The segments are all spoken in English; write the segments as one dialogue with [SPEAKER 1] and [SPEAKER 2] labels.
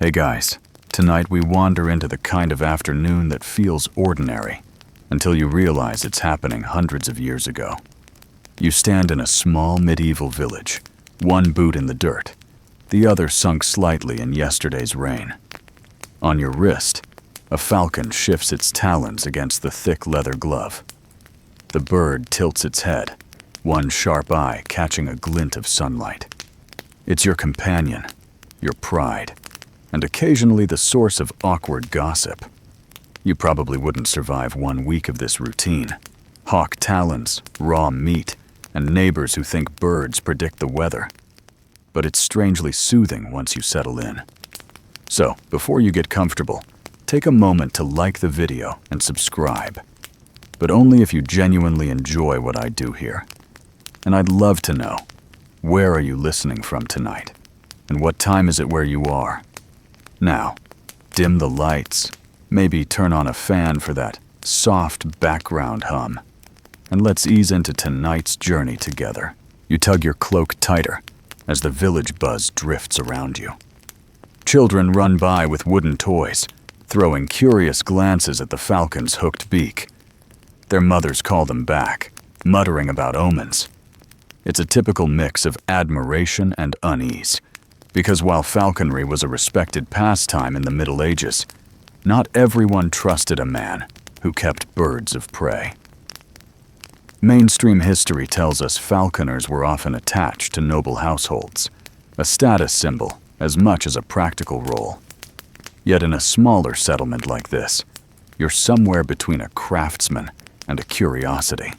[SPEAKER 1] Hey guys, tonight we wander into the kind of afternoon that feels ordinary until you realize it's happening hundreds of years ago. You stand in a small medieval village, one boot in the dirt, the other sunk slightly in yesterday's rain. On your wrist, a falcon shifts its talons against the thick leather glove. The bird tilts its head, one sharp eye catching a glint of sunlight. It's your companion, your pride, and occasionally the source of awkward gossip. You probably wouldn't survive 1 week of this routine. Hawk talons, raw meat, and neighbors who think birds predict the weather. But it's strangely soothing once you settle in. So, before you get comfortable, take a moment to like the video and subscribe. But only if you genuinely enjoy what I do here. And I'd love to know, where are you listening from tonight? And what time is it where you are? Now, dim the lights, maybe turn on a fan for that soft background hum, and let's ease into tonight's journey together. You tug your cloak tighter as the village buzz drifts around you. Children run by with wooden toys, throwing curious glances at the falcon's hooked beak. Their mothers call them back, muttering about omens. It's a typical mix of admiration and unease. Because while falconry was a respected pastime in the Middle Ages, not everyone trusted a man who kept birds of prey. Mainstream history tells us falconers were often attached to noble households, a status symbol as much as a practical role. Yet in a smaller settlement like this, you're somewhere between a craftsman and a curiosity.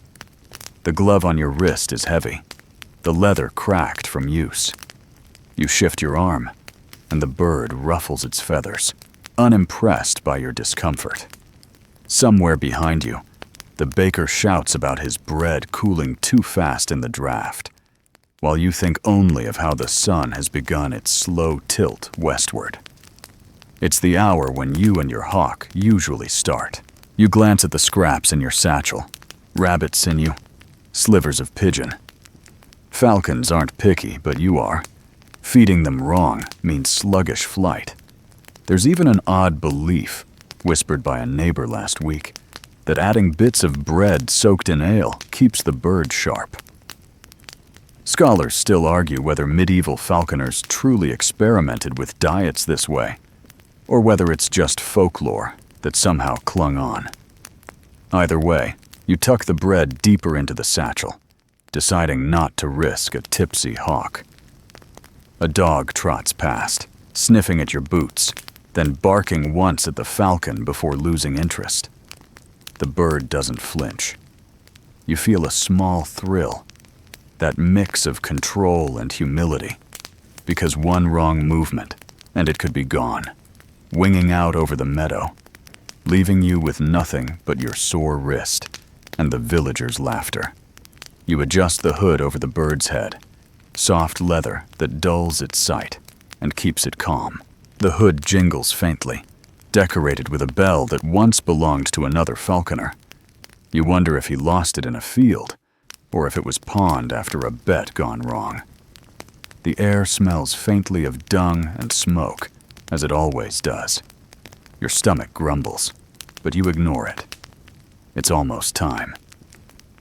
[SPEAKER 1] The glove on your wrist is heavy, the leather cracked from use. You shift your arm, and the bird ruffles its feathers, unimpressed by your discomfort. Somewhere behind you, the baker shouts about his bread cooling too fast in the draft, while you think only of how the sun has begun its slow tilt westward. It's the hour when you and your hawk usually start. You glance at the scraps in your satchel, rabbit sinew, slivers of pigeon. Falcons aren't picky, but you are. Feeding them wrong means sluggish flight. There's even an odd belief, whispered by a neighbor last week, that adding bits of bread soaked in ale keeps the bird sharp. Scholars still argue whether medieval falconers truly experimented with diets this way, or whether it's just folklore that somehow clung on. Either way, you tuck the bread deeper into the satchel, deciding not to risk a tipsy hawk. A dog trots past, sniffing at your boots, then barking once at the falcon before losing interest. The bird doesn't flinch. You feel a small thrill, that mix of control and humility, because one wrong movement, and it could be gone, winging out over the meadow, leaving you with nothing but your sore wrist and the villagers' laughter. You adjust the hood over the bird's head, soft leather that dulls its sight and keeps it calm. The hood jingles faintly, decorated with a bell that once belonged to another falconer. You wonder if he lost it in a field, or if it was pawned after a bet gone wrong. The air smells faintly of dung and smoke, as it always does. Your stomach grumbles, but you ignore it. It's almost time.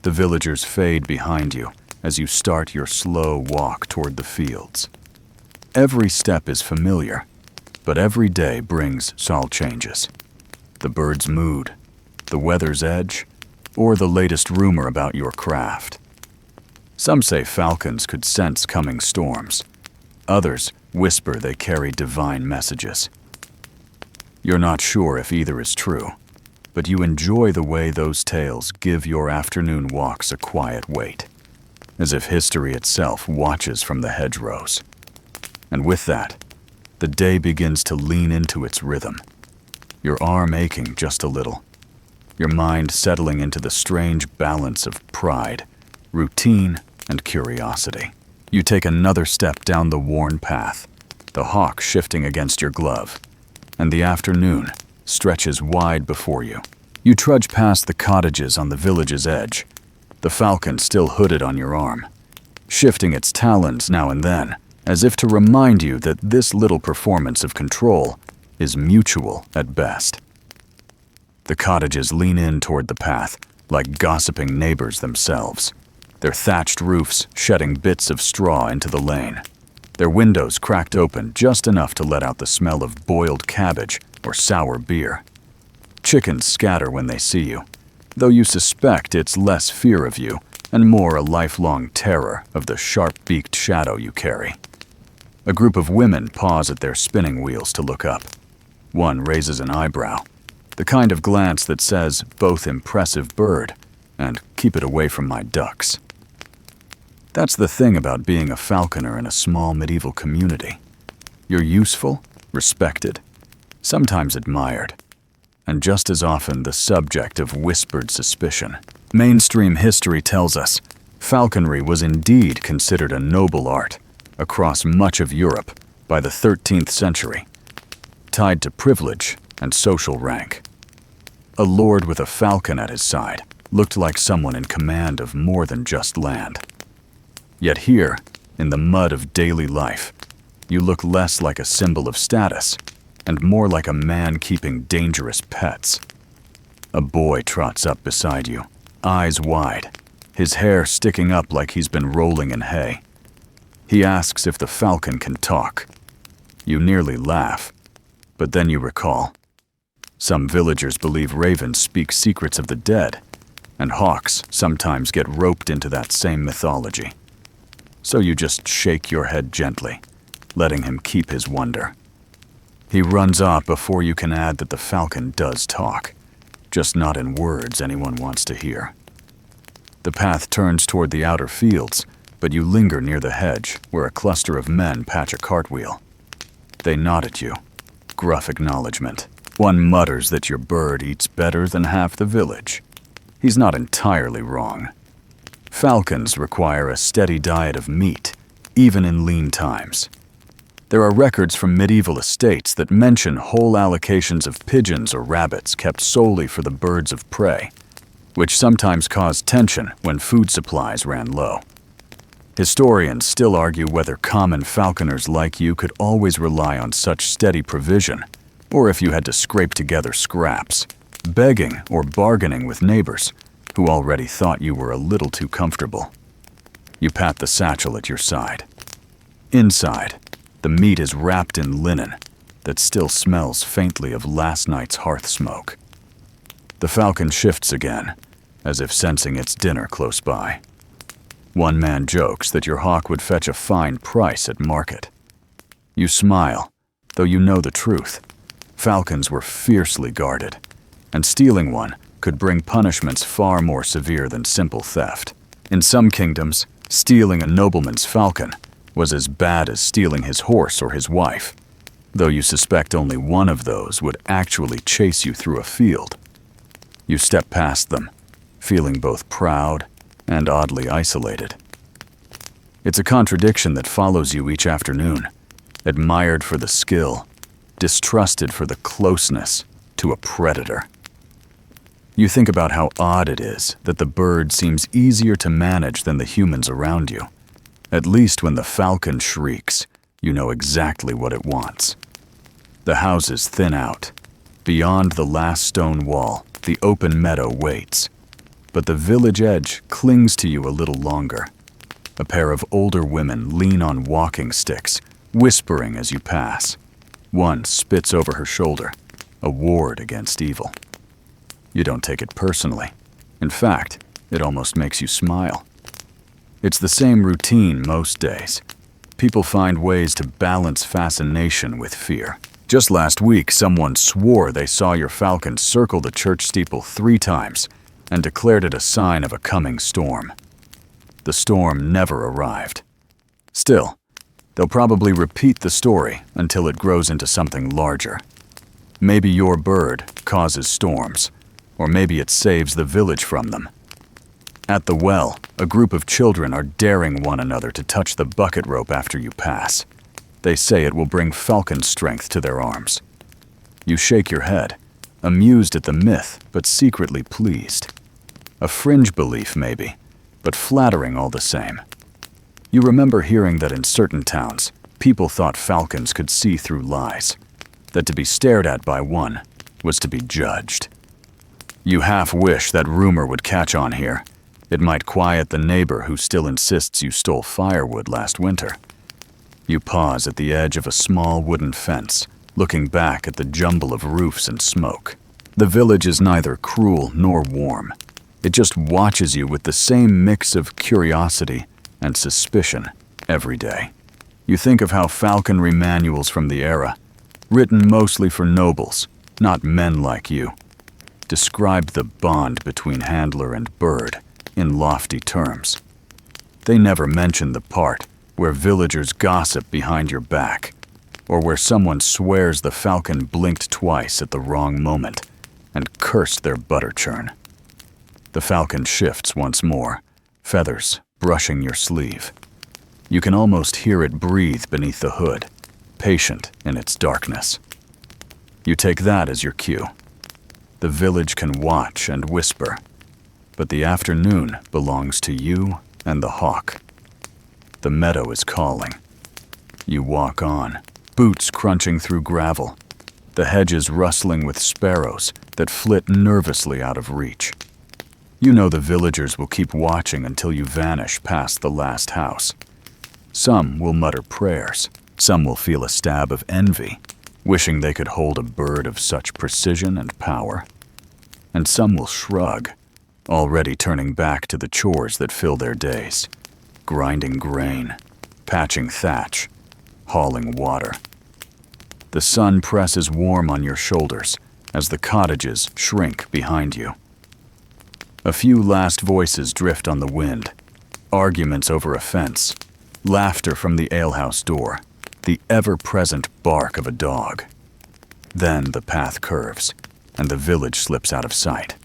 [SPEAKER 1] The villagers fade behind you as you start your slow walk toward the fields. Every step is familiar, but every day brings small changes. The bird's mood, the weather's edge, or the latest rumor about your craft. Some say falcons could sense coming storms. Others whisper they carry divine messages. You're not sure if either is true, but you enjoy the way those tales give your afternoon walks a quiet weight, as if history itself watches from the hedgerows. And with that, the day begins to lean into its rhythm, your arm aching just a little, your mind settling into the strange balance of pride, routine, and curiosity. You take another step down the worn path, the hawk shifting against your glove, and the afternoon stretches wide before you. You trudge past the cottages on the village's edge, the falcon still hooded on your arm, shifting its talons now and then, as if to remind you that this little performance of control is mutual at best. The cottages lean in toward the path, like gossiping neighbors themselves, their thatched roofs shedding bits of straw into the lane, their windows cracked open just enough to let out the smell of boiled cabbage or sour beer. Chickens scatter when they see you, though you suspect it's less fear of you and more a lifelong terror of the sharp-beaked shadow you carry. A group of women pause at their spinning wheels to look up. One raises an eyebrow, the kind of glance that says both impressive bird and keep it away from my ducks. That's the thing about being a falconer in a small medieval community. You're useful, respected, sometimes admired, and just as often the subject of whispered suspicion. Mainstream history tells us falconry was indeed considered a noble art across much of Europe by the 13th century, tied to privilege and social rank. A lord with a falcon at his side looked like someone in command of more than just land. Yet here, in the mud of daily life, you look less like a symbol of status and more like a man keeping dangerous pets. A boy trots up beside you, eyes wide, his hair sticking up like he's been rolling in hay. He asks if the falcon can talk. You nearly laugh, but then you recall. Some villagers believe ravens speak secrets of the dead, and hawks sometimes get roped into that same mythology. So you just shake your head gently, letting him keep his wonder. He runs off before you can add that the falcon does talk, just not in words anyone wants to hear. The path turns toward the outer fields, but you linger near the hedge where a cluster of men patch a cartwheel. They nod at you, gruff acknowledgement. One mutters that your bird eats better than half the village. He's not entirely wrong. Falcons require a steady diet of meat, even in lean times. There are records from medieval estates that mention whole allocations of pigeons or rabbits kept solely for the birds of prey, which sometimes caused tension when food supplies ran low. Historians still argue whether common falconers like you could always rely on such steady provision, or if you had to scrape together scraps, begging or bargaining with neighbors who already thought you were a little too comfortable. You pat the satchel at your side. Inside, the meat is wrapped in linen that still smells faintly of last night's hearth smoke. The falcon shifts again, as if sensing its dinner close by. One man jokes that your hawk would fetch a fine price at market. You smile, though you know the truth. Falcons were fiercely guarded, and stealing one could bring punishments far more severe than simple theft. In some kingdoms, stealing a nobleman's falcon was as bad as stealing his horse or his wife, though you suspect only one of those would actually chase you through a field. You step past them, feeling both proud and oddly isolated. It's a contradiction that follows you each afternoon, admired for the skill, distrusted for the closeness to a predator. You think about how odd it is that the bird seems easier to manage than the humans around you. At least when the falcon shrieks, you know exactly what it wants. The houses thin out. Beyond the last stone wall, the open meadow waits. But the village edge clings to you a little longer. A pair of older women lean on walking sticks, whispering as you pass. One spits over her shoulder, a ward against evil. You don't take it personally. In fact, it almost makes you smile. It's the same routine most days. People find ways to balance fascination with fear. Just last week, someone swore they saw your falcon circle the church steeple 3 times and declared it a sign of a coming storm. The storm never arrived. Still, they'll probably repeat the story until it grows into something larger. Maybe your bird causes storms, or maybe it saves the village from them. At the well, a group of children are daring one another to touch the bucket rope after you pass. They say it will bring falcon strength to their arms. You shake your head, amused at the myth, but secretly pleased. A fringe belief, maybe, but flattering all the same. You remember hearing that in certain towns, People thought falcons could see through lies, that to be stared at by one was to be judged. You half wish that rumor would catch on here. It might quiet the neighbor who still insists you stole firewood last winter. You pause at the edge of a small wooden fence, looking back at the jumble of roofs and smoke. The village is neither cruel nor warm. It just watches you with the same mix of curiosity and suspicion every day. You think of how falconry manuals from the era, written mostly for nobles, not men like you, describe the bond between handler and bird in lofty terms. They never mention the part where villagers gossip behind your back, or where someone swears the falcon blinked twice at the wrong moment and cursed their butter churn. The falcon shifts once more, feathers brushing your sleeve. You can almost hear it breathe beneath the hood, patient in its darkness. You take that as your cue. The village can watch and whisper, but the afternoon belongs to you and the hawk. The meadow is calling. You walk on, boots crunching through gravel, the hedges rustling with sparrows that flit nervously out of reach. You know the villagers will keep watching until you vanish past the last house. Some will mutter prayers, some will feel a stab of envy, wishing they could hold a bird of such precision and power. And some will shrug, already turning back to the chores that fill their days, grinding grain, patching thatch, hauling water. The sun presses warm on your shoulders as the cottages shrink behind you. A few last voices drift on the wind, arguments over a fence, laughter from the alehouse door, the ever-present bark of a dog. Then the path curves, and the village slips out of sight.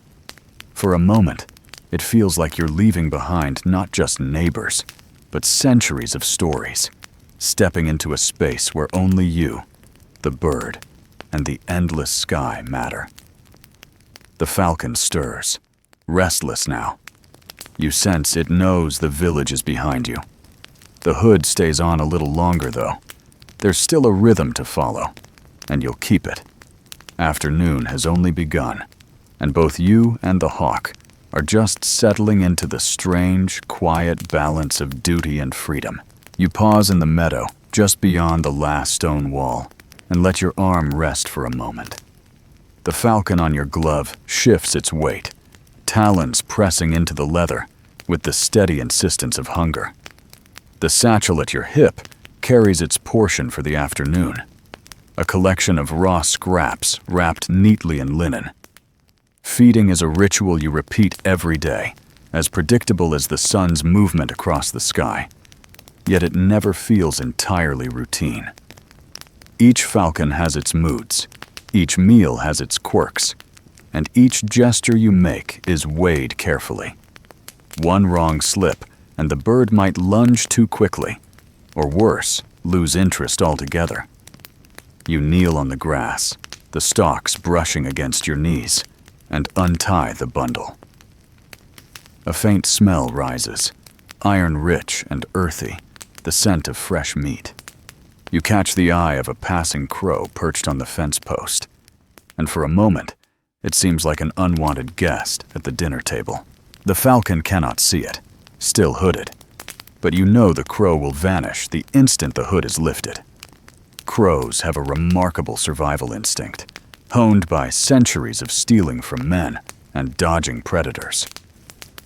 [SPEAKER 1] For a moment, it feels like you're leaving behind not just neighbors, but centuries of stories, stepping into a space where only you, the bird, and the endless sky matter. The falcon stirs, restless now. You sense it knows the village is behind you. The hood stays on a little longer, though. There's still a rhythm to follow, and you'll keep it. Afternoon has only begun, and both you and the hawk are just settling into the strange, quiet balance of duty and freedom. You pause in the meadow, just beyond the last stone wall, and let your arm rest for a moment. The falcon on your glove shifts its weight, talons pressing into the leather with the steady insistence of hunger. The satchel at your hip carries its portion for the afternoon, a collection of raw scraps wrapped neatly in linen. Feeding is a ritual you repeat every day, as predictable as the sun's movement across the sky, yet it never feels entirely routine. Each falcon has its moods, each meal has its quirks, and each gesture you make is weighed carefully. One wrong slip, and the bird might lunge too quickly, or worse, lose interest altogether. You kneel on the grass, the stalks brushing against your knees, and untie the bundle. A faint smell rises, iron-rich and earthy, the scent of fresh meat. You catch the eye of a passing crow perched on the fence post, and for a moment, it seems like an unwanted guest at the dinner table. The falcon cannot see it, still hooded, but you know the crow will vanish the instant the hood is lifted. Crows have a remarkable survival instinct, honed by centuries of stealing from men and dodging predators.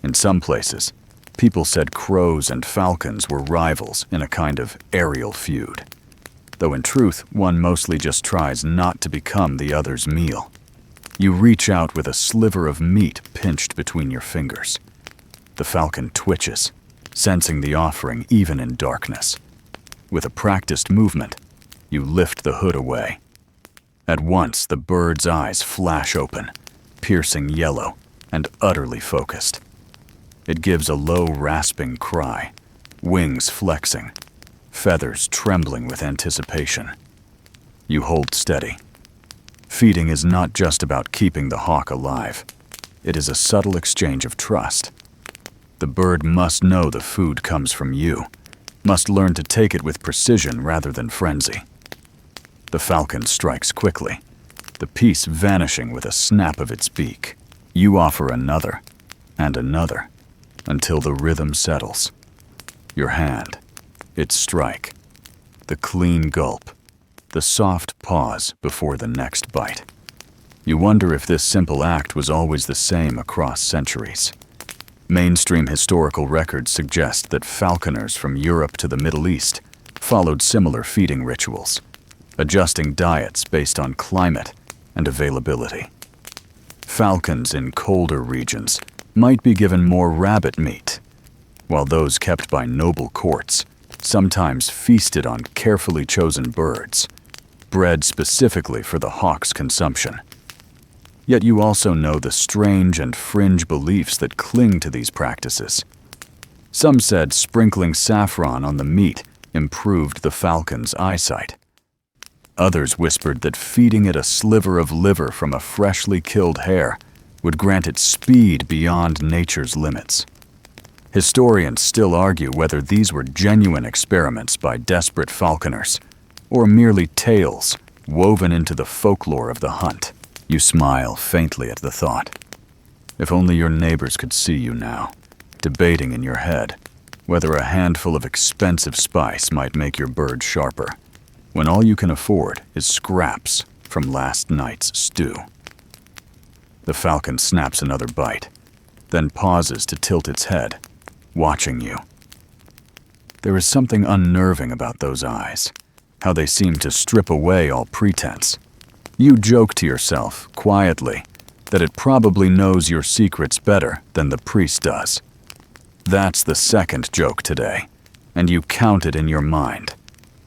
[SPEAKER 1] In some places, people said crows and falcons were rivals in a kind of aerial feud, though in truth, one mostly just tries not to become the other's meal. You reach out with a sliver of meat pinched between your fingers. The falcon twitches, sensing the offering even in darkness. With a practiced movement, you lift the hood away. At once, the bird's eyes flash open, piercing yellow and utterly focused. It gives a low, rasping cry, wings flexing, feathers trembling with anticipation. You hold steady. Feeding is not just about keeping the hawk alive. It is a subtle exchange of trust. The bird must know the food comes from you, must learn to take it with precision rather than frenzy. The falcon strikes quickly, the piece vanishing with a snap of its beak. You offer another, and another, until the rhythm settles. Your hand, its strike, the clean gulp, the soft pause before the next bite. You wonder if this simple act was always the same across centuries. Mainstream historical records suggest that falconers from Europe to the Middle East followed similar feeding rituals, adjusting diets based on climate and availability. Falcons in colder regions might be given more rabbit meat, while those kept by noble courts sometimes feasted on carefully chosen birds, bred specifically for the hawk's consumption. Yet you also know the strange and fringe beliefs that cling to these practices. Some said sprinkling saffron on the meat improved the falcon's eyesight. Others whispered that feeding it a sliver of liver from a freshly killed hare would grant it speed beyond nature's limits. Historians still argue whether these were genuine experiments by desperate falconers, or merely tales woven into the folklore of the hunt. You smile faintly at the thought. If only your neighbors could see you now, debating in your head whether a handful of expensive spice might make your bird sharper, when all you can afford is scraps from last night's stew. The falcon snaps another bite, then pauses to tilt its head, watching you. There is something unnerving about those eyes, how they seem to strip away all pretense. You joke to yourself, quietly, that it probably knows your secrets better than the priest does. That's the second joke today, and you count it in your mind,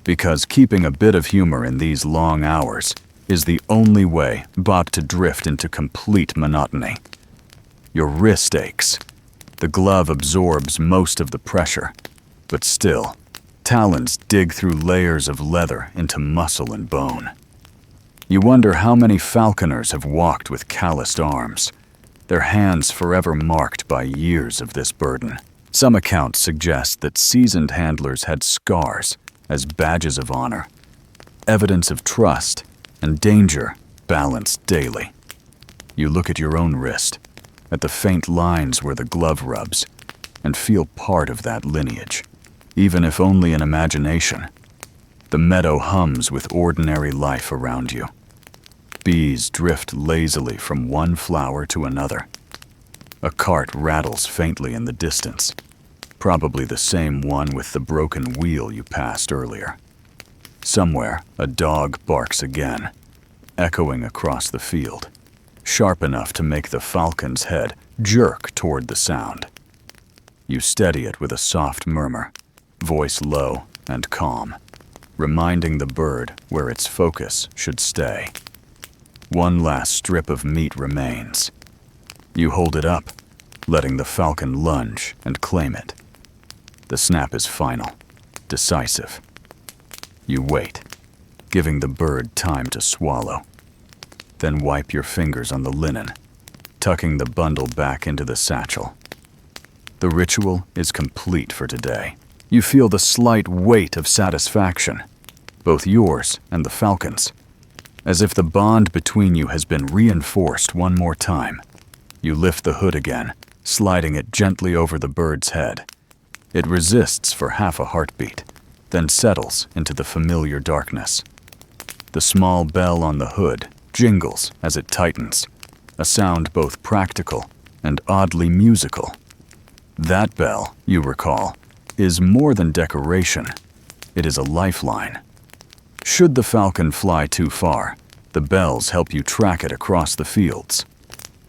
[SPEAKER 1] because keeping a bit of humor in these long hours is the only way about to drift into complete monotony. Your wrist aches. The glove absorbs most of the pressure, but still, talons dig through layers of leather into muscle and bone. You wonder how many falconers have walked with calloused arms, their hands forever marked by years of this burden. Some accounts suggest that seasoned handlers had scars as badges of honor, evidence of trust and danger balanced daily. You look at your own wrist, at the faint lines where the glove rubs, and feel part of that lineage, even if only in imagination. The meadow hums with ordinary life around you. Bees drift lazily from one flower to another. A cart rattles faintly in the distance, probably the same one with the broken wheel you passed earlier. Somewhere, a dog barks again, echoing across the field, sharp enough to make the falcon's head jerk toward the sound. You steady it with a soft murmur, voice low and calm, reminding the bird where its focus should stay. One last strip of meat remains. You hold it up, letting the falcon lunge and claim it. The snap is final, decisive. You wait, giving the bird time to swallow. Then wipe your fingers on the linen, tucking the bundle back into the satchel. The ritual is complete for today. You feel the slight weight of satisfaction, both yours and the falcon's, as if the bond between you has been reinforced one more time. You lift the hood again, sliding it gently over the bird's head. It resists for half a heartbeat, then settles into the familiar darkness. The small bell on the hood jingles as it tightens, a sound both practical and oddly musical. That bell, you recall, is more than decoration. It is a lifeline. Should the falcon fly too far, the bells help you track it across the fields.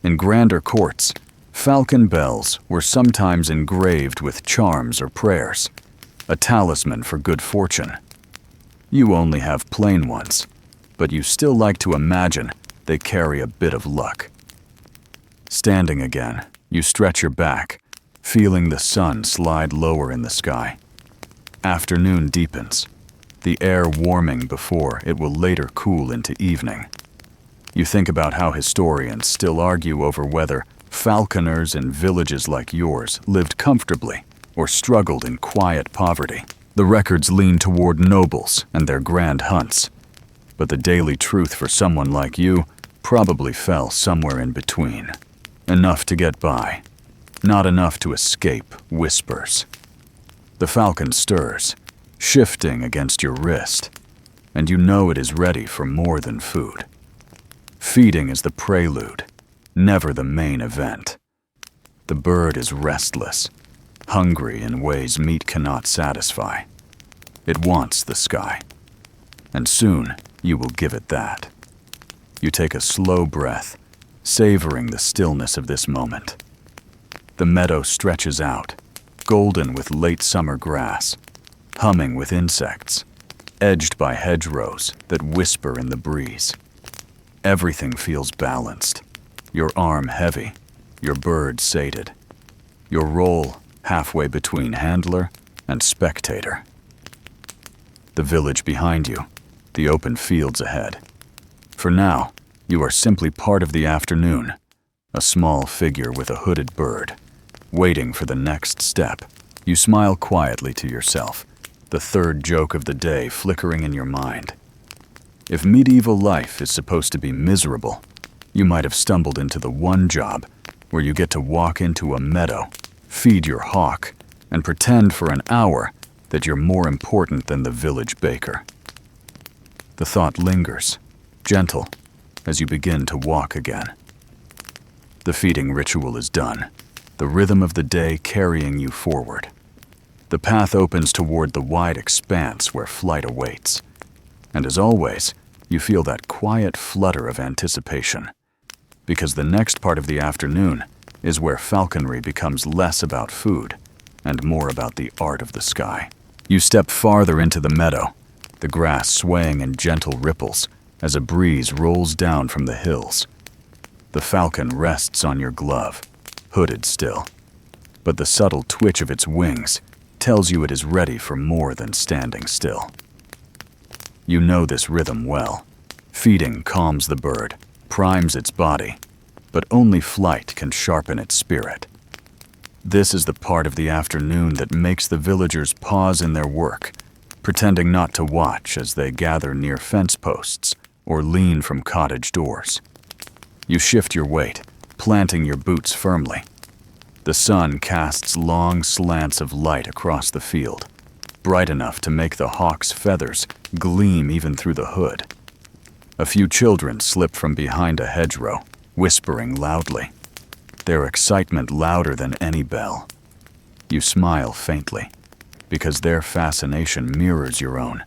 [SPEAKER 1] In grander courts, falcon bells were sometimes engraved with charms or prayers, a talisman for good fortune. You only have plain ones, but you still like to imagine they carry a bit of luck. Standing again, you stretch your back, feeling the sun slide lower in the sky. Afternoon deepens, the air warming before it will later cool into evening. You think about how historians still argue over whether falconers in villages like yours lived comfortably or struggled in quiet poverty. The records lean toward nobles and their grand hunts, but the daily truth for someone like you probably fell somewhere in between. Enough to get by, not enough to escape whispers. The falcon stirs, shifting against your wrist, and you know it is ready for more than food. Feeding is the prelude, never the main event. The bird is restless, hungry in ways meat cannot satisfy. It wants the sky, and soon you will give it that. You take a slow breath, savoring the stillness of this moment. The meadow stretches out, golden with late summer grass, humming with insects, edged by hedgerows that whisper in the breeze. Everything feels balanced, your arm heavy, your bird sated, your role halfway between handler and spectator. The village behind you, the open fields ahead. For now, you are simply part of the afternoon, a small figure with a hooded bird, waiting for the next step. You smile quietly to yourself, the third joke of the day flickering in your mind. If medieval life is supposed to be miserable, you might have stumbled into the one job where you get to walk into a meadow, feed your hawk, and pretend for an hour that you're more important than the village baker. The thought lingers, gentle, as you begin to walk again. The feeding ritual is done, the rhythm of the day carrying you forward. The path opens toward the wide expanse where flight awaits. And as always, you feel that quiet flutter of anticipation, because the next part of the afternoon is where falconry becomes less about food and more about the art of the sky. You step farther into the meadow, the grass swaying in gentle ripples as a breeze rolls down from the hills. The falcon rests on your glove, hooded still, but the subtle twitch of its wings tells you it is ready for more than standing still. You know this rhythm well. Feeding calms the bird, primes its body, but only flight can sharpen its spirit. This is the part of the afternoon that makes the villagers pause in their work, pretending not to watch as they gather near fence posts or lean from cottage doors. You shift your weight, planting your boots firmly. The sun casts long slants of light across the field, bright enough to make the hawk's feathers gleam even through the hood. A few children slip from behind a hedgerow, whispering loudly, their excitement louder than any bell. You smile faintly, because their fascination mirrors your own,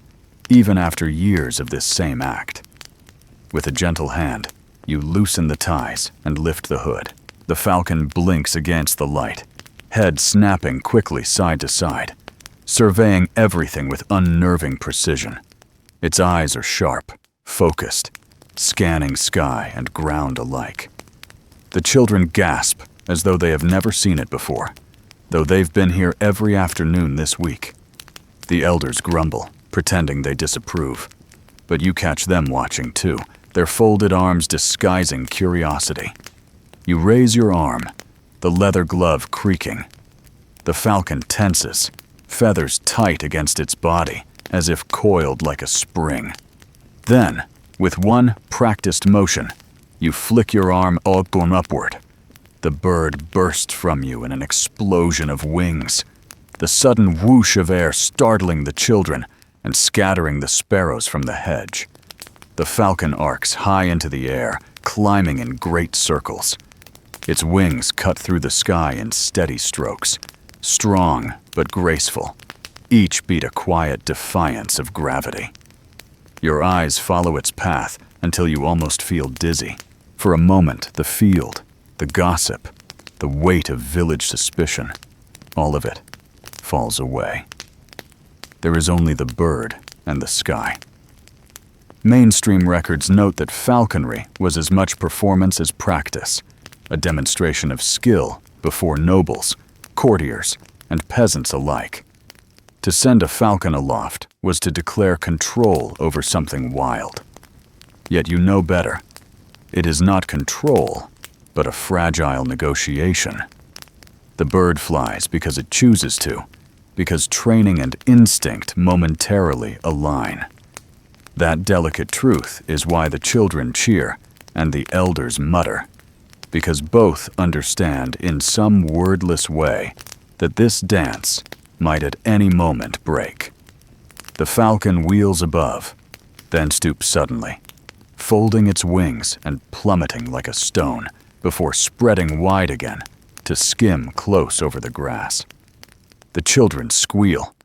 [SPEAKER 1] even after years of this same act. With a gentle hand, you loosen the ties and lift the hood. The falcon blinks against the light, head snapping quickly side to side, surveying everything with unnerving precision. Its eyes are sharp, focused, scanning sky and ground alike. The children gasp as though they have never seen it before, though they've been here every afternoon this week. The elders grumble, pretending they disapprove, but you catch them watching too, their folded arms disguising curiosity. You raise your arm, the leather glove creaking. The falcon tenses, feathers tight against its body, as if coiled like a spring. Then, with one practiced motion, you flick your arm upward. The bird bursts from you in an explosion of wings, the sudden whoosh of air startling the children and scattering the sparrows from the hedge. The falcon arcs high into the air, climbing in great circles. Its wings cut through the sky in steady strokes, strong but graceful. Each beat a quiet defiance of gravity. Your eyes follow its path until you almost feel dizzy. For a moment, the field, the gossip, the weight of village suspicion, all of it falls away. There is only the bird and the sky. Mainstream records note that falconry was as much performance as practice, a demonstration of skill before nobles, courtiers, and peasants alike. To send a falcon aloft was to declare control over something wild. Yet you know better. It is not control, but a fragile negotiation. The bird flies because it chooses to, because training and instinct momentarily align. That delicate truth is why the children cheer and the elders mutter, because both understand in some wordless way that this dance might at any moment break. The falcon wheels above, then stoops suddenly, folding its wings and plummeting like a stone before spreading wide again to skim close over the grass. The children squeal.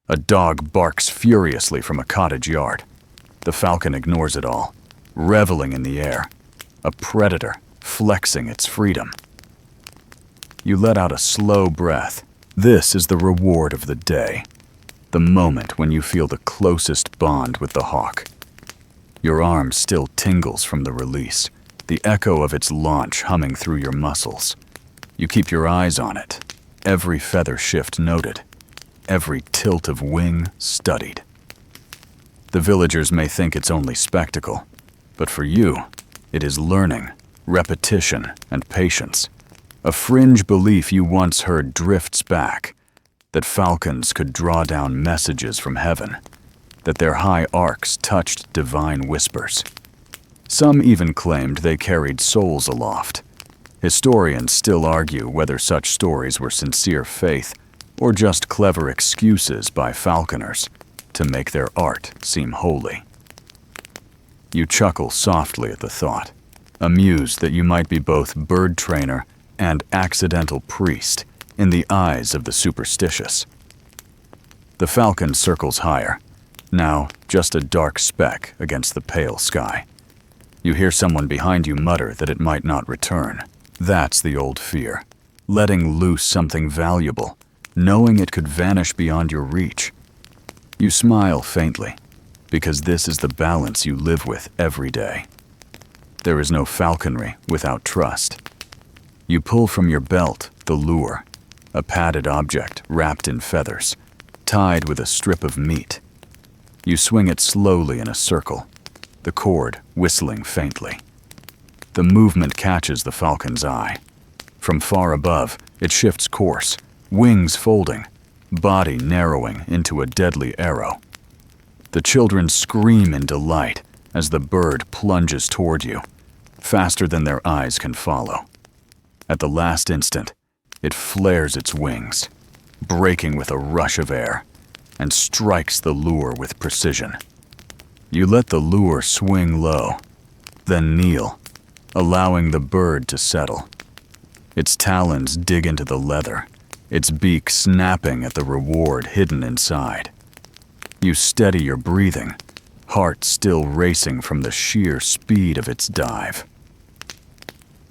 [SPEAKER 1] A dog barks furiously from a cottage yard. The falcon ignores it all, reveling in the air, a predator flexing its freedom. You let out a slow breath. This is the reward of the day, the moment when you feel the closest bond with the hawk. Your arm still tingles from the release, the echo of its launch humming through your muscles. You keep your eyes on it, every feather shift noted, every tilt of wing studied. The villagers may think it's only spectacle, but for you, it is learning, repetition, and patience. A fringe belief you once heard drifts back, that falcons could draw down messages from heaven, that their high arcs touched divine whispers. Some even claimed they carried souls aloft. Historians still argue whether such stories were sincere faith or just clever excuses by falconers to make their art seem holy. You chuckle softly at the thought, amused that you might be both bird trainer and accidental priest in the eyes of the superstitious. The falcon circles higher, now just a dark speck against the pale sky. You hear someone behind you mutter that it might not return. That's the old fear, letting loose something valuable, knowing it could vanish beyond your reach. You smile faintly, because this is the balance you live with every day. There is no falconry without trust. You pull from your belt the lure, a padded object wrapped in feathers, tied with a strip of meat. You swing it slowly in a circle, the cord whistling faintly. The movement catches the falcon's eye. From far above, it shifts course, wings folding, body narrowing into a deadly arrow. The children scream in delight as the bird plunges toward you, faster than their eyes can follow. At the last instant, it flares its wings, breaking with a rush of air, and strikes the lure with precision. You let the lure swing low, then kneel, allowing the bird to settle. Its talons dig into the leather, its beak snapping at the reward hidden inside. You steady your breathing, heart still racing from the sheer speed of its dive.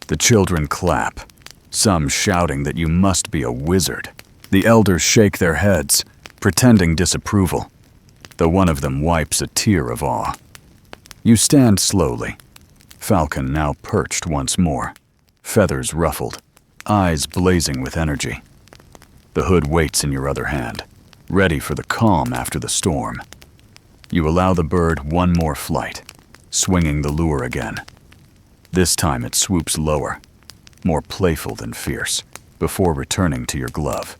[SPEAKER 1] The children clap, some shouting that you must be a wizard. The elders shake their heads, pretending disapproval, though one of them wipes a tear of awe. You stand slowly, falcon now perched once more, feathers ruffled, eyes blazing with energy. The hood waits in your other hand, ready for the calm after the storm. You allow the bird one more flight, swinging the lure again. This time it swoops lower, more playful than fierce, before returning to your glove.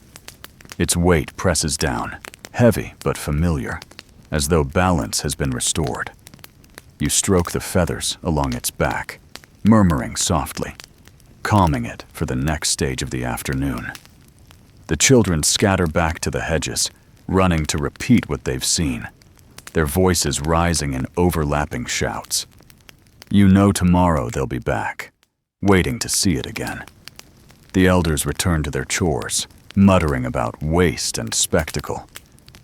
[SPEAKER 1] Its weight presses down, heavy but familiar, as though balance has been restored. You stroke the feathers along its back, murmuring softly, calming it for the next stage of the afternoon. The children scatter back to the hedges, running to repeat what they've seen, their voices rising in overlapping shouts. You know tomorrow they'll be back, waiting to see it again. The elders return to their chores, muttering about waste and spectacle,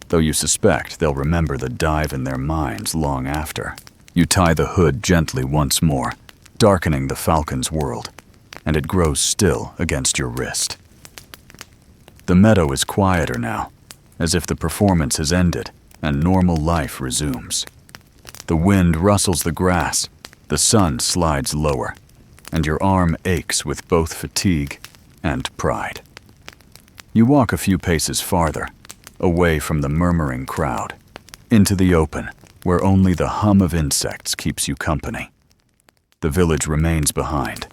[SPEAKER 1] though you suspect they'll remember the dive in their minds long after. You tie the hood gently once more, darkening the falcon's world, and it grows still against your wrist. The meadow is quieter now, as if the performance has ended and normal life resumes. The wind rustles the grass, the sun slides lower, and your arm aches with both fatigue and pride. You walk a few paces farther, away from the murmuring crowd, into the open, where only the hum of insects keeps you company. The village remains behind,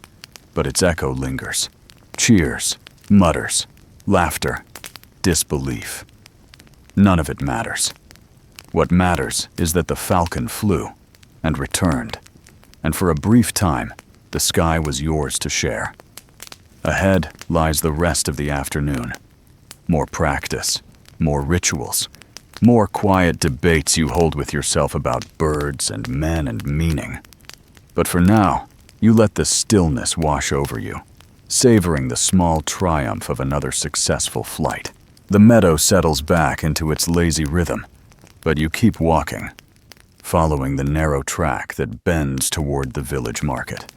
[SPEAKER 1] but its echo lingers. Cheers, mutters, laughter, disbelief. None of it matters. What matters is that the falcon flew and returned, and for a brief time, the sky was yours to share. Ahead lies the rest of the afternoon. More practice, more rituals, more quiet debates you hold with yourself about birds and men and meaning. But for now, you let the stillness wash over you, savoring the small triumph of another successful flight. The meadow settles back into its lazy rhythm, but you keep walking, following the narrow track that bends toward the village market.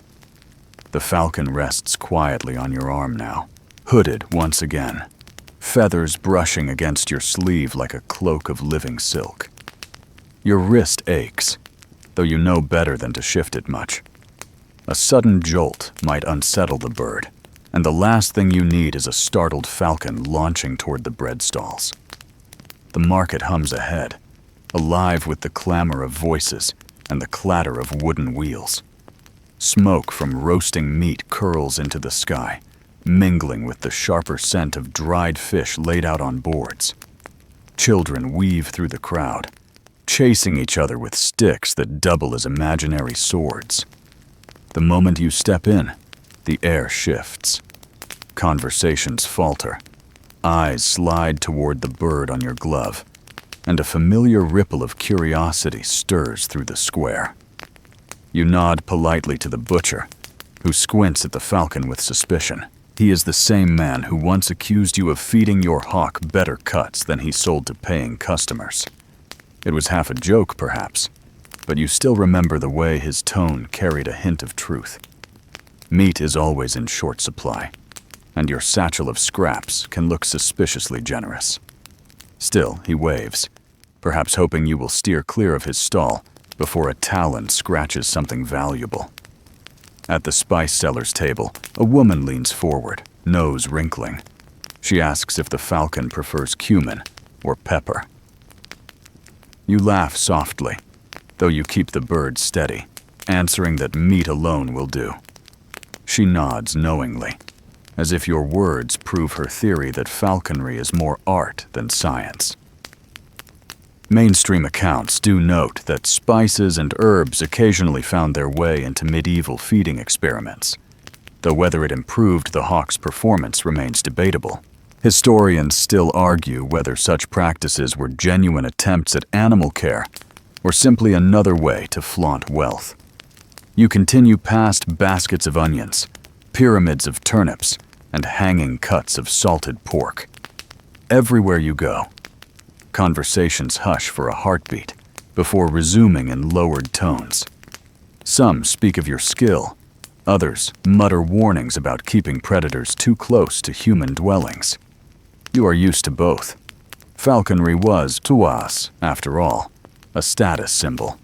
[SPEAKER 1] The falcon rests quietly on your arm now, hooded once again, feathers brushing against your sleeve like a cloak of living silk. Your wrist aches, though you know better than to shift it much. A sudden jolt might unsettle the bird, and the last thing you need is a startled falcon launching toward the bread stalls. The market hums ahead, alive with the clamor of voices and the clatter of wooden wheels. Smoke from roasting meat curls into the sky, mingling with the sharper scent of dried fish laid out on boards. Children weave through the crowd, chasing each other with sticks that double as imaginary swords. The moment you step in, the air shifts. Conversations falter. Eyes slide toward the bird on your glove, and a familiar ripple of curiosity stirs through the square. You nod politely to the butcher, who squints at the falcon with suspicion. He is the same man who once accused you of feeding your hawk better cuts than he sold to paying customers. It was half a joke, perhaps, but you still remember the way his tone carried a hint of truth. Meat is always in short supply, and your satchel of scraps can look suspiciously generous. Still, he waves, perhaps hoping you will steer clear of his stall before a talon scratches something valuable. At the spice seller's table, a woman leans forward, nose wrinkling. She asks if the falcon prefers cumin or pepper. You laugh softly, though you keep the bird steady, answering that meat alone will do. She nods knowingly, as if your words prove her theory that falconry is more art than science. Mainstream accounts do note that spices and herbs occasionally found their way into medieval feeding experiments, though whether it improved the hawk's performance remains debatable. Historians still argue whether such practices were genuine attempts at animal care or simply another way to flaunt wealth. You continue past baskets of onions, pyramids of turnips, and hanging cuts of salted pork. Everywhere you go, conversations hush for a heartbeat before resuming in lowered tones. Some speak of your skill, others mutter warnings about keeping predators too close to human dwellings. You are used to both. Falconry was, to us, after all, a status symbol.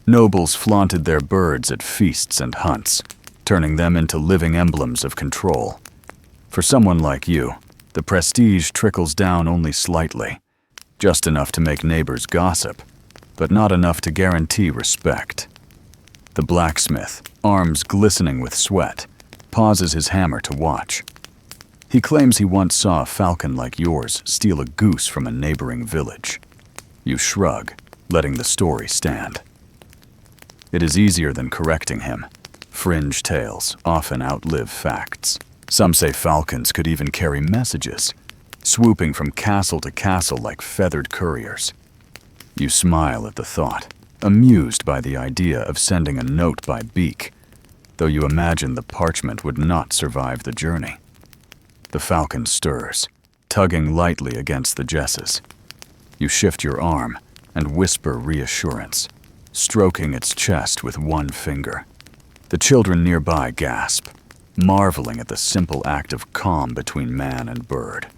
[SPEAKER 1] Nobles flaunted their birds at feasts and hunts, turning them into living emblems of control. For someone like you, the prestige trickles down only slightly, just enough to make neighbors gossip, but not enough to guarantee respect. The blacksmith, arms glistening with sweat, pauses his hammer to watch. He claims he once saw a falcon like yours steal a goose from a neighboring village. You shrug, letting the story stand. It is easier than correcting him. Fringe tales often outlive facts. Some say falcons could even carry messages, swooping from castle to castle like feathered couriers. You smile at the thought, amused by the idea of sending a note by beak, though you imagine the parchment would not survive the journey. The falcon stirs, tugging lightly against the jesses. You shift your arm and whisper reassurance, stroking its chest with one finger. The children nearby gasp, marveling at the simple act of calm between man and bird.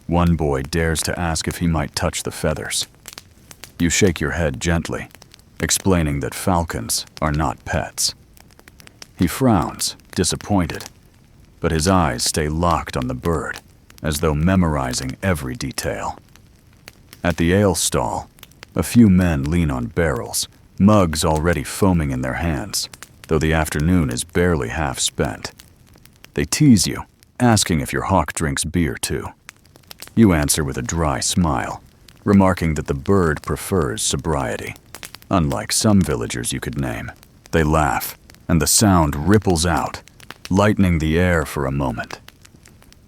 [SPEAKER 1] One boy dares to ask if he might touch the feathers. You shake your head gently, explaining that falcons are not pets. He frowns, disappointed, but his eyes stay locked on the bird, as though memorizing every detail. At the ale stall, a few men lean on barrels, mugs already foaming in their hands, though the afternoon is barely half spent. They tease you, asking if your hawk drinks beer too. You answer with a dry smile, remarking that the bird prefers sobriety. Unlike some villagers you could name, they laugh, and the sound ripples out, lightening the air for a moment.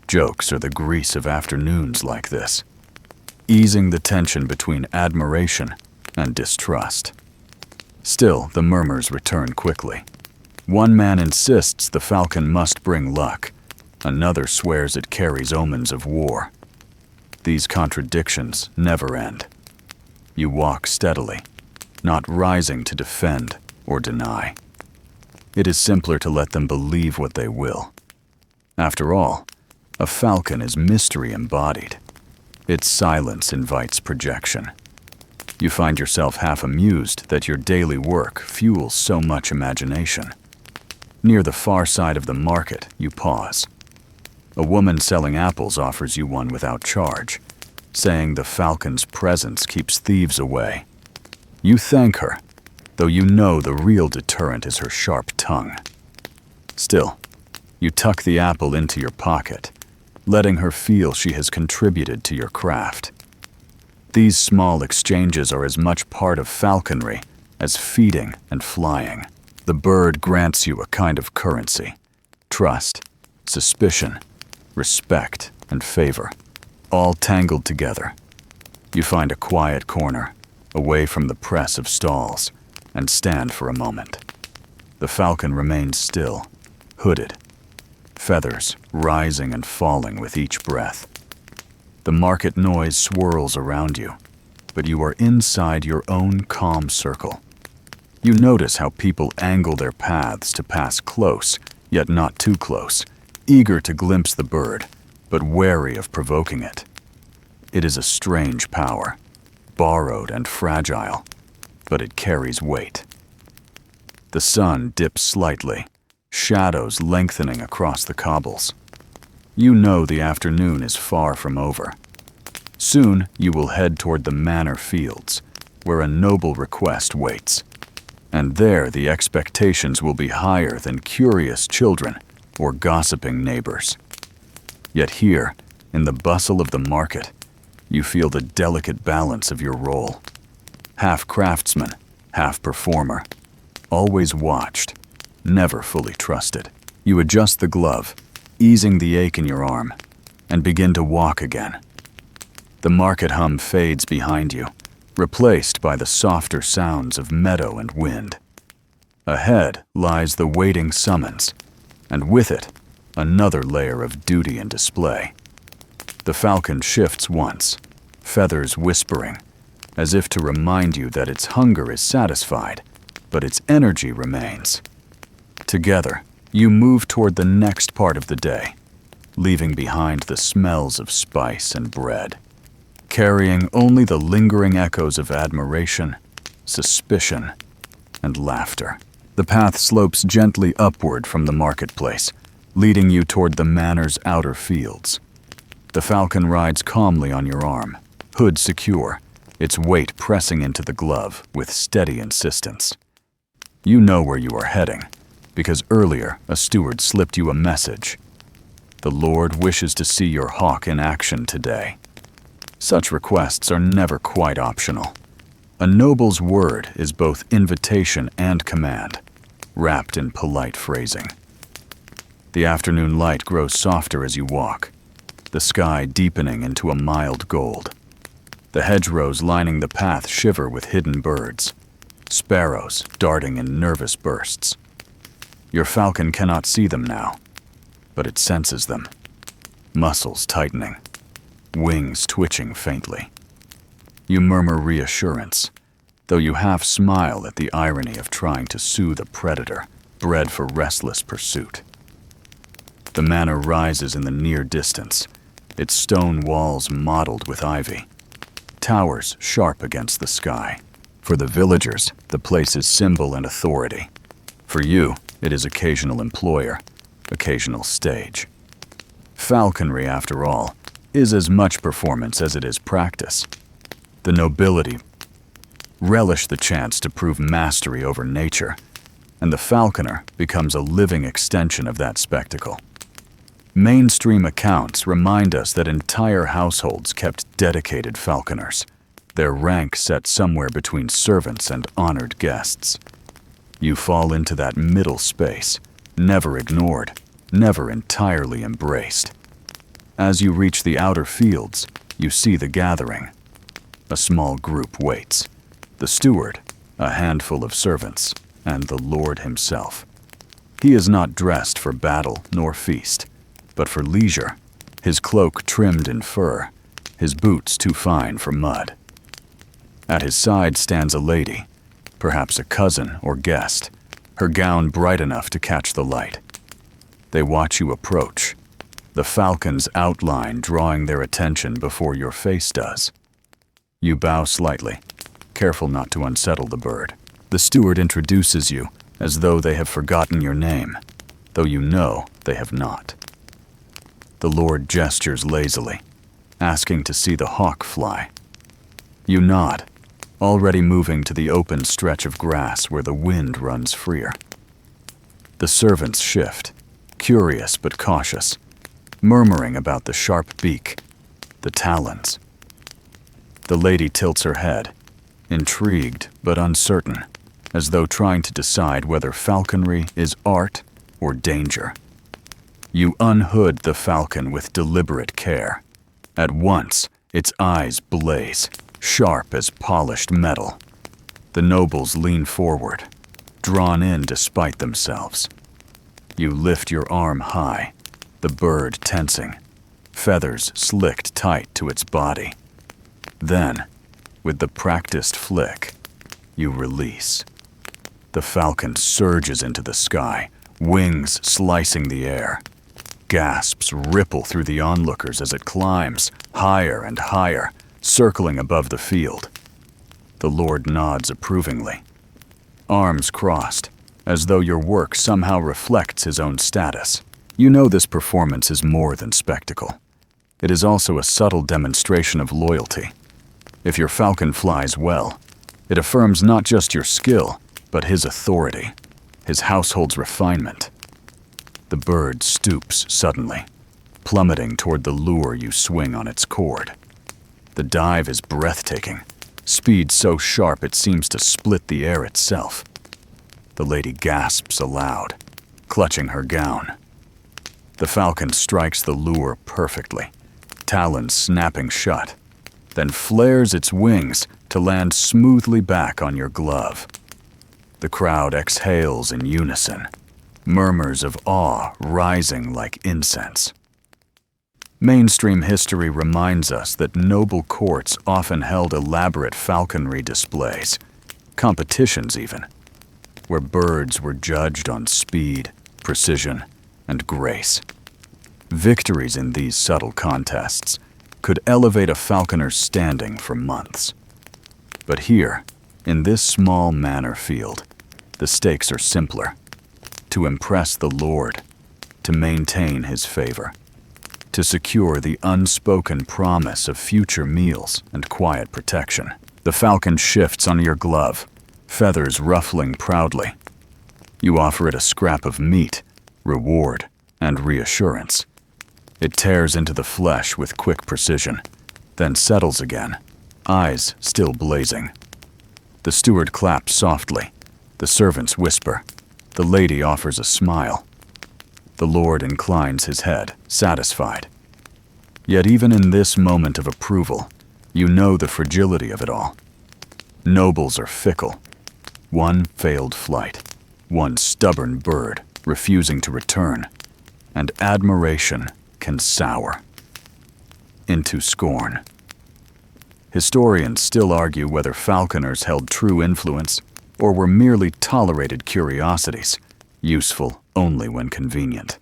[SPEAKER 1] Jokes are the grease of afternoons like this, easing the tension between admiration and distrust. Still, the murmurs return quickly. One man insists the falcon must bring luck. Another swears it carries omens of war. These contradictions never end. You walk steadily, not rising to defend or deny. It is simpler to let them believe what they will. After all, a falcon is mystery embodied. Its silence invites projection. You find yourself half amused that your daily work fuels so much imagination. Near the far side of the market, you pause. A woman selling apples offers you one without charge, saying the falcon's presence keeps thieves away. You thank her, though you know the real deterrent is her sharp tongue. Still, you tuck the apple into your pocket, letting her feel she has contributed to your craft. These small exchanges are as much part of falconry as feeding and flying. The bird grants you a kind of currency: trust, suspicion, respect, and favor, all tangled together. You find a quiet corner, away from the press of stalls, and stand for a moment. The falcon remains still, hooded, feathers rising and falling with each breath. The market noise swirls around you, but you are inside your own calm circle. You notice how people angle their paths to pass close, yet not too close, eager to glimpse the bird, but wary of provoking it. It is a strange power, borrowed and fragile, but it carries weight. The sun dips slightly, shadows lengthening across the cobbles. You know the afternoon is far from over. Soon you will head toward the manor fields, where a noble request waits. And there the expectations will be higher than curious children or gossiping neighbors. Yet here, in the bustle of the market, you feel the delicate balance of your role. Half craftsman, half performer, always watched, never fully trusted. You adjust the glove, easing the ache in your arm, and begin to walk again. The market hum fades behind you, replaced by the softer sounds of meadow and wind. Ahead lies the waiting summons, and with it, another layer of duty and display. The falcon shifts once, feathers whispering, as if to remind you that its hunger is satisfied, but its energy remains. Together, you move toward the next part of the day, leaving behind the smells of spice and bread, carrying only the lingering echoes of admiration, suspicion, and laughter. The path slopes gently upward from the marketplace, leading you toward the manor's outer fields. The falcon rides calmly on your arm, hood secure, its weight pressing into the glove with steady insistence. You know where you are heading, because earlier a steward slipped you a message. The Lord wishes to see your hawk in action today. Such requests are never quite optional. A noble's word is both invitation and command, wrapped in polite phrasing. The afternoon light grows softer as you walk, the sky deepening into a mild gold. The hedgerows lining the path shiver with hidden birds, sparrows darting in nervous bursts. Your falcon cannot see them now, but it senses them, muscles tightening, wings twitching faintly. You murmur reassurance, though you half smile at the irony of trying to soothe a predator bred for restless pursuit. The manor rises in the near distance, its stone walls mottled with ivy, towers sharp against the sky. For the villagers, the place is symbol and authority. For you, it is occasional employer, occasional stage. Falconry, after all, is as much performance as it is practice. The nobility relish the chance to prove mastery over nature, and the falconer becomes a living extension of that spectacle. Mainstream accounts remind us that entire households kept dedicated falconers, their rank set somewhere between servants and honored guests. You fall into that middle space, never ignored, never entirely embraced. As you reach the outer fields, you see the gathering. A small group waits. The steward, a handful of servants, and the Lord himself. He is not dressed for battle nor feast, but for leisure, his cloak trimmed in fur, his boots too fine for mud. At his side stands a lady, perhaps a cousin or guest, her gown bright enough to catch the light. They watch you approach, the falcon's outline drawing their attention before your face does. You bow slightly, careful not to unsettle the bird. The steward introduces you as though they have forgotten your name, though you know they have not. The Lord gestures lazily, asking to see the hawk fly. You nod, already moving to the open stretch of grass where the wind runs freer. The servants shift, curious but cautious, murmuring about the sharp beak, the talons. The lady tilts her head, intrigued but uncertain, as though trying to decide whether falconry is art or danger. You unhood the falcon with deliberate care. At once, its eyes blaze, sharp as polished metal. The nobles lean forward, drawn in despite themselves. You lift your arm high, the bird tensing, feathers slicked tight to its body. Then, with the practiced flick, you release. The falcon surges into the sky, wings slicing the air. Gasps ripple through the onlookers as it climbs, higher and higher, circling above the field. The Lord nods approvingly, arms crossed, as though your work somehow reflects his own status. You know this performance is more than spectacle. It is also a subtle demonstration of loyalty. If your falcon flies well, it affirms not just your skill, but his authority, his household's refinement. The bird stoops suddenly, plummeting toward the lure you swing on its cord. The dive is breathtaking, speed so sharp it seems to split the air itself. The lady gasps aloud, clutching her gown. The falcon strikes the lure perfectly, talons snapping shut, then flares its wings to land smoothly back on your glove. The crowd exhales in unison, murmurs of awe rising like incense. Mainstream history reminds us that noble courts often held elaborate falconry displays, competitions even, where birds were judged on speed, precision, and grace. Victories in these subtle contests could elevate a falconer's standing for months. But here, in this small manor field, the stakes are simpler. To impress the Lord, to maintain his favor, to secure the unspoken promise of future meals and quiet protection. The falcon shifts on your glove, feathers ruffling proudly. You offer it a scrap of meat, reward, and reassurance. It tears into the flesh with quick precision, then settles again, eyes still blazing. The steward claps softly. The servants whisper. The lady offers a smile. The Lord inclines his head, satisfied. Yet even in this moment of approval, you know the fragility of it all. Nobles are fickle. One failed flight, one stubborn bird refusing to return, and admiration can sour into scorn. Historians still argue whether falconers held true influence or were merely tolerated curiosities, useful only when convenient.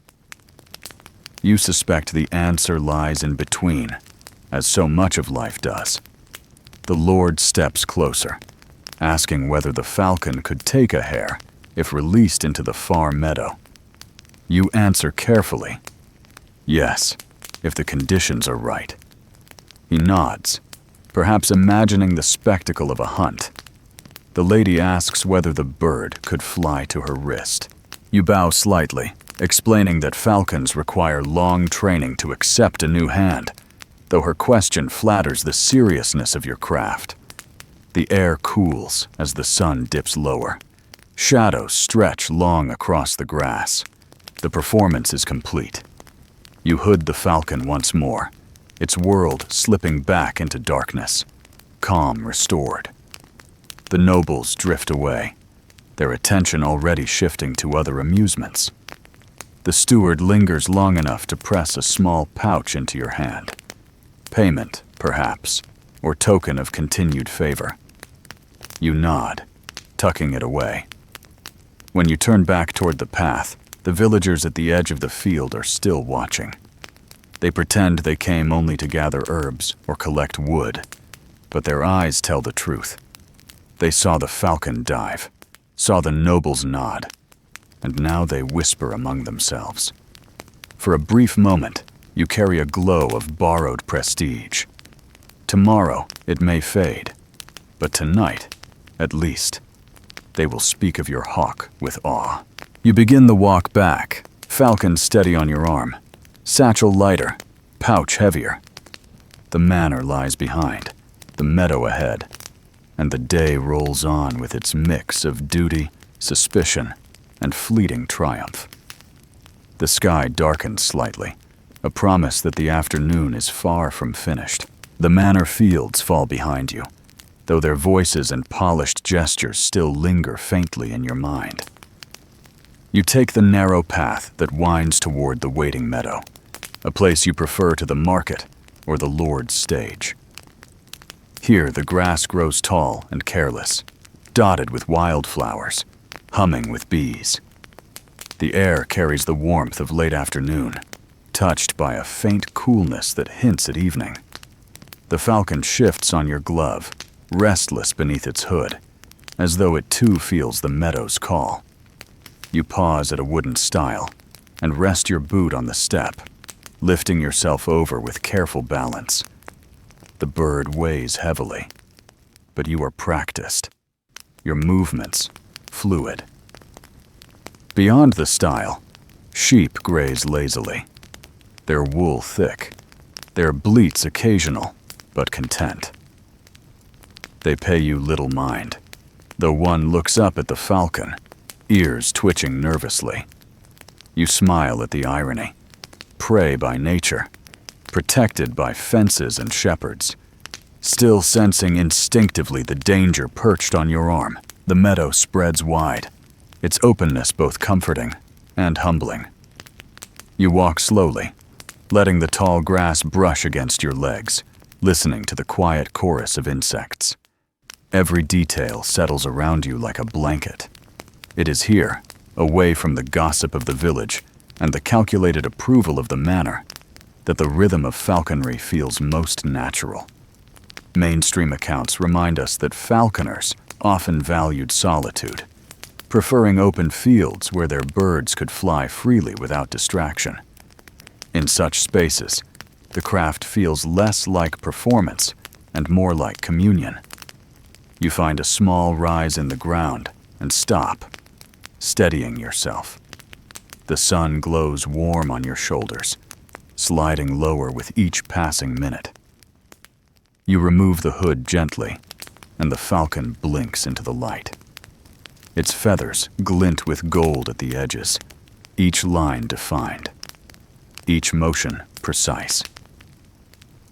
[SPEAKER 1] You suspect the answer lies in between, as so much of life does. The Lord steps closer, asking whether the falcon could take a hare if released into the far meadow. You answer carefully, yes, if the conditions are right. He nods, perhaps imagining the spectacle of a hunt. The lady asks whether the bird could fly to her wrist. You bow slightly, explaining that falcons require long training to accept a new hand, though her question flatters the seriousness of your craft. The air cools as the sun dips lower. Shadows stretch long across the grass. The performance is complete. You hood the falcon once more, its world slipping back into darkness, calm restored. The nobles drift away, their attention already shifting to other amusements. The steward lingers long enough to press a small pouch into your hand. Payment, perhaps, or token of continued favor. You nod, tucking it away. When you turn back toward the path, the villagers at the edge of the field are still watching. They pretend they came only to gather herbs or collect wood, but their eyes tell the truth. They saw the falcon dive, saw the nobles nod, and now they whisper among themselves. For a brief moment, you carry a glow of borrowed prestige. Tomorrow, it may fade, but tonight, at least, they will speak of your hawk with awe. You begin the walk back, falcon steady on your arm, satchel lighter, pouch heavier. The manor lies behind, the meadow ahead, and the day rolls on with its mix of duty, suspicion, and fleeting triumph. The sky darkens slightly, a promise that the afternoon is far from finished. The manor fields fall behind you, though their voices and polished gestures still linger faintly in your mind. You take the narrow path that winds toward the waiting meadow, a place you prefer to the market or the Lord's stage. Here the grass grows tall and careless, dotted with wildflowers, humming with bees. The air carries the warmth of late afternoon, touched by a faint coolness that hints at evening. The falcon shifts on your glove, restless beneath its hood, as though it too feels the meadow's call. You pause at a wooden stile and rest your boot on the step, lifting yourself over with careful balance. The bird weighs heavily, but you are practiced, your movements fluid. Beyond the stile, sheep graze lazily, their wool thick, their bleats occasional, but content. They pay you little mind, though one looks up at the falcon, ears twitching nervously. You smile at the irony. Prey by nature, protected by fences and shepherds, still sensing instinctively the danger perched on your arm. The meadow spreads wide, its openness both comforting and humbling. You walk slowly, letting the tall grass brush against your legs, listening to the quiet chorus of insects. Every detail settles around you like a blanket. It is here, away from the gossip of the village and the calculated approval of the manor, that the rhythm of falconry feels most natural. Mainstream accounts remind us that falconers often valued solitude, preferring open fields where their birds could fly freely without distraction. In such spaces, the craft feels less like performance and more like communion. You find a small rise in the ground and stop, steadying yourself. The sun glows warm on your shoulders, sliding lower with each passing minute. You remove the hood gently, and the falcon blinks into the light. Its feathers glint with gold at the edges, each line defined, each motion precise.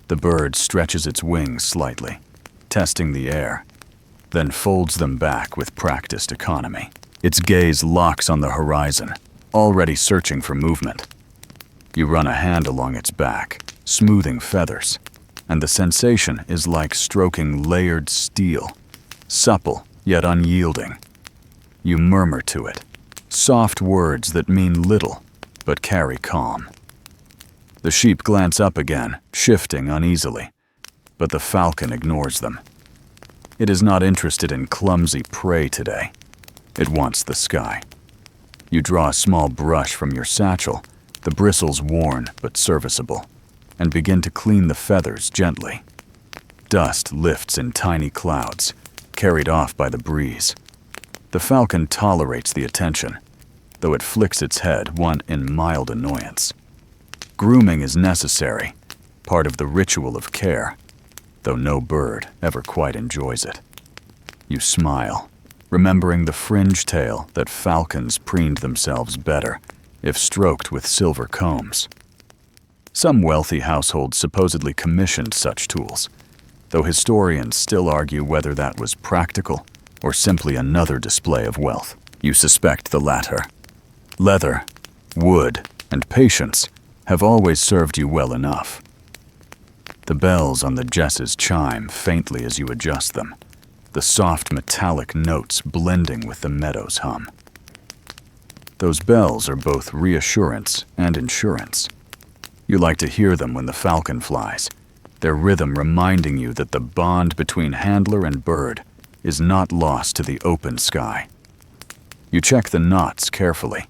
[SPEAKER 1] The bird stretches its wings slightly, testing the air, then folds them back with practiced economy. Its gaze locks on the horizon, already searching for movement. You run a hand along its back, smoothing feathers, and the sensation is like stroking layered steel, supple yet unyielding. You murmur to it, soft words that mean little but carry calm. The sheep glance up again, shifting uneasily, but the falcon ignores them. It is not interested in clumsy prey today. It wants the sky. You draw a small brush from your satchel, the bristles worn but serviceable, and begin to clean the feathers gently. Dust lifts in tiny clouds, carried off by the breeze. The falcon tolerates the attention, though it flicks its head in mild annoyance. Grooming is necessary, part of the ritual of care, though no bird ever quite enjoys it. You smile, remembering the fringe tale that falcons preened themselves better if stroked with silver combs. Some wealthy households supposedly commissioned such tools, though historians still argue whether that was practical or simply another display of wealth. You suspect the latter. Leather, wood, and patience have always served you well enough. The bells on the jesses chime faintly as you adjust them, the soft metallic notes blending with the meadow's hum. Those bells are both reassurance and insurance. You like to hear them when the falcon flies, their rhythm reminding you that the bond between handler and bird is not lost to the open sky. You check the knots carefully,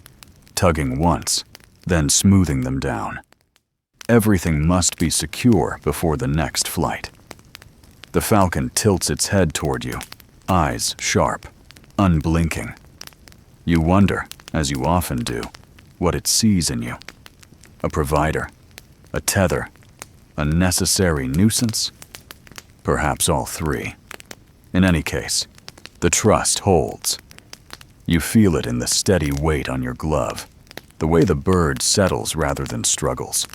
[SPEAKER 1] tugging once, then smoothing them down. Everything must be secure before the next flight. The falcon tilts its head toward you, eyes sharp, unblinking. You wonder, as you often do, what it sees in you. A provider, a tether, a necessary nuisance? Perhaps all three. In any case, the trust holds. You feel it in the steady weight on your glove, the way the bird settles rather than struggles.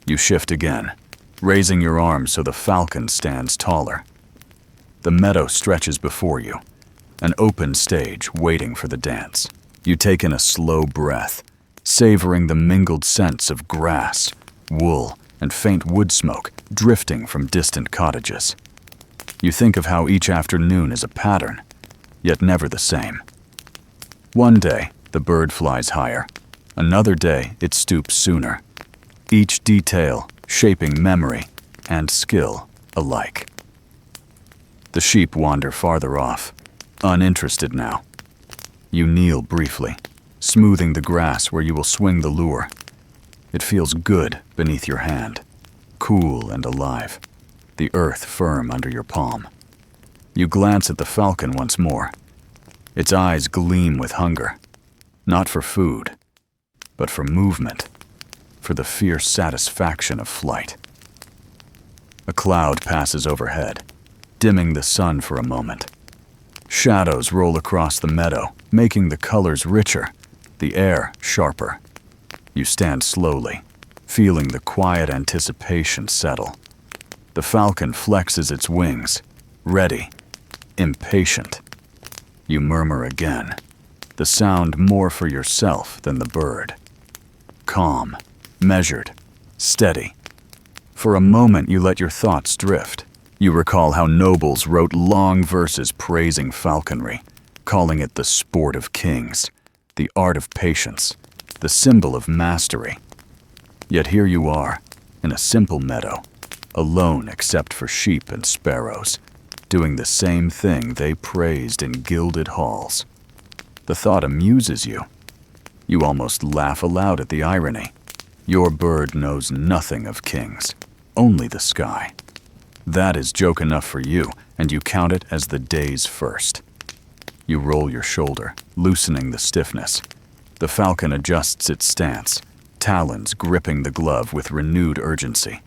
[SPEAKER 1] You shift again, raising your arm so the falcon stands taller. The meadow stretches before you, an open stage waiting for the dance. You take in a slow breath, savoring the mingled scents of grass, wool, and faint wood smoke drifting from distant cottages. You think of how each afternoon is a pattern, yet never the same. One day, the bird flies higher. Another day, it stoops sooner. Each detail shaping memory and skill alike. The sheep wander farther off, uninterested now. You kneel briefly, smoothing the grass where you will swing the lure. It feels good beneath your hand, cool and alive, the earth firm under your palm. You glance at the falcon once more. Its eyes gleam with hunger, not for food, but for movement, for the fierce satisfaction of flight. A cloud passes overhead, dimming the sun for a moment. Shadows roll across the meadow, making the colors richer, the air sharper. You stand slowly, feeling the quiet anticipation settle. The falcon flexes its wings, ready, impatient. You murmur again, the sound more for yourself than the bird. Calm, measured, steady. For a moment you let your thoughts drift. You recall how nobles wrote long verses praising falconry, calling it the sport of kings, the art of patience, the symbol of mastery. Yet here you are, in a simple meadow, alone except for sheep and sparrows, doing the same thing they praised in gilded halls. The thought amuses you. You almost laugh aloud at the irony. Your bird knows nothing of kings, only the sky. That is joke enough for you, and you count it as the day's first. You roll your shoulder, loosening the stiffness. The falcon adjusts its stance, talons gripping the glove with renewed urgency.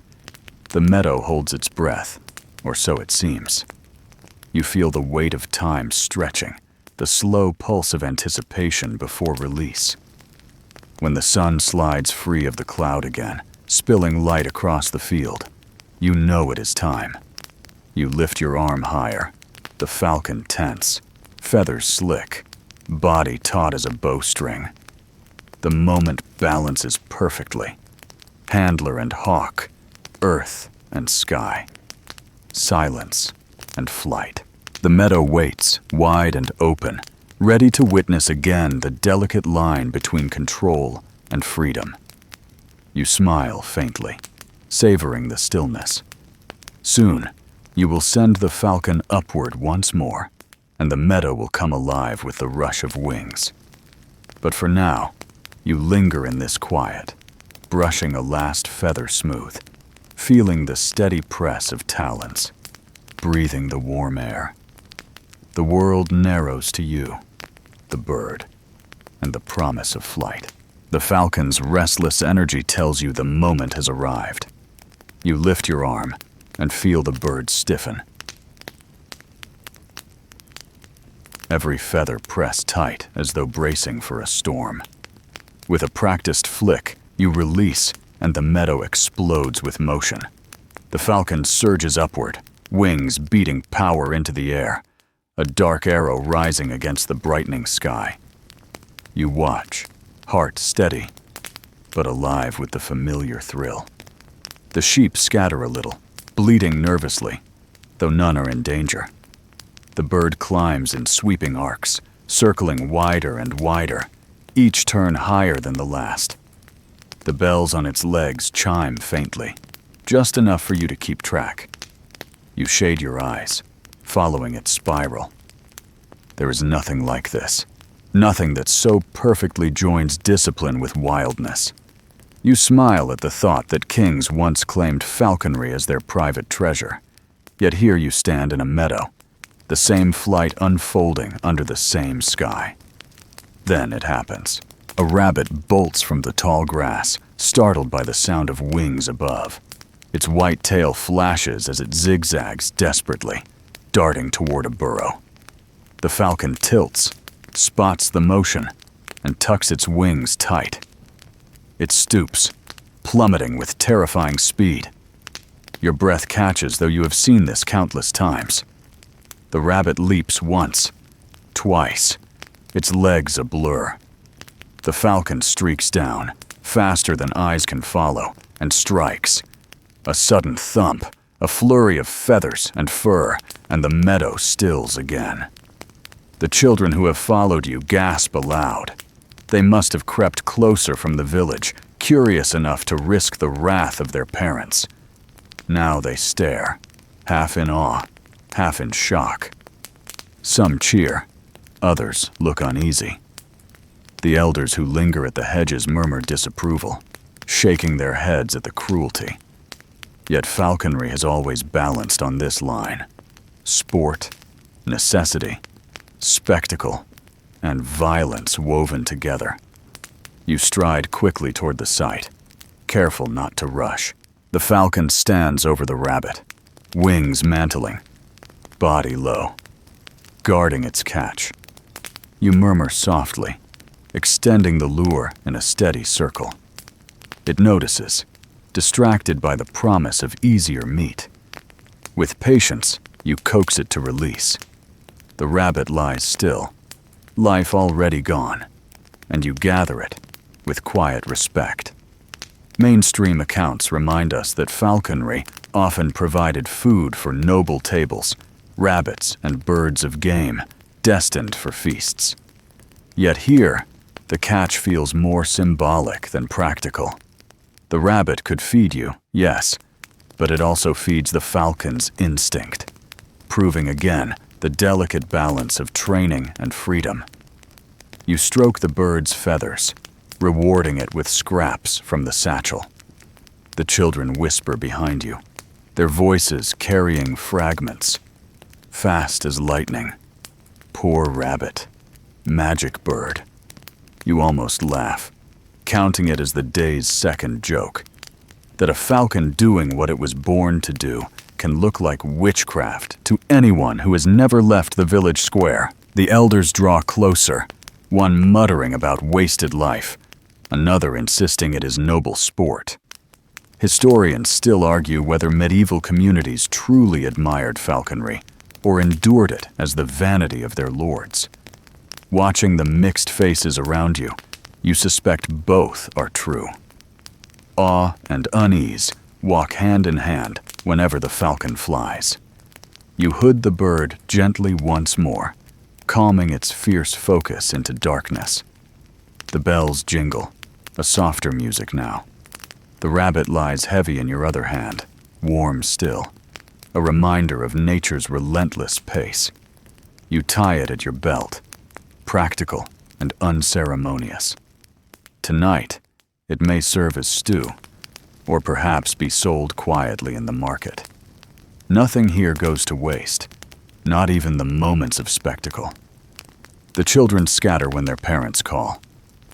[SPEAKER 1] The meadow holds its breath, or so it seems. You feel the weight of time stretching, the slow pulse of anticipation before release. When the sun slides free of the cloud again, spilling light across the field, you know it is time. You lift your arm higher, the falcon tense, feathers slick, body taut as a bowstring. The moment balances perfectly. Handler and hawk, earth and sky, silence and flight. The meadow waits, wide and open, ready to witness again the delicate line between control and freedom. You smile faintly, savoring the stillness. Soon, you will send the falcon upward once more, and the meadow will come alive with the rush of wings. But for now, you linger in this quiet, brushing a last feather smooth, feeling the steady press of talons, breathing the warm air. The world narrows to you, the bird, and the promise of flight. The falcon's restless energy tells you the moment has arrived. You lift your arm and feel the bird stiffen. every feather pressed tight as though bracing for a storm. With a practiced flick, you release, and the meadow explodes with motion. The falcon surges upward, wings beating power into the air, a dark arrow rising against the brightening sky. You watch, heart steady, but alive with the familiar thrill. The sheep scatter a little, bleating nervously, though none are in danger. The bird climbs in sweeping arcs, circling wider and wider, each turn higher than the last. The bells on its legs chime faintly, just enough for you to keep track. You shade your eyes, following its spiral. There is nothing like this, nothing that so perfectly joins discipline with wildness. You smile at the thought that kings once claimed falconry as their private treasure, yet here you stand in a meadow, the same flight unfolding under the same sky. Then it happens. A rabbit bolts from the tall grass, startled by the sound of wings above. Its white tail flashes as it zigzags desperately, darting toward a burrow. The falcon tilts, spots the motion, and tucks its wings tight. It stoops, plummeting with terrifying speed. Your breath catches, though you have seen this countless times. The rabbit leaps once, twice, its legs a blur. The falcon streaks down, faster than eyes can follow, and strikes. A sudden thump, a flurry of feathers and fur, and the meadow stills again. The children who have followed you gasp aloud. They must have crept closer from the village, curious enough to risk the wrath of their parents. Now they stare, half in awe, half in shock. Some cheer, others look uneasy. The elders who linger at the hedges murmur disapproval, shaking their heads at the cruelty. Yet falconry has always balanced on this line: sport, necessity, spectacle, and violence woven together. You stride quickly toward the sight, careful not to rush. The falcon stands over the rabbit, wings mantling, body low, guarding its catch. You murmur softly, extending the lure in a steady circle. It notices, distracted by the promise of easier meat. With patience, you coax it to release. The rabbit lies still, life already gone, and you gather it with quiet respect. Mainstream accounts remind us that falconry often provided food for noble tables, rabbits and birds of game, destined for feasts. Yet here, the catch feels more symbolic than practical. The rabbit could feed you, yes, but it also feeds the falcon's instinct, proving again the delicate balance of training and freedom. You stroke the bird's feathers, rewarding it with scraps from the satchel. The children whisper behind you, their voices carrying fragments, fast as lightning. Poor rabbit, magic bird. You almost laugh, counting it as the day's second joke. That a falcon doing what it was born to do can look like witchcraft to anyone who has never left the village square. The elders draw closer, one muttering about wasted life, another insisting it is noble sport. Historians still argue whether medieval communities truly admired falconry or endured it as the vanity of their lords. Watching the mixed faces around you, you suspect both are true. Awe and unease walk hand in hand whenever the falcon flies. You hood the bird gently once more, calming its fierce focus into darkness. The bells jingle, a softer music now. The rabbit lies heavy in your other hand, warm still, a reminder of nature's relentless pace. You tie it at your belt, practical and unceremonious. Tonight, it may serve as stew, or perhaps be sold quietly in the market. Nothing here goes to waste, not even the moments of spectacle. The children scatter when their parents call,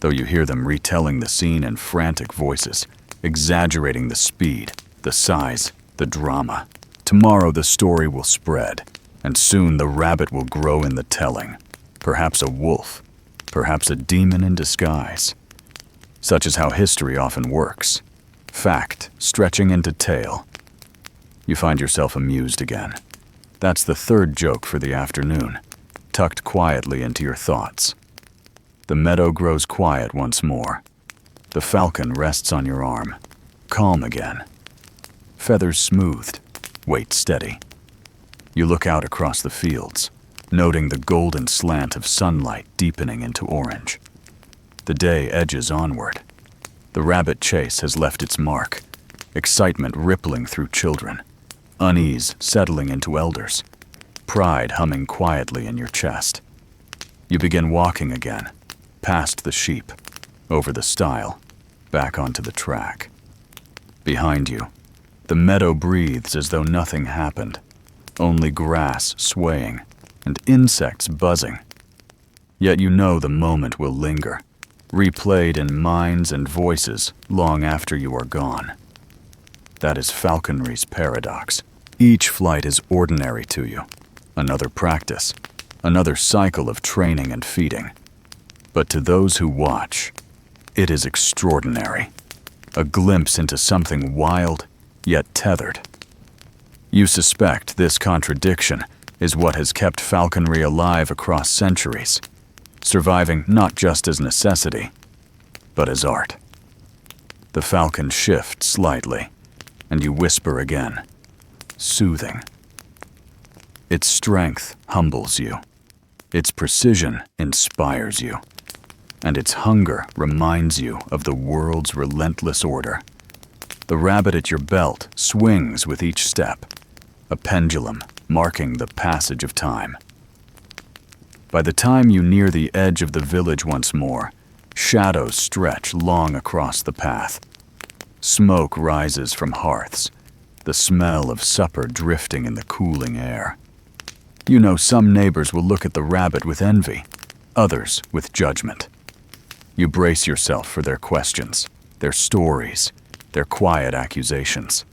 [SPEAKER 1] though you hear them retelling the scene in frantic voices, exaggerating the speed, the size, the drama. Tomorrow the story will spread, and soon the rabbit will grow in the telling. perhaps a wolf, perhaps a demon in disguise. Such is how history often works. Fact stretching into tale. You find yourself amused again. That's the third joke for the afternoon, tucked quietly into your thoughts. The meadow grows quiet once more. The falcon rests on your arm, calm again. Feathers smoothed, weight steady. You look out across the fields, noting the golden slant of sunlight deepening into orange. The day edges onward. The rabbit chase has left its mark, excitement rippling through children, unease settling into elders, pride humming quietly in your chest. You begin walking again, past the sheep, over the stile, back onto the track. Behind you, the meadow breathes as though nothing happened, only grass swaying and insects buzzing. Yet you know the moment will linger, replayed in minds and voices long after you are gone. That is falconry's paradox. Each flight is ordinary to you, another practice, another cycle of training and feeding. But to those who watch, it is extraordinary, a glimpse into something wild yet tethered. You suspect this contradiction is what has kept falconry alive across centuries, surviving not just as necessity, but as art. The falcon shifts slightly, and you whisper again, soothing. Its strength humbles you. Its precision inspires you. And its hunger reminds you of the world's relentless order. The rabbit at your belt swings with each step, a pendulum marking the passage of time. By the time you near the edge of the village once more, shadows stretch long across the path. Smoke rises from hearths, the smell of supper drifting in the cooling air. You know some neighbors will look at the rabbit with envy, others with judgment. You brace yourself for their questions, their stories, their quiet accusations.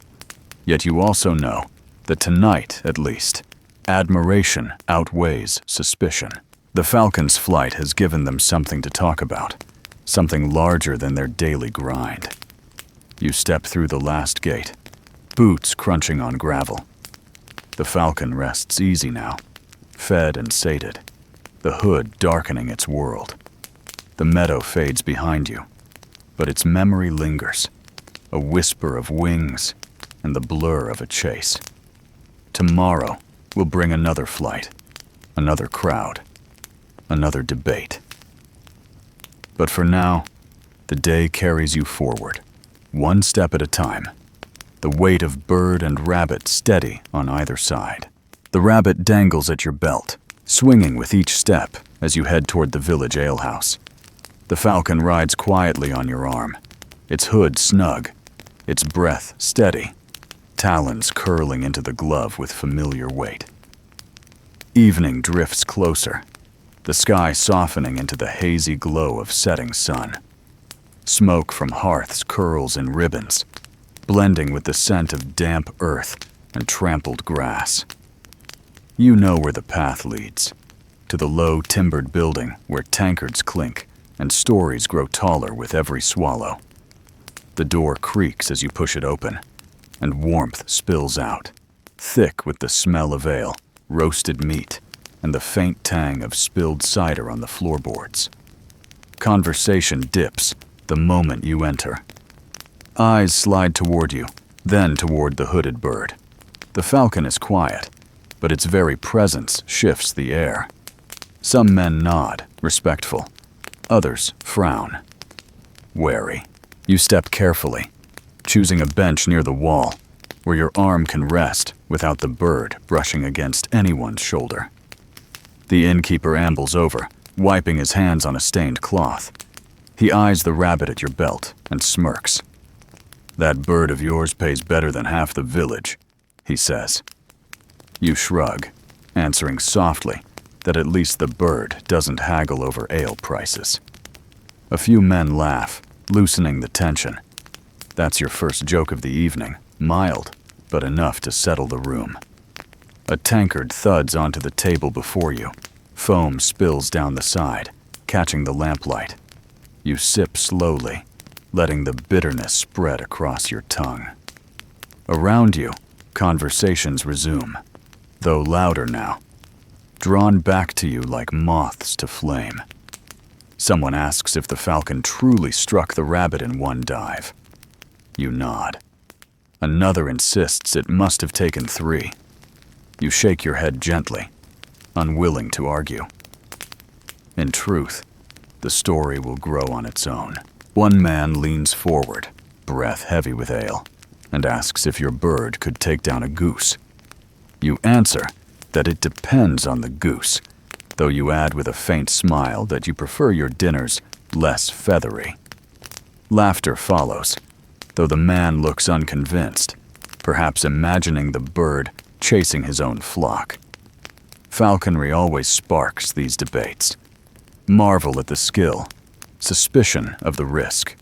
[SPEAKER 1] Yet you also know that tonight, at least, admiration outweighs suspicion. The falcon's flight has given them something to talk about, something larger than their daily grind. You step through the last gate, boots crunching on gravel. The falcon rests easy now, fed and sated, the hood darkening its world. The meadow fades behind you, but its memory lingers, a whisper of wings and the blur of a chase. Tomorrow will bring another flight, another crowd, another debate. But for now, the day carries you forward, one step at a time, the weight of bird and rabbit steady on either side. The rabbit dangles at your belt, swinging with each step as you head toward the village alehouse. The falcon rides quietly on your arm, its hood snug, its breath steady, talons curling into the glove with familiar weight. Evening drifts closer, the sky softening into the hazy glow of setting sun. Smoke from hearths curls in ribbons, blending with the scent of damp earth and trampled grass. You know where the path leads, to the low timbered building where tankards clink and stories grow taller with every swallow. The door creaks as you push it open, and warmth spills out, thick with the smell of ale, roasted meat, and the faint tang of spilled cider on the floorboards. Conversation dips the moment you enter. Eyes slide toward you, then toward the hooded bird. The falcon is quiet, but its very presence shifts the air. Some men nod, respectful. Others frown, wary. You step carefully, choosing a bench near the wall, where your arm can rest without the bird brushing against anyone's shoulder. The innkeeper ambles over, wiping his hands on a stained cloth. He eyes the rabbit at your belt and smirks. "That bird of yours pays better than half the village," he says. You shrug, answering softly that at least the bird doesn't haggle over ale prices. A few men laugh, loosening the tension. That's your first joke of the evening, mild, but enough to settle the room. A tankard thuds onto the table before you, Foam spills down the side, catching the lamplight. You sip slowly, letting the bitterness spread across your tongue. Around you, conversations resume, though louder now, drawn back to you like moths to flame. Someone asks if the falcon truly struck the rabbit in one dive. You nod. Another insists it must have taken 3. You shake your head gently, unwilling to argue. In truth, the story will grow on its own. One man leans forward, breath heavy with ale, and asks if your bird could take down a goose. You answer that it depends on the goose, though you add with a faint smile that you prefer your dinners less feathery. Laughter follows, though the man looks unconvinced, perhaps imagining the bird chasing his own flock. Falconry always sparks these debates. Marvel at the skill, suspicion of the risk.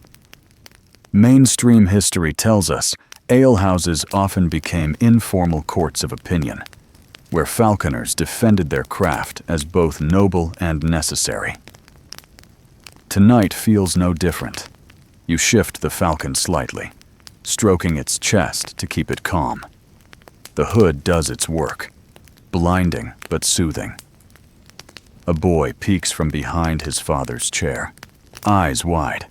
[SPEAKER 1] Mainstream history tells us alehouses often became informal courts of opinion, where falconers defended their craft as both noble and necessary. Tonight feels no different. You shift the falcon slightly, stroking its chest to keep it calm. The hood does its work, blinding but soothing. A boy peeks from behind his father's chair, eyes wide,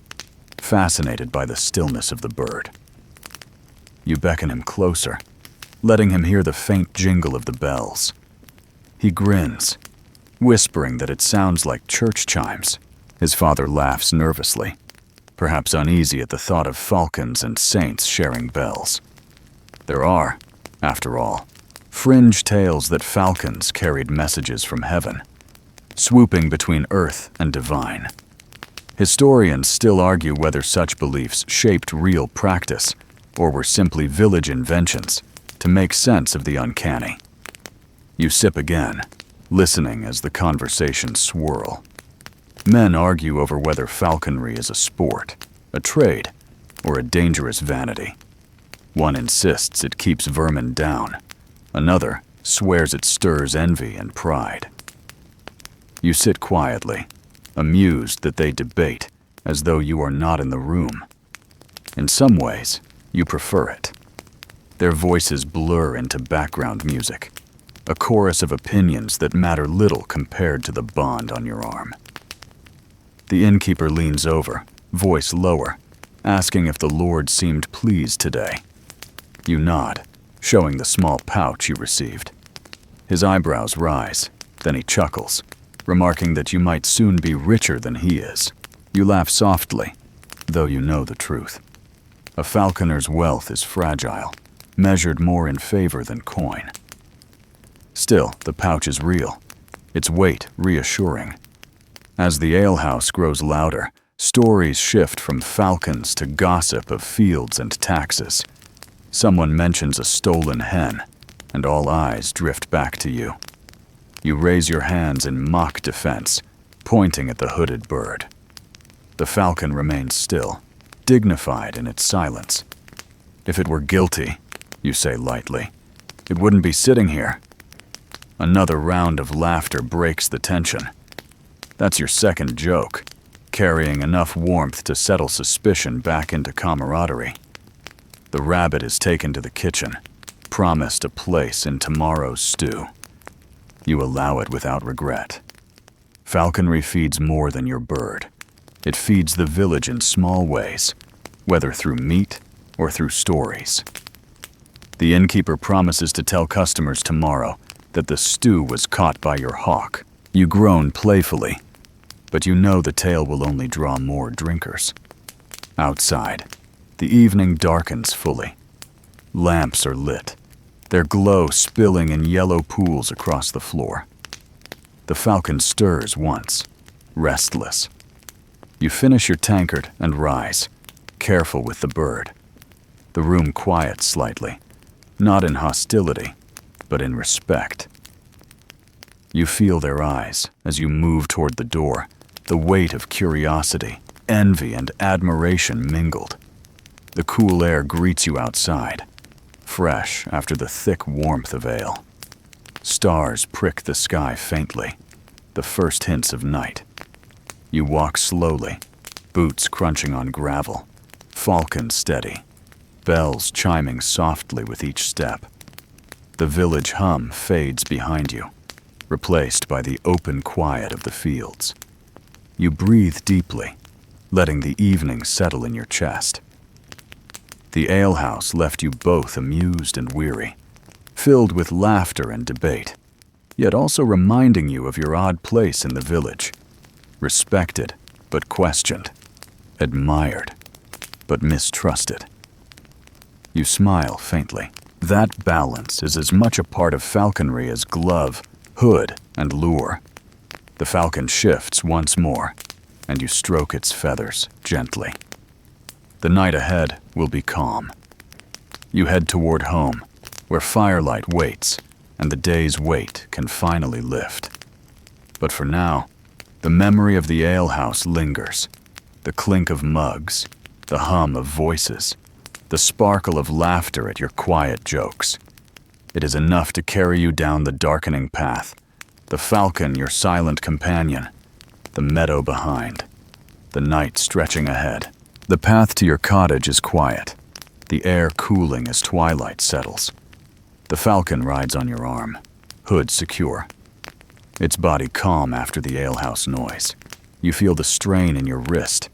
[SPEAKER 1] fascinated by the stillness of the bird. You beckon him closer, letting him hear the faint jingle of the bells. He grins, whispering that it sounds like church chimes. His father laughs nervously, perhaps uneasy at the thought of falcons and saints sharing bells. There are, after all, fringe tales that falcons carried messages from heaven, swooping between earth and divine. Historians still argue whether such beliefs shaped real practice or were simply village inventions to make sense of the uncanny. You sip again, listening as the conversations swirl. Men argue over whether falconry is a sport, a trade, or a dangerous vanity. One insists it keeps vermin down. Another swears it stirs envy and pride. You sit quietly, amused that they debate as though you are not in the room. In some ways, you prefer it. Their voices blur into background music, a chorus of opinions that matter little compared to the bond on your arm. The innkeeper leans over, voice lower, asking if the Lord seemed pleased today. You nod, showing the small pouch you received. His eyebrows rise, then he chuckles, remarking that you might soon be richer than he is. You laugh softly, though you know the truth. A falconer's wealth is fragile, measured more in favor than coin. Still, the pouch is real, its weight reassuring. As the alehouse grows louder, stories shift from falcons to gossip of fields and taxes. Someone mentions a stolen hen, and all eyes drift back to you. You raise your hands in mock defense, pointing at the hooded bird. The falcon remains still, dignified in its silence. If it were guilty, you say lightly, it wouldn't be sitting here. Another round of laughter breaks the tension. That's your second joke, carrying enough warmth to settle suspicion back into camaraderie. The rabbit is taken to the kitchen, promised a place in tomorrow's stew. You allow it without regret. Falconry feeds more than your bird. It feeds the village in small ways, whether through meat or through stories. The innkeeper promises to tell customers tomorrow that the stew was caught by your hawk. You groan playfully, but you know the tale will only draw more drinkers. Outside, the evening darkens fully. Lamps are lit, their glow spilling in yellow pools across the floor. The falcon stirs once, restless. You finish your tankard and rise, careful with the bird. The room quiets slightly, not in hostility, but in respect. You feel their eyes as you move toward the door, the weight of curiosity, envy, and admiration mingled. The cool air greets you outside, fresh after the thick warmth of ale. Stars prick the sky faintly, the first hints of night. You walk slowly, boots crunching on gravel, falcon steady, bells chiming softly with each step. The village hum fades behind you, replaced by the open quiet of the fields. You breathe deeply, letting the evening settle in your chest. The alehouse left you both amused and weary, filled with laughter and debate, yet also reminding you of your odd place in the village, respected but questioned, admired but mistrusted. You smile faintly. That balance is as much a part of falconry as glove, hood, and lure. The falcon shifts once more, and you stroke its feathers gently. The night ahead will be calm. You head toward home, where firelight waits, and the day's weight can finally lift. But for now, the memory of the alehouse lingers. The clink of mugs, the hum of voices, the sparkle of laughter at your quiet jokes. It is enough to carry you down the darkening path, the falcon your silent companion, the meadow behind, the night stretching ahead. The path to your cottage is quiet, the air cooling as twilight settles. The falcon rides on your arm, hood secure, its body calm after the alehouse noise. You feel the strain in your wrist,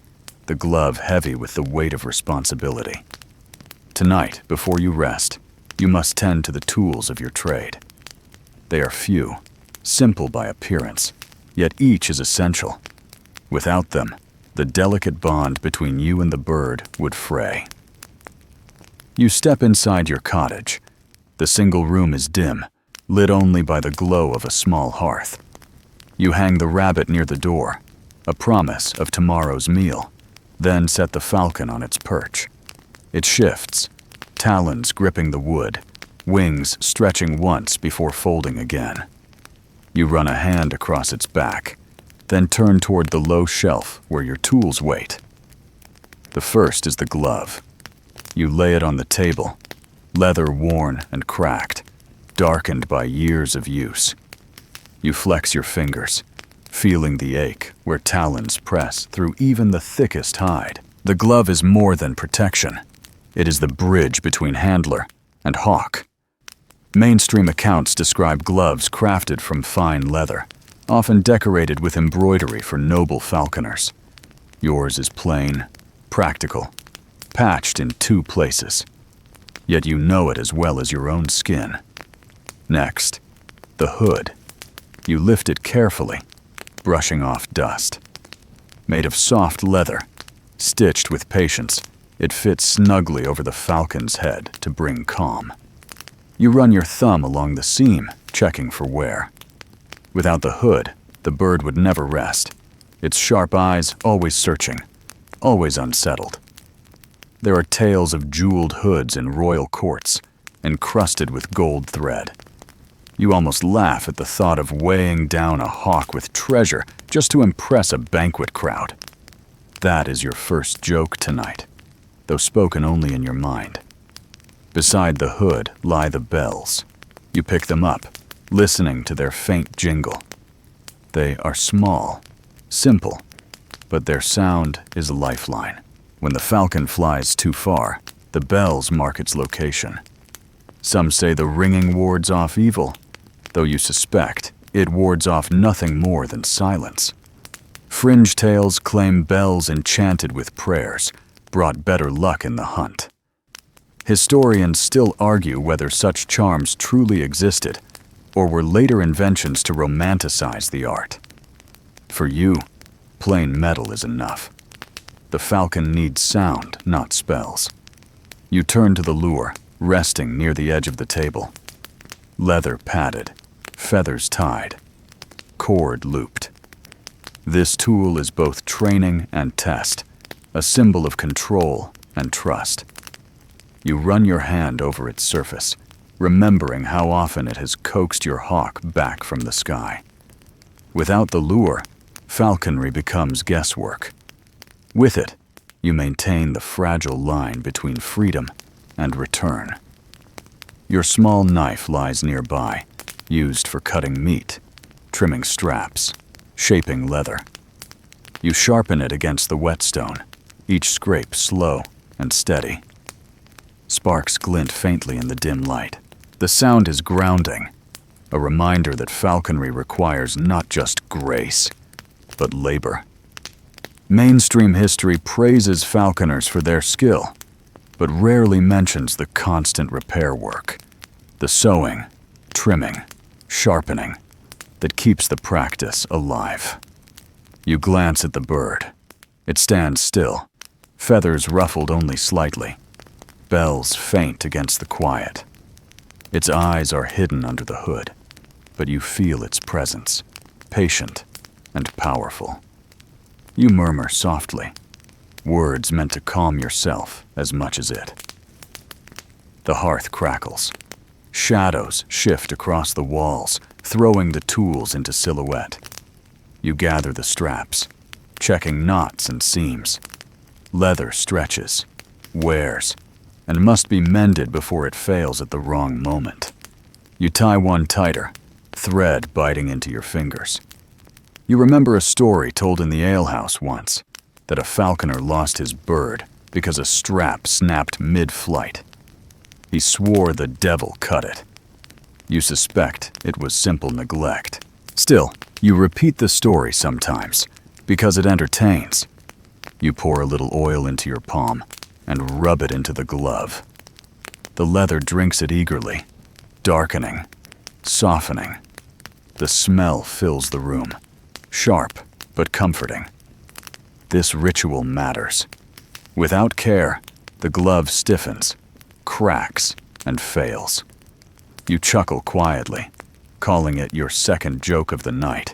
[SPEAKER 1] the glove heavy with the weight of responsibility. Tonight, before you rest, you must tend to the tools of your trade. They are few, simple by appearance, yet each is essential. Without them, the delicate bond between you and the bird would fray. You step inside your cottage. The single room is dim, lit only by the glow of a small hearth. You hang the rabbit near the door, a promise of tomorrow's meal, then set the falcon on its perch. It shifts, talons gripping the wood, wings stretching once before folding again. You run a hand across its back, then turn toward the low shelf where your tools wait. The first is the glove. You lay it on the table, leather worn and cracked, darkened by years of use. You flex your fingers, feeling the ache where talons press through even the thickest hide. The glove is more than protection. It is the bridge between handler and hawk. Mainstream accounts describe gloves crafted from fine leather, often decorated with embroidery for noble falconers. Yours is plain, practical, patched in 2 places. Yet you know it as well as your own skin. Next, the hood. You lift it carefully, brushing off dust. Made of soft leather, stitched with patience, it fits snugly over the falcon's head to bring calm. You run your thumb along the seam, checking for wear. Without the hood, the bird would never rest, its sharp eyes always searching, always unsettled. There are tales of jeweled hoods in royal courts, encrusted with gold thread. You almost laugh at the thought of weighing down a hawk with treasure just to impress a banquet crowd. That is your first joke tonight, though spoken only in your mind. Beside the hood lie the bells. You pick them up, listening to their faint jingle. They are small, simple, but their sound is a lifeline. When the falcon flies too far, the bells mark its location. Some say the ringing wards off evil, though you suspect it wards off nothing more than silence. Fringe tales claim bells enchanted with prayers brought better luck in the hunt. Historians still argue whether such charms truly existed or were later inventions to romanticize the art. For you, plain metal is enough. The falcon needs sound, not spells. You turn to the lure, resting near the edge of the table. Leather padded, feathers tied, cord looped. This tool is both training and test, a symbol of control and trust. You run your hand over its surface, remembering how often it has coaxed your hawk back from the sky. Without the lure, falconry becomes guesswork. With it, you maintain the fragile line between freedom and return. Your small knife lies nearby, used for cutting meat, trimming straps, shaping leather. You sharpen it against the whetstone, each scrape slow and steady. Sparks glint faintly in the dim light. The sound is grounding, a reminder that falconry requires not just grace, but labor. Mainstream history praises falconers for their skill, but rarely mentions the constant repair work, the sewing, trimming, sharpening that keeps the practice alive. You glance at the bird. It stands still, feathers ruffled only slightly, bells faint against the quiet. Its eyes are hidden under the hood, but you feel its presence, patient and powerful. You murmur softly, words meant to calm yourself as much as it. The hearth crackles. Shadows shift across the walls, throwing the tools into silhouette. You gather the straps, checking knots and seams. Leather stretches, wears, and must be mended before it fails at the wrong moment. You tie one tighter, thread biting into your fingers. You remember a story told in the alehouse once, that a falconer lost his bird because a strap snapped mid-flight. He swore the devil cut it. You suspect it was simple neglect. Still, you repeat the story sometimes, because it entertains. You pour a little oil into your palm and rub it into the glove. The leather drinks it eagerly, darkening, softening. The smell fills the room, sharp but comforting. This ritual matters. Without care, the glove stiffens, cracks, and fails. You chuckle quietly, calling it your second joke of the night,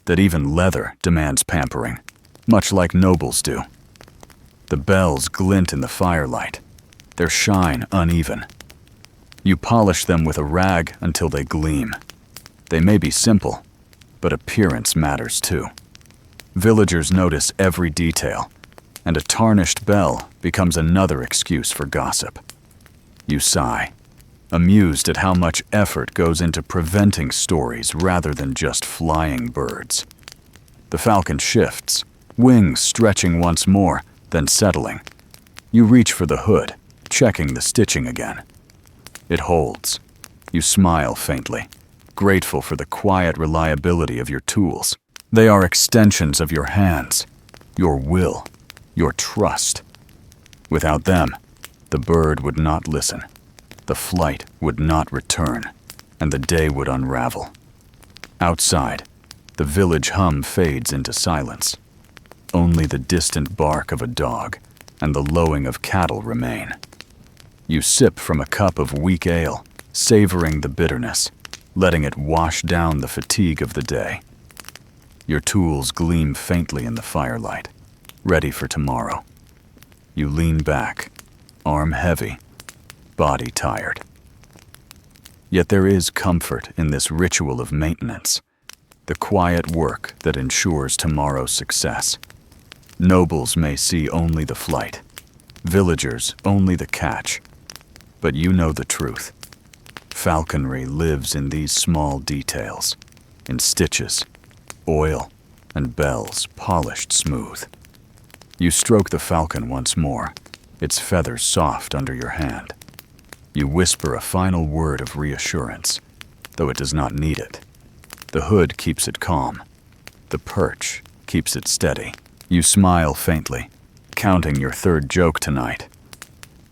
[SPEAKER 1] that even leather demands pampering, much like nobles do. The bells glint in the firelight, their shine uneven. You polish them with a rag until they gleam. They may be simple, but appearance matters too. Villagers notice every detail, and a tarnished bell becomes another excuse for gossip. You sigh, amused at how much effort goes into preventing stories rather than just flying birds. The falcon shifts, wings stretching once more, then settling. You reach for the hood, checking the stitching again. It holds. You smile faintly, grateful for the quiet reliability of your tools. They are extensions of your hands, your will, your trust. Without them, the bird would not listen, the flight would not return, and the day would unravel. Outside, the village hum fades into silence. Only the distant bark of a dog and the lowing of cattle remain. You sip from a cup of weak ale, savoring the bitterness, letting it wash down the fatigue of the day. Your tools gleam faintly in the firelight, ready for tomorrow. You lean back, arm heavy, body tired. Yet there is comfort in this ritual of maintenance, the quiet work that ensures tomorrow's success. Nobles may see only the flight, villagers only the catch, but you know the truth. Falconry lives in these small details, in stitches, oil, and bells polished smooth. You stroke the falcon once more, its feathers soft under your hand. You whisper a final word of reassurance, though it does not need it. The hood keeps it calm. The perch keeps it steady. You smile faintly, counting your third joke tonight.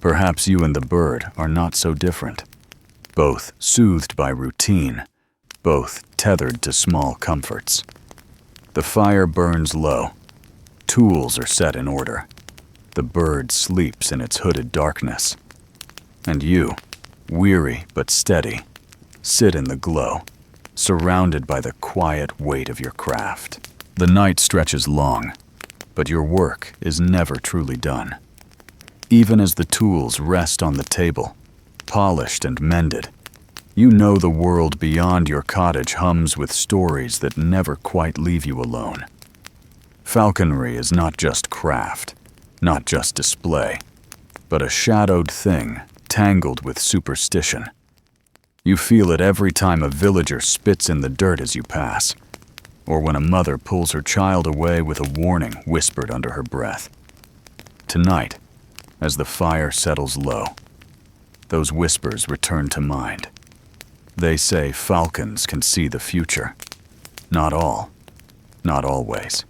[SPEAKER 1] Perhaps you and the bird are not so different. Both soothed by routine, both tethered to small comforts. The fire burns low. Tools are set in order. The bird sleeps in its hooded darkness. And you, weary but steady, sit in the glow, surrounded by the quiet weight of your craft. The night stretches long, but your work is never truly done. Even as the tools rest on the table, polished and mended, you know the world beyond your cottage hums with stories that never quite leave you alone. Falconry is not just craft, not just display, but a shadowed thing tangled with superstition. You feel it every time a villager spits in the dirt as you pass. or when a mother pulls her child away with a warning whispered under her breath. Tonight, as the fire settles low, those whispers return to mind. They say falcons can see the future. Not all, not always,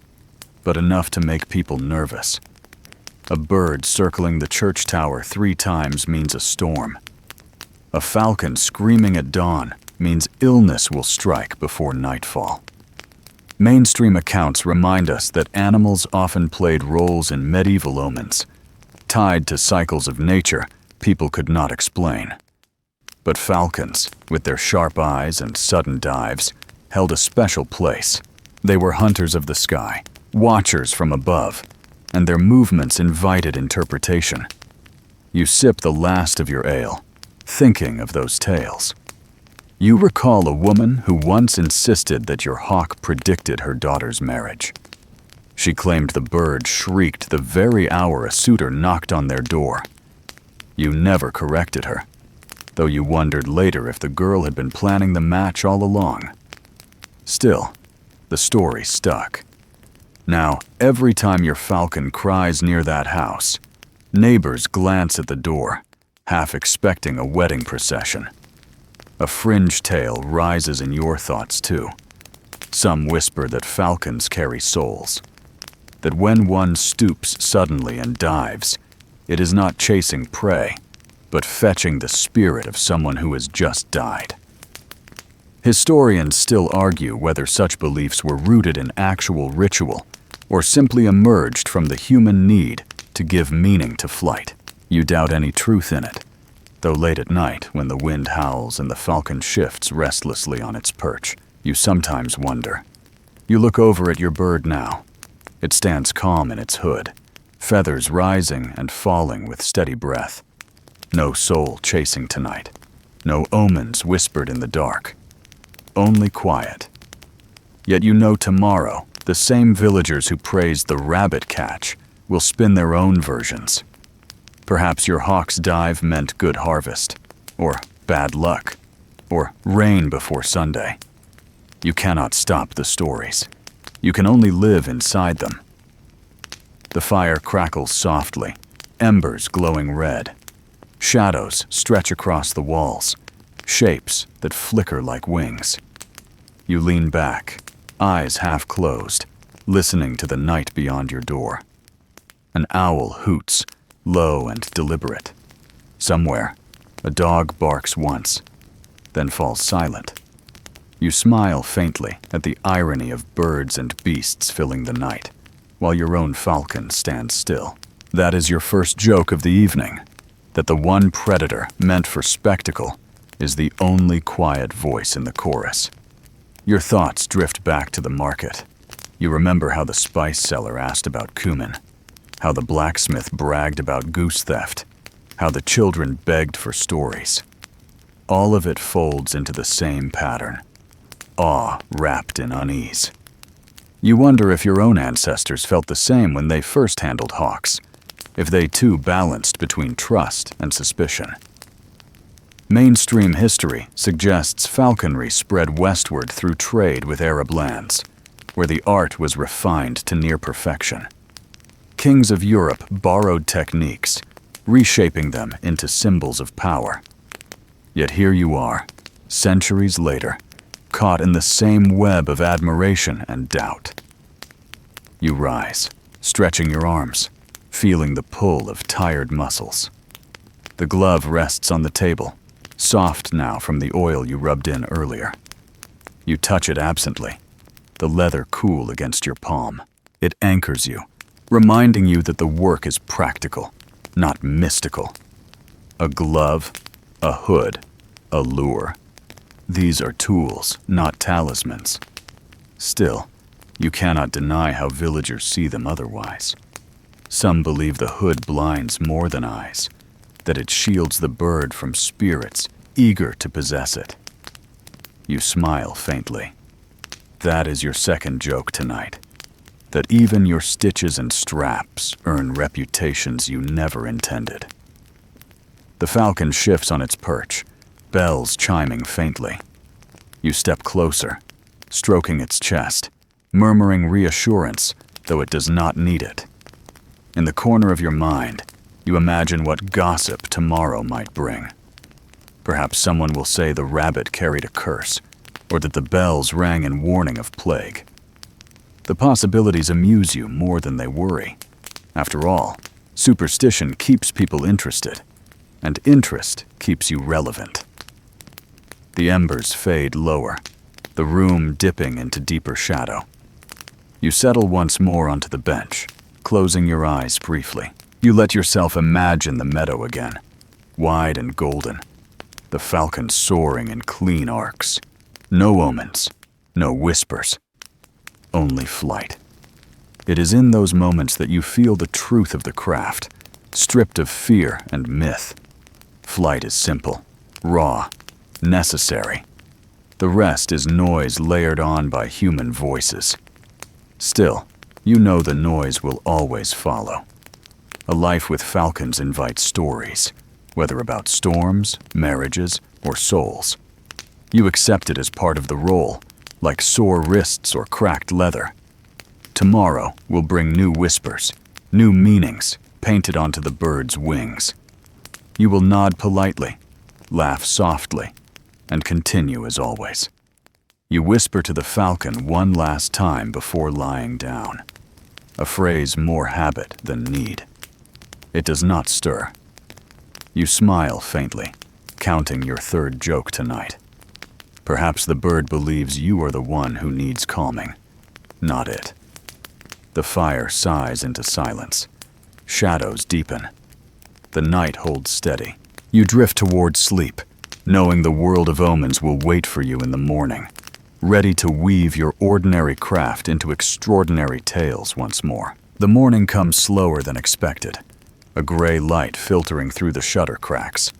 [SPEAKER 1] but enough to make people nervous. A bird circling the church tower 3 times means a storm. A falcon screaming at dawn means illness will strike before nightfall. Mainstream accounts remind us that animals often played roles in medieval omens, tied to cycles of nature people could not explain. But falcons, with their sharp eyes and sudden dives, held a special place. They were hunters of the sky, watchers from above, and their movements invited interpretation. You sip the last of your ale, thinking of those tales. You recall a woman who once insisted that your hawk predicted her daughter's marriage. She claimed the bird shrieked the very hour a suitor knocked on their door. You never corrected her, though you wondered later if the girl had been planning the match all along. Still, the story stuck. Now, every time your falcon cries near that house, neighbors glance at the door, half expecting a wedding procession. A fringe tale rises in your thoughts too. Some whisper that falcons carry souls, that when one stoops suddenly and dives, it is not chasing prey, but fetching the spirit of someone who has just died. Historians still argue whether such beliefs were rooted in actual ritual or simply emerged from the human need to give meaning to flight. You doubt any truth in it, though late at night, when the wind howls and the falcon shifts restlessly on its perch, you sometimes wonder. You look over at your bird now. It stands calm in its hood, feathers rising and falling with steady breath. No soul chasing tonight, no omens whispered in the dark. Only quiet. Yet you know tomorrow, the same villagers who praised the rabbit catch will spin their own versions. Perhaps your hawk's dive meant good harvest, or bad luck, or rain before Sunday. You cannot stop the stories. You can only live inside them. The fire crackles softly, embers glowing red. Shadows stretch across the walls, shapes that flicker like wings. You lean back, eyes half closed, listening to the night beyond your door. An owl hoots, low and deliberate. Somewhere, a dog barks once, then falls silent. You smile faintly at the irony of birds and beasts filling the night, while your own falcon stands still. That is your first joke of the evening, that the one predator meant for spectacle is the only quiet voice in the chorus. Your thoughts drift back to the market. You remember how the spice seller asked about cumin, how the blacksmith bragged about goose theft, how the children begged for stories. All of it folds into the same pattern, awe wrapped in unease. You wonder if your own ancestors felt the same when they first handled hawks, if they too balanced between trust and suspicion. Mainstream history suggests falconry spread westward through trade with Arab lands, where the art was refined to near perfection. Kings of Europe borrowed techniques, reshaping them into symbols of power. Yet here you are, centuries later, caught in the same web of admiration and doubt. You rise, stretching your arms, feeling the pull of tired muscles. The glove rests on the table, soft now from the oil you rubbed in earlier. You touch it absently, the leather cool against your palm. It anchors you, reminding you that the work is practical, not mystical. A glove, a hood, a lure. These are tools, not talismans. Still, you cannot deny how villagers see them otherwise. Some believe the hood blinds more than eyes, that it shields the bird from spirits eager to possess it. You smile faintly. That is your second joke tonight, that even your stitches and straps earn reputations you never intended. The falcon shifts on its perch, bells chiming faintly. You step closer, stroking its chest, murmuring reassurance, though it does not need it. In the corner of your mind, you imagine what gossip tomorrow might bring. Perhaps someone will say the rabbit carried a curse, or that the bells rang in warning of plague. The possibilities amuse you more than they worry. After all, superstition keeps people interested, and interest keeps you relevant. The embers fade lower, the room dipping into deeper shadow. You settle once more onto the bench, closing your eyes briefly. You let yourself imagine the meadow again, wide and golden, the falcon soaring in clean arcs. No omens, no whispers, only flight. It is in those moments that you feel the truth of the craft, stripped of fear and myth. Flight is simple, raw, necessary. The rest is noise layered on by human voices. Still, you know the noise will always follow. A life with falcons invites stories, whether about storms, marriages, or souls. You accept it as part of the role, like sore wrists or cracked leather. Tomorrow will bring new whispers, new meanings painted onto the bird's wings. You will nod politely, laugh softly, and continue as always. You whisper to the falcon one last time before lying down, a phrase more habit than need. It does not stir. You smile faintly, counting your third joke tonight. Perhaps the bird believes you are the one who needs calming, not it. The fire sighs into silence. Shadows deepen. The night holds steady. You drift toward sleep, knowing the world of omens will wait for you in the morning, ready to weave your ordinary craft into extraordinary tales once more. The morning comes slower than expected, a gray light filtering through the shutter cracks,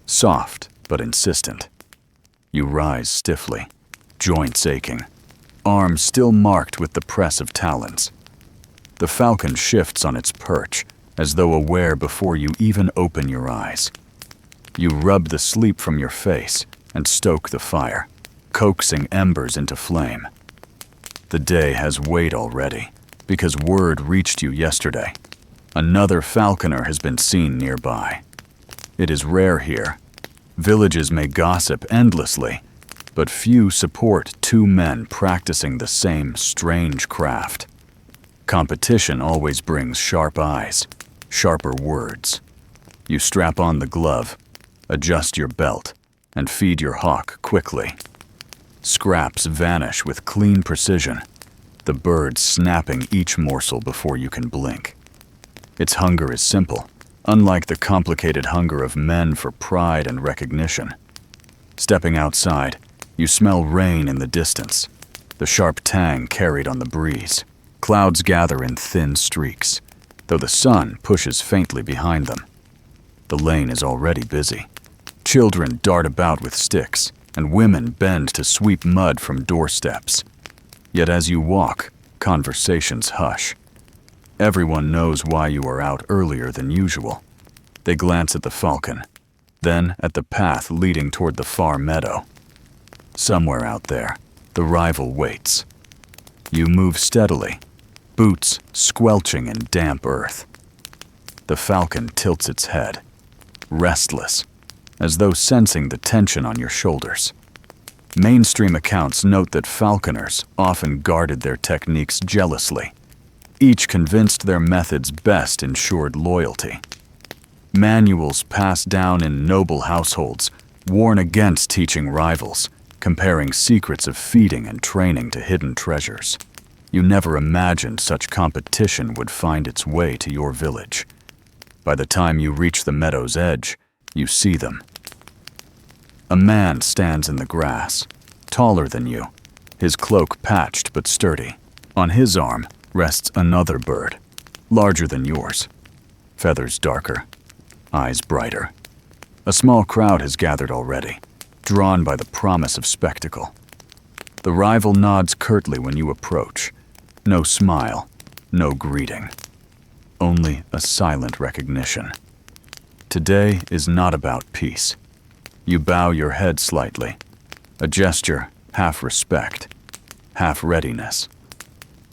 [SPEAKER 1] soft but insistent. You rise stiffly, joints aching, arms still marked with the press of talons. The falcon shifts on its perch, as though aware before you even open your eyes. You rub the sleep from your face and stoke the fire, coaxing embers into flame. The day has weight already, because word reached you yesterday. Another falconer has been seen nearby. It is rare here. Villages may gossip endlessly, but few support two men practicing the same strange craft. Competition always brings sharp eyes, sharper words. You strap on the glove, adjust your belt, and feed your hawk quickly. Scraps vanish with clean precision, the bird snapping each morsel before you can blink. Its hunger is simple, unlike the complicated hunger of men for pride and recognition. Stepping outside, you smell rain in the distance, the sharp tang carried on the breeze. Clouds gather in thin streaks, though the sun pushes faintly behind them. The lane is already busy. Children dart about with sticks, and women bend to sweep mud from doorsteps. Yet as you walk, conversations hush. Everyone knows why you are out earlier than usual. They glance at the falcon, then at the path leading toward the far meadow. Somewhere out there, the rival waits. You move steadily, boots squelching in damp earth. The falcon tilts its head, restless, as though sensing the tension on your shoulders. Mainstream accounts note that falconers often guarded their techniques jealously. Each convinced their methods best ensured loyalty. Manuals passed down in noble households warn against teaching rivals, comparing secrets of feeding and training to hidden treasures. You never imagined such competition would find its way to your village. By the time you reach the meadow's edge, you see them. A man stands in the grass, taller than you, his cloak patched but sturdy. On his arm rests another bird, larger than yours, feathers darker, eyes brighter. A small crowd has gathered already, drawn by the promise of spectacle. The rival nods curtly when you approach. No smile, no greeting. Only a silent recognition. Today is not about peace. You bow your head slightly, a gesture half respect, half readiness.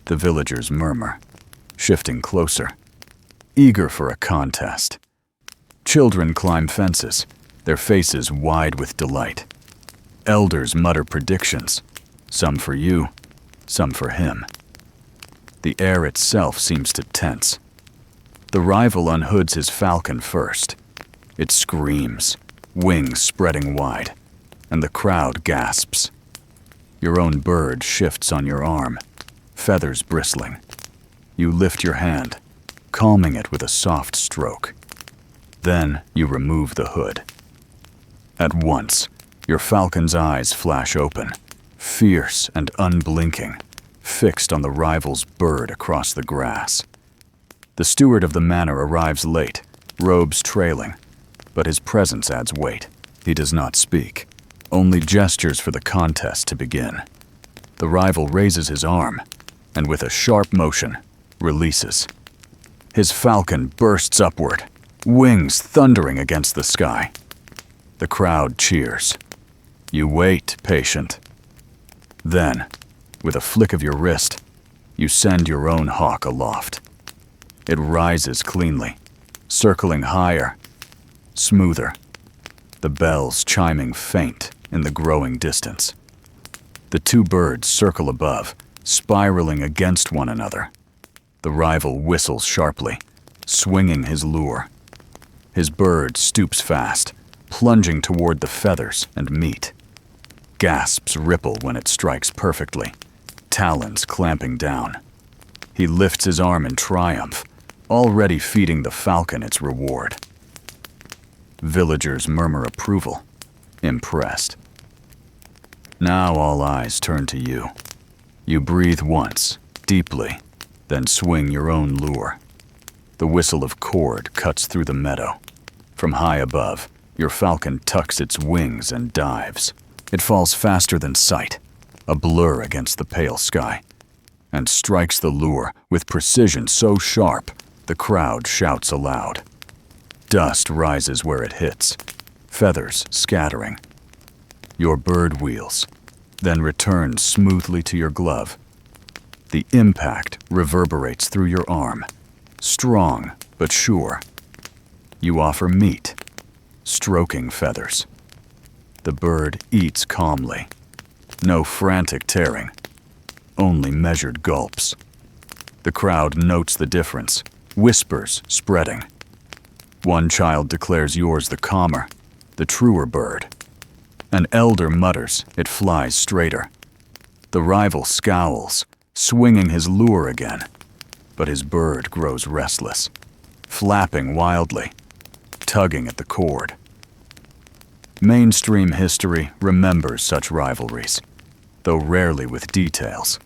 [SPEAKER 1] The villagers murmur, shifting closer, eager for a contest. Children climb fences, their faces wide with delight. Elders mutter predictions, some for you, some for him. The air itself seems to tense. The rival unhoods his falcon first. It screams, wings spreading wide, and the crowd gasps. Your own bird shifts on your arm, feathers bristling. You lift your hand, calming it with a soft stroke. Then you remove the hood. At once, your falcon's eyes flash open, fierce and unblinking, fixed on the rival's bird across the grass. The steward of the manor arrives late, robes trailing, but his presence adds weight. He does not speak, only gestures for the contest to begin. The rival raises his arm, and with a sharp motion, releases. His falcon bursts upward, wings thundering against the sky. The crowd cheers. You wait, patient. Then, with a flick of your wrist, you send your own hawk aloft. It rises cleanly, circling higher, smoother, the bells chiming faint in the growing distance. The two birds circle above, spiraling against one another. The rival whistles sharply, swinging his lure. His bird stoops fast, plunging toward the feathers and meat. Gasps ripple when it strikes perfectly, talons clamping down. He lifts his arm in triumph, already feeding the falcon its reward. Villagers murmur approval, impressed. Now all eyes turn to you. You breathe once, deeply, then swing your own lure. The whistle of cord cuts through the meadow. From high above, your falcon tucks its wings and dives. It falls faster than sight, a blur against the pale sky, and strikes the lure with precision so sharp the crowd shouts aloud. Dust rises where it hits, feathers scattering. Your bird wheels, then returns smoothly to your glove. The impact reverberates through your arm, strong but sure. You offer meat, stroking feathers. The bird eats calmly. No frantic tearing, only measured gulps. The crowd notes the difference, whispers spreading. One child declares yours the calmer, the truer bird. An elder mutters it flies straighter. The rival scowls, swinging his lure again, but his bird grows restless, flapping wildly, tugging at the cord. Mainstream history remembers such rivalries, though rarely with details.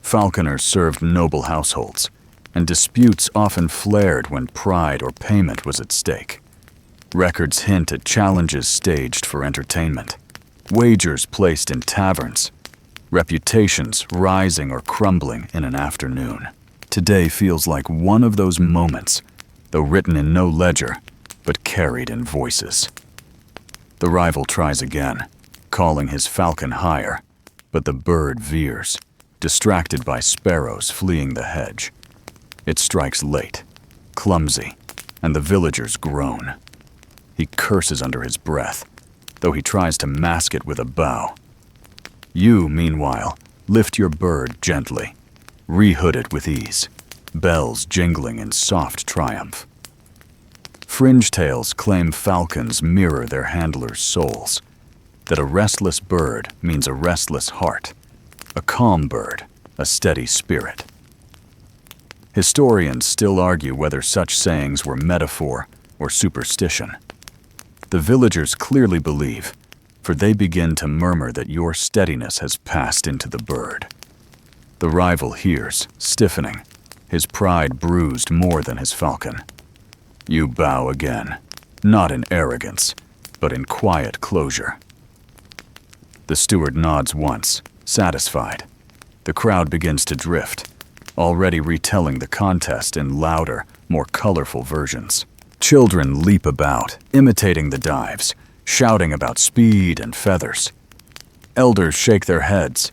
[SPEAKER 1] Falconers served noble households, and disputes often flared when pride or payment was at stake. Records hint at challenges staged for entertainment, wagers placed in taverns, reputations rising or crumbling in an afternoon. Today feels like one of those moments, though written in no ledger, but carried in voices. The rival tries again, calling his falcon higher, but the bird veers, distracted by sparrows fleeing the hedge. It strikes late, clumsy, and the villagers groan. He curses under his breath, though he tries to mask it with a bow. You, meanwhile, lift your bird gently, rehood it with ease, bells jingling in soft triumph. Fringe tales claim falcons mirror their handlers' souls, that a restless bird means a restless heart, a calm bird, a steady spirit. Historians still argue whether such sayings were metaphor or superstition. The villagers clearly believe, for they begin to murmur that your steadiness has passed into the bird. The rival hears, stiffening, his pride bruised more than his falcon. You bow again, not in arrogance, but in quiet closure. The steward nods once, satisfied. The crowd begins to drift, already retelling the contest in louder, more colorful versions. Children leap about, imitating the dives, shouting about speed and feathers. Elders shake their heads,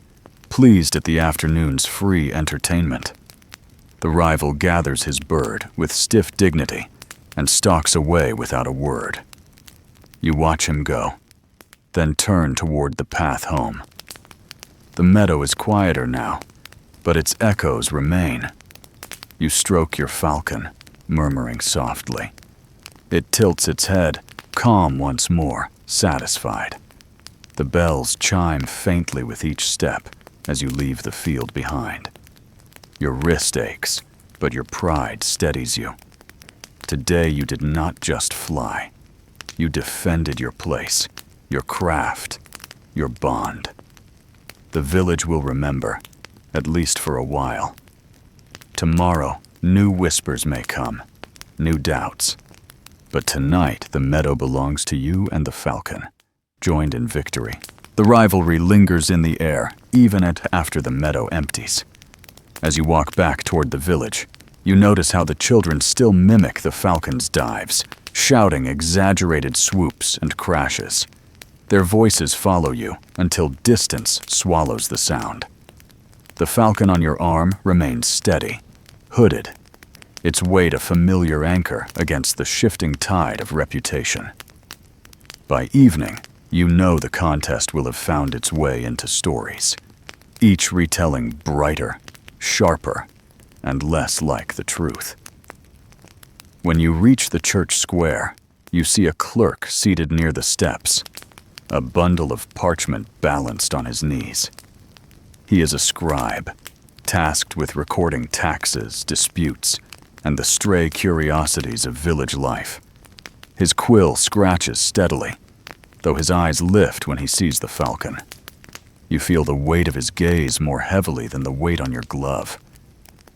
[SPEAKER 1] pleased at the afternoon's free entertainment. The rival gathers his bird with stiff dignity and stalks away without a word. You watch him go, then turn toward the path home. The meadow is quieter now, but its echoes remain. You stroke your falcon, murmuring softly. It tilts its head, calm once more, satisfied. The bells chime faintly with each step as you leave the field behind. Your wrist aches, but your pride steadies you. Today you did not just fly. You defended your place, your craft, your bond. The village will remember, at least for a while. Tomorrow, new whispers may come, new doubts. But tonight, the meadow belongs to you and the falcon, joined in victory. The rivalry lingers in the air, even after the meadow empties. As you walk back toward the village, you notice how the children still mimic the falcon's dives, shouting exaggerated swoops and crashes. Their voices follow you until distance swallows the sound. The falcon on your arm remains steady, hooded, its weight a familiar anchor against the shifting tide of reputation. By evening, you know the contest will have found its way into stories, each retelling brighter, sharper, and less like the truth. When you reach the church square, you see a clerk seated near the steps, a bundle of parchment balanced on his knees. He is a scribe, tasked with recording taxes, disputes, and the stray curiosities of village life. His quill scratches steadily, though his eyes lift when he sees the falcon. You feel the weight of his gaze more heavily than the weight on your glove.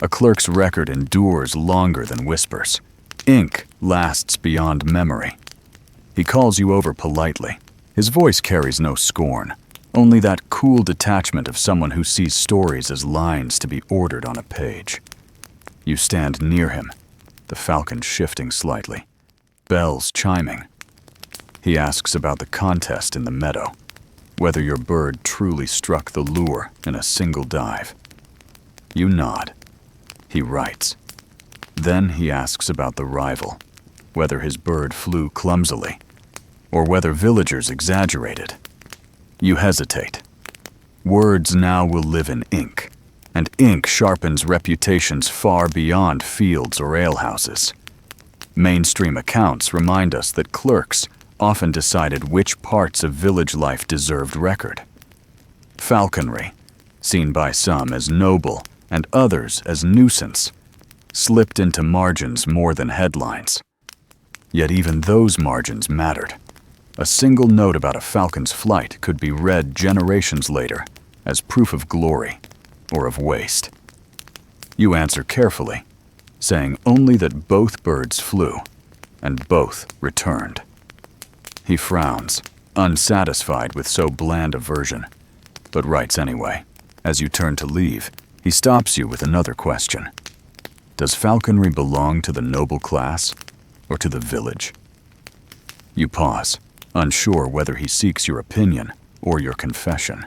[SPEAKER 1] A clerk's record endures longer than whispers. Ink lasts beyond memory. He calls you over politely. His voice carries no scorn, only that cool detachment of someone who sees stories as lines to be ordered on a page. You stand near him, the falcon shifting slightly, bells chiming. He asks about the contest in the meadow, whether your bird truly struck the lure in a single dive. You nod. He writes. Then he asks about the rival, whether his bird flew clumsily, or whether villagers exaggerated. You hesitate. Words now will live in ink, and ink sharpens reputations far beyond fields or alehouses. Mainstream accounts remind us that clerks often decided which parts of village life deserved record. Falconry, seen by some as noble and others as nuisance, slipped into margins more than headlines. Yet even those margins mattered. A single note about a falcon's flight could be read generations later as proof of glory or of waste. You answer carefully, saying only that both birds flew and both returned. He frowns, unsatisfied with so bland a version, but writes anyway. As you turn to leave, he stops you with another question. Does falconry belong to the noble class or to the village? You pause, unsure whether he seeks your opinion or your confession.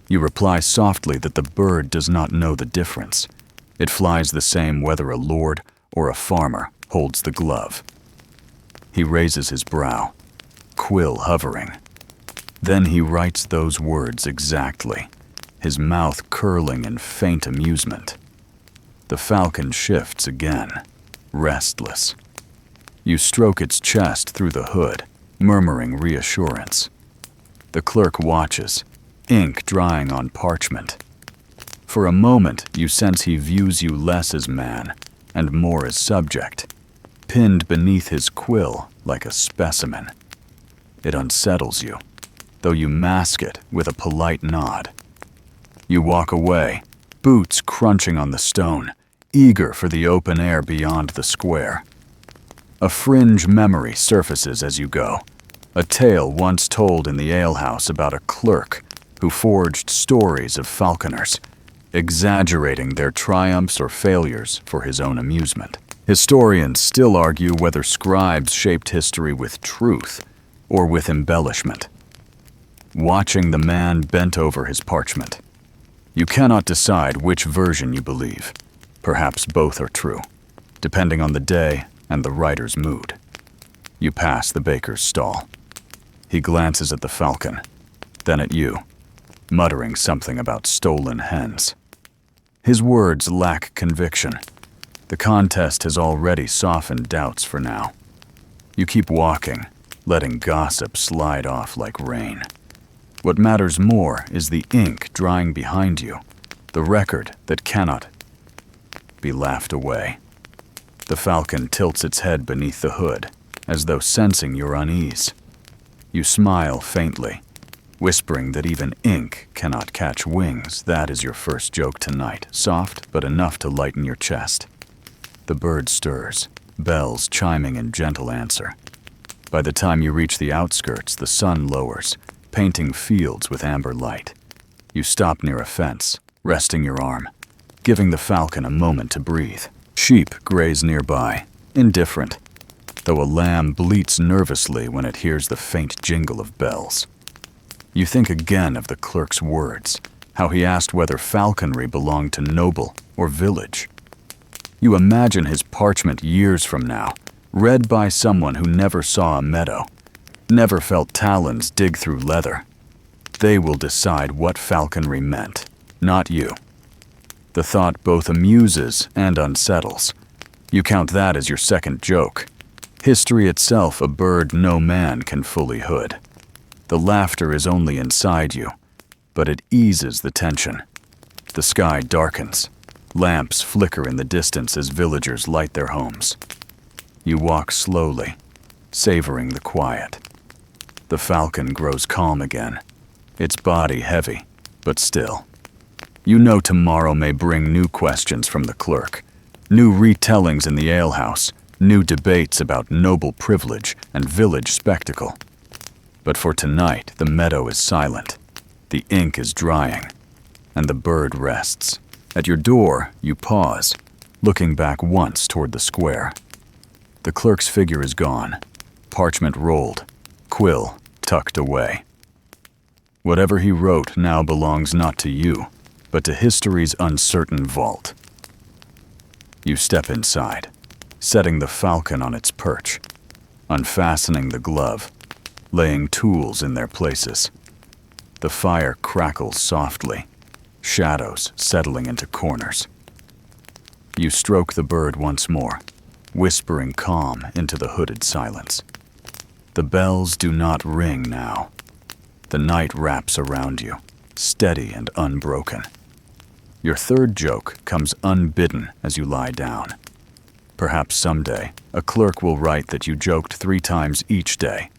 [SPEAKER 1] You reply softly that the bird does not know the difference. It flies the same whether a lord or a farmer holds the glove. He raises his brow, quill hovering. Then he writes those words exactly, his mouth curling in faint amusement. The falcon shifts again, restless. You stroke its chest through the hood, murmuring reassurance. The clerk watches, ink drying on parchment. For a moment, you sense he views you less as man and more as subject, pinned beneath his quill like a specimen. It unsettles you, though you mask it with a polite nod. You walk away, boots crunching on the stone, eager for the open air beyond the square. A fringe memory surfaces as you go, a tale once told in the alehouse about a clerk who forged stories of falconers, exaggerating their triumphs or failures for his own amusement. Historians still argue whether scribes shaped history with truth or with embellishment. Watching the man bent over his parchment, You cannot decide which version you believe. Perhaps both are true, depending on the day and the writer's mood. You pass the baker's stall. He glances at the falcon, then at you, muttering something about stolen hens. His words lack conviction. The contest has already softened doubts for now. You keep walking, letting gossip slide off like rain. What matters more is the ink drying behind you, the record that cannot be laughed away. The falcon tilts its head beneath the hood, as though sensing your unease. You smile faintly, whispering that even ink cannot catch wings. That is your first joke tonight, soft but enough to lighten your chest. The bird stirs, bells chiming in gentle answer. By the time you reach the outskirts, the sun lowers, painting fields with amber light. You stop near a fence, resting your arm, giving the falcon a moment to breathe. Sheep graze nearby, indifferent, though a lamb bleats nervously when it hears the faint jingle of bells. You think again of the clerk's words, how he asked whether falconry belonged to noble or village. You imagine his parchment years from now, read by someone who never saw a meadow, never felt talons dig through leather. They will decide what falconry meant, not you. The thought both amuses and unsettles. You count that as your second joke. History itself a bird no man can fully hood. The laughter is only inside you, but it eases the tension. The sky darkens. Lamps flicker in the distance as villagers light their homes. You walk slowly, savoring the quiet. The falcon grows calm again, its body heavy, but still. You know tomorrow may bring new questions from the clerk, new retellings in the alehouse, new debates about noble privilege and village spectacle. But for tonight, the meadow is silent, the ink is drying, and the bird rests. At your door, you pause, looking back once toward the square. The clerk's figure is gone, parchment rolled, quill tucked away. Whatever he wrote now belongs not to you, but to history's uncertain vault. You step inside, setting the falcon on its perch, unfastening the glove, laying tools in their places. The fire crackles softly, shadows settling into corners. You stroke the bird once more, whispering calm into the hooded silence. The bells do not ring now. The night wraps around you, steady and unbroken. Your third joke comes unbidden as you lie down. Perhaps someday, a clerk will write that you joked 3 times each day,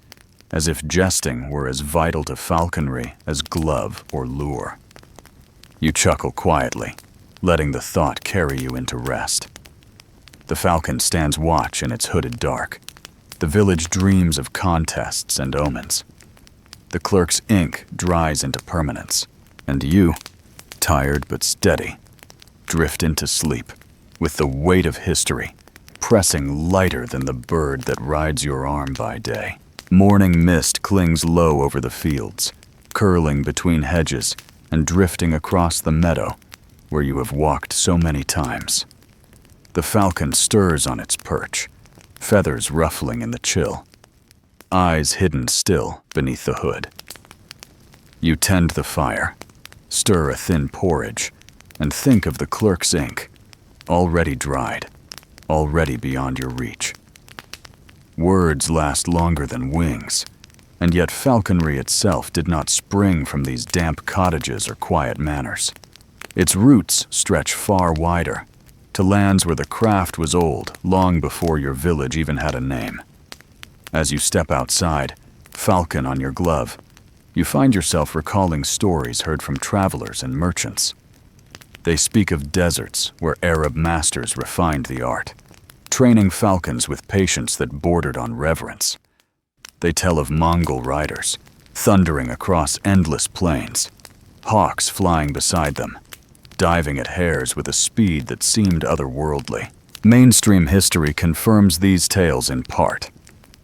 [SPEAKER 1] as if jesting were as vital to falconry as glove or lure. You chuckle quietly, letting the thought carry you into rest. The falcon stands watch in its hooded dark. The village dreams of contests and omens. The clerk's ink dries into permanence, and you, tired but steady, drift into sleep with the weight of history pressing lighter than the bird that rides your arm by day. Morning mist clings low over the fields, curling between hedges and drifting across the meadow where you have walked so many times. The falcon stirs on its perch, feathers ruffling in the chill, eyes hidden still beneath the hood. You tend the fire, stir a thin porridge, and think of the clerk's ink, already dried, already beyond your reach. Words last longer than wings, and yet falconry itself did not spring from these damp cottages or quiet manors. Its roots stretch far wider, to lands where the craft was old, long before your village even had a name. As you step outside, falcon on your glove, you find yourself recalling stories heard from travelers and merchants. They speak of deserts where Arab masters refined the art, training falcons with patience that bordered on reverence. They tell of Mongol riders, thundering across endless plains, hawks flying beside them, diving at hares with a speed that seemed otherworldly. Mainstream history confirms these tales in part.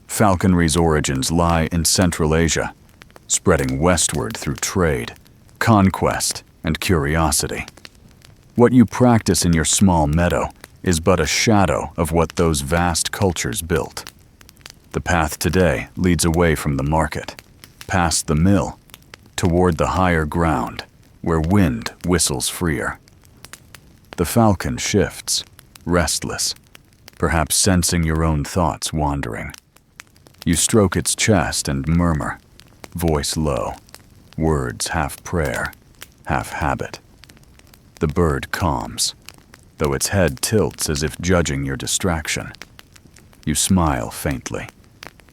[SPEAKER 1] Falconry's origins lie in Central Asia, spreading westward through trade, conquest, and curiosity. What you practice in your small meadow is but a shadow of what those vast cultures built. The path today leads away from the market, past the mill, toward the higher ground, where wind whistles freer. The falcon shifts, restless, perhaps sensing your own thoughts wandering. You stroke its chest and murmur, voice low, words half prayer, half habit. The bird calms, though its head tilts as if judging your distraction. You smile faintly,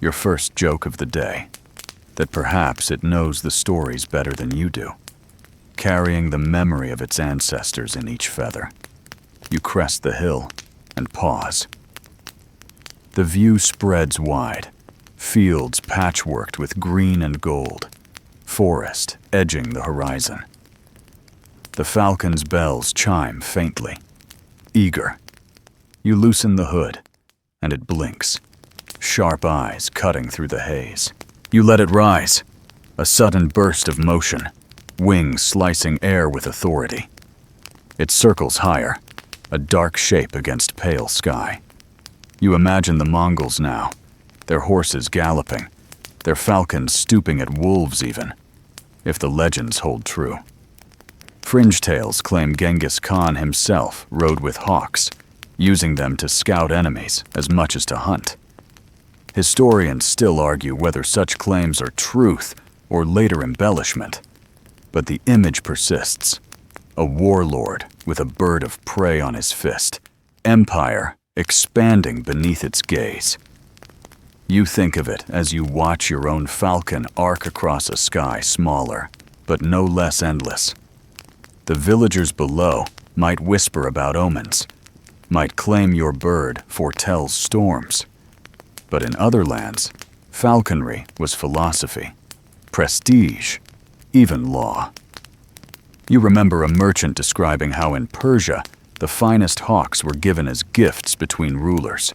[SPEAKER 1] your first joke of the day, that perhaps it knows the stories better than you do, carrying the memory of its ancestors in each feather. You crest the hill and pause. The view spreads wide, fields patchworked with green and gold, forest edging the horizon. The falcon's bells chime faintly, eager. You loosen the hood, and it blinks, sharp eyes cutting through the haze. You let it rise, a sudden burst of motion, wings slicing air with authority. It circles higher, a dark shape against pale sky. You imagine the Mongols now, their horses galloping, their falcons stooping at wolves even, if the legends hold true. Fringe tales claim Genghis Khan himself rode with hawks, using them to scout enemies as much as to hunt. Historians still argue whether such claims are truth or later embellishment, but the image persists. A warlord with a bird of prey on his fist, empire expanding beneath its gaze. You think of it as you watch your own falcon arc across a sky smaller, but no less endless. The villagers below might whisper about omens, might claim your bird foretells storms. But in other lands, falconry was philosophy, prestige, even law. You remember a merchant describing how in Persia, the finest hawks were given as gifts between rulers,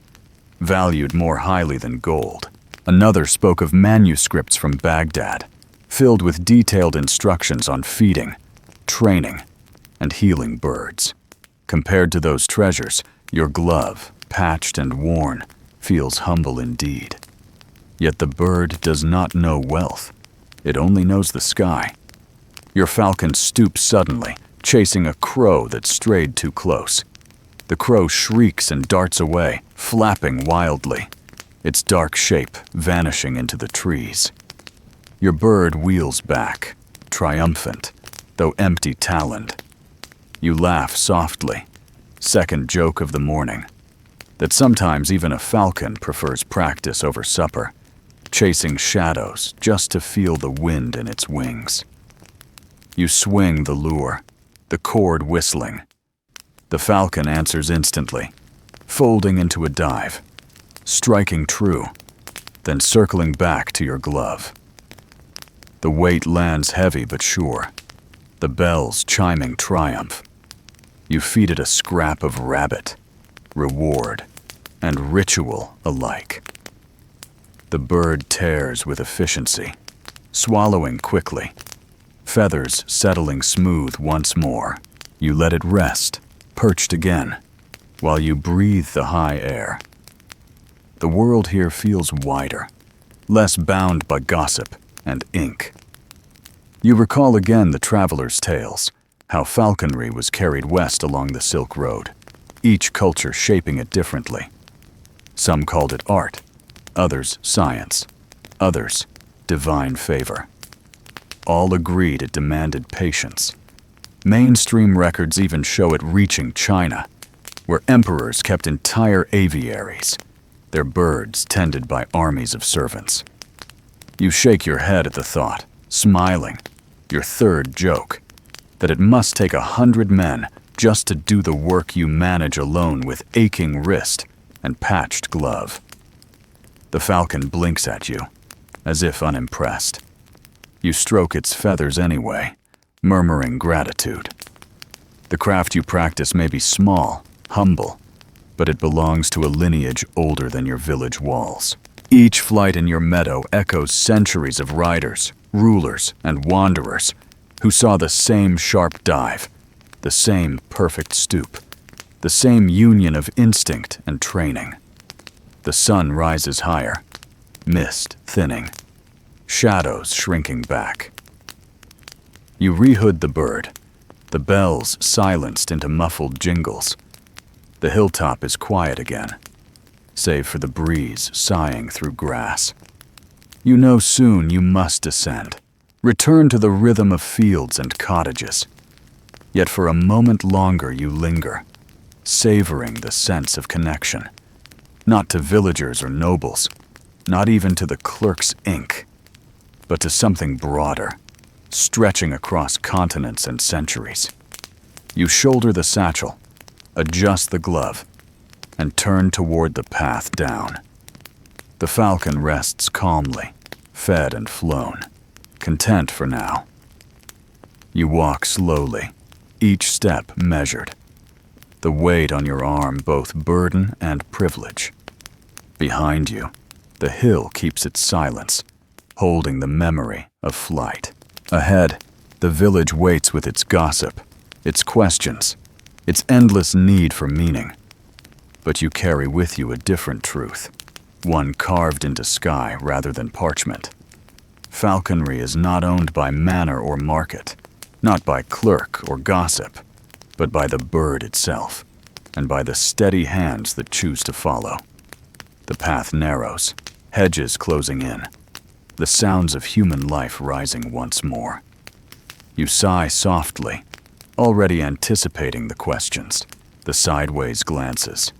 [SPEAKER 1] valued more highly than gold. Another spoke of manuscripts from Baghdad, filled with detailed instructions on feeding, training, and healing birds. Compared to those treasures, your glove, patched and worn, feels humble indeed. Yet the bird does not know wealth. It only knows the sky. Your falcon stoops suddenly, chasing a crow that strayed too close. The crow shrieks and darts away, flapping wildly, its dark shape vanishing into the trees. Your bird wheels back, triumphant, though empty-taloned. You laugh softly, second joke of the morning, that sometimes even a falcon prefers practice over supper, chasing shadows just to feel the wind in its wings. You swing the lure, the cord whistling. The falcon answers instantly, folding into a dive, striking true, then circling back to your glove. The weight lands heavy but sure, the bells chiming triumph. You feed it a scrap of rabbit, reward, and ritual alike. The bird tears with efficiency, swallowing quickly, feathers settling smooth once more. You let it rest, perched again, while you breathe the high air. The world here feels wider, less bound by gossip and ink. You recall again the traveler's tales, how falconry was carried west along the Silk Road, each culture shaping it differently. Some called it art, others science, others divine favor. All agreed it demanded patience. Mainstream records even show it reaching China, where emperors kept entire aviaries, their birds tended by armies of servants. You shake your head at the thought, smiling, your third joke, that it must take 100 men just to do the work you manage alone with aching wrist and patched glove. The falcon blinks at you, as if unimpressed. You stroke its feathers anyway, murmuring gratitude. The craft you practice may be small, humble, but it belongs to a lineage older than your village walls. Each flight in your meadow echoes centuries of riders, rulers, and wanderers who saw the same sharp dive, the same perfect stoop, the same union of instinct and training. The sun rises higher, mist thinning, shadows shrinking back. You rehood the bird, the bells silenced into muffled jingles. The hilltop is quiet again, save for the breeze sighing through grass. You know soon you must descend, return to the rhythm of fields and cottages. Yet for a moment longer you linger, savoring the sense of connection, not to villagers or nobles, not even to the clerk's ink, but to something broader, stretching across continents and centuries. You shoulder the satchel, adjust the glove, and turn toward the path down. The falcon rests calmly, fed and flown, content for now. You walk slowly, each step measured, the weight on your arm both burden and privilege. Behind you, the hill keeps its silence, holding the memory of flight. Ahead, the village waits with its gossip, its questions, its endless need for meaning. But you carry with you a different truth, one carved into sky rather than parchment. Falconry is not owned by manor or market, not by clerk or gossip, but by the bird itself, and by the steady hands that choose to follow. The path narrows, hedges closing in, the sounds of human life rising once more. You sigh softly, already anticipating the questions, the sideways glances,